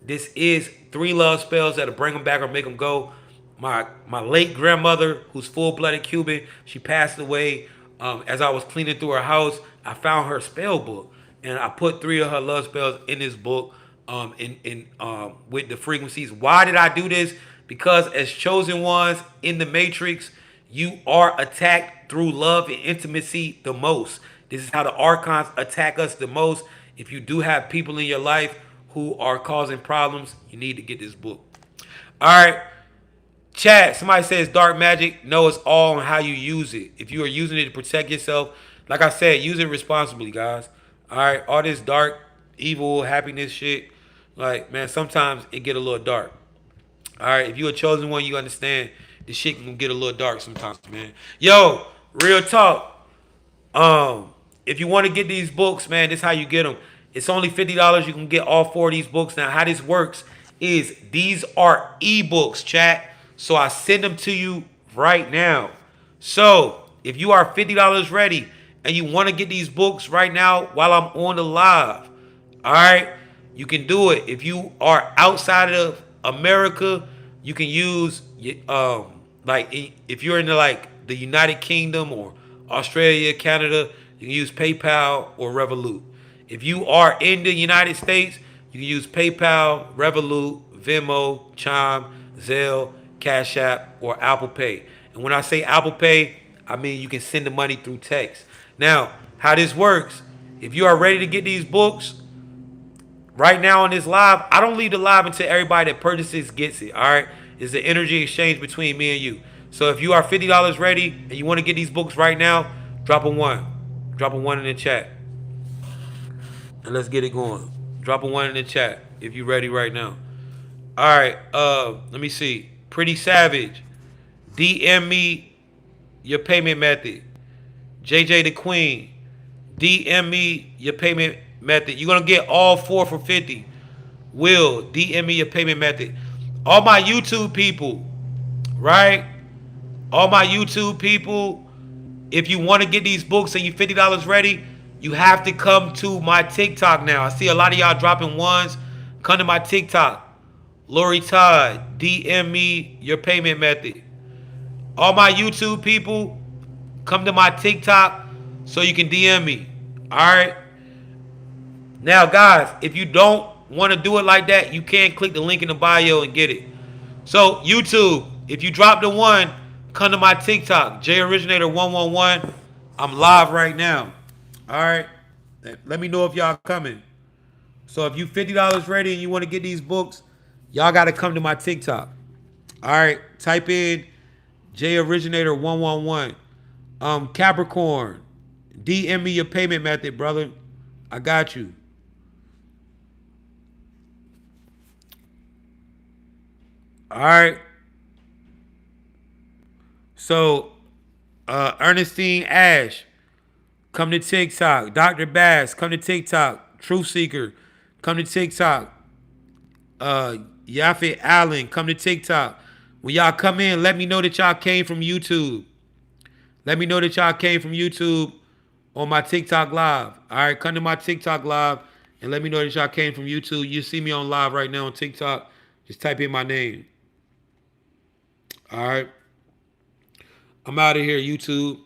This is 3 love spells that'll bring them back or make them go. My late grandmother, who's full-blooded Cuban, she passed away. As I was cleaning through her house, I found her spell book, and I put 3 of her love spells in this book with the frequencies. Why did I do this? Because as chosen ones in the Matrix, you are attacked through love and intimacy the most. This is how the archons attack us the most. If you do have people in your life who are causing problems, you need to get this book. All right. Chat, somebody says dark magic. No, it's all on how you use it. If you are using it to protect yourself, like I said, use it responsibly, guys. All right. All this dark, evil, happiness shit, like, man, sometimes it get a little dark. All right. If you're a chosen one, you understand this shit can get a little dark sometimes, man. Yo, real talk. If you want to get these books, man, this is how you get them. It's only $50. You can get all four of these books. Now, how this works is these are ebooks, chat. So I send them to you right now. So if you are $50 ready and you want to get these books right now while I'm on the live, all right, you can do it. If you are outside of America, you can use like if you're in like the United Kingdom or Australia, Canada, you can use PayPal or Revolut. If you are in the United States, you can use PayPal, Revolut, Venmo, Chime, Zelle, Cash App, or Apple Pay. And when I say Apple Pay, I mean you can send the money through text. Now, how this works, if you are ready to get these books, right now on this live, I don't leave the live until everybody that purchases gets it. All right, it's the energy exchange between me and you. So if you are $50 ready and you want to get these books right now, drop a one. Drop a one in the chat, and let's get it going. Drop a one in the chat if you're ready right now. All right. Let me see. Pretty Savage, DM me your payment method. JJ the Queen, DM me your payment method. You're gonna get all four for 50. Will, DM me your payment method. All my YouTube people, right? All my YouTube people, if you want to get these books and you $50 ready, you have to come to my TikTok now. I see a lot of y'all dropping ones. Come to my TikTok. Lori Todd, DM me your payment method. All my YouTube people, come to my TikTok so you can DM me. All right? Now, guys, if you don't want to do it like that, you can click the link in the bio and get it. So, YouTube, if you drop the one, come to my TikTok, JOriginator111. I'm live right now. All right? Let me know if y'all coming. So, if you $50 ready and you want to get these books, y'all got to come to my TikTok. All right? Type in JOriginator111. Capricorn, DM me your payment method, brother. I got you. All right. So, Ernestine Ash, come to TikTok. Dr. Bass, come to TikTok. Truth Seeker, come to TikTok. Yafet Allen, come to TikTok. When y'all come in, let me know that y'all came from YouTube. Let me know that y'all came from YouTube on my TikTok live. All right, come to my TikTok live and let me know that y'all came from YouTube. You see me on live right now on TikTok. Just type in my name. All right. I'm out of here, YouTube.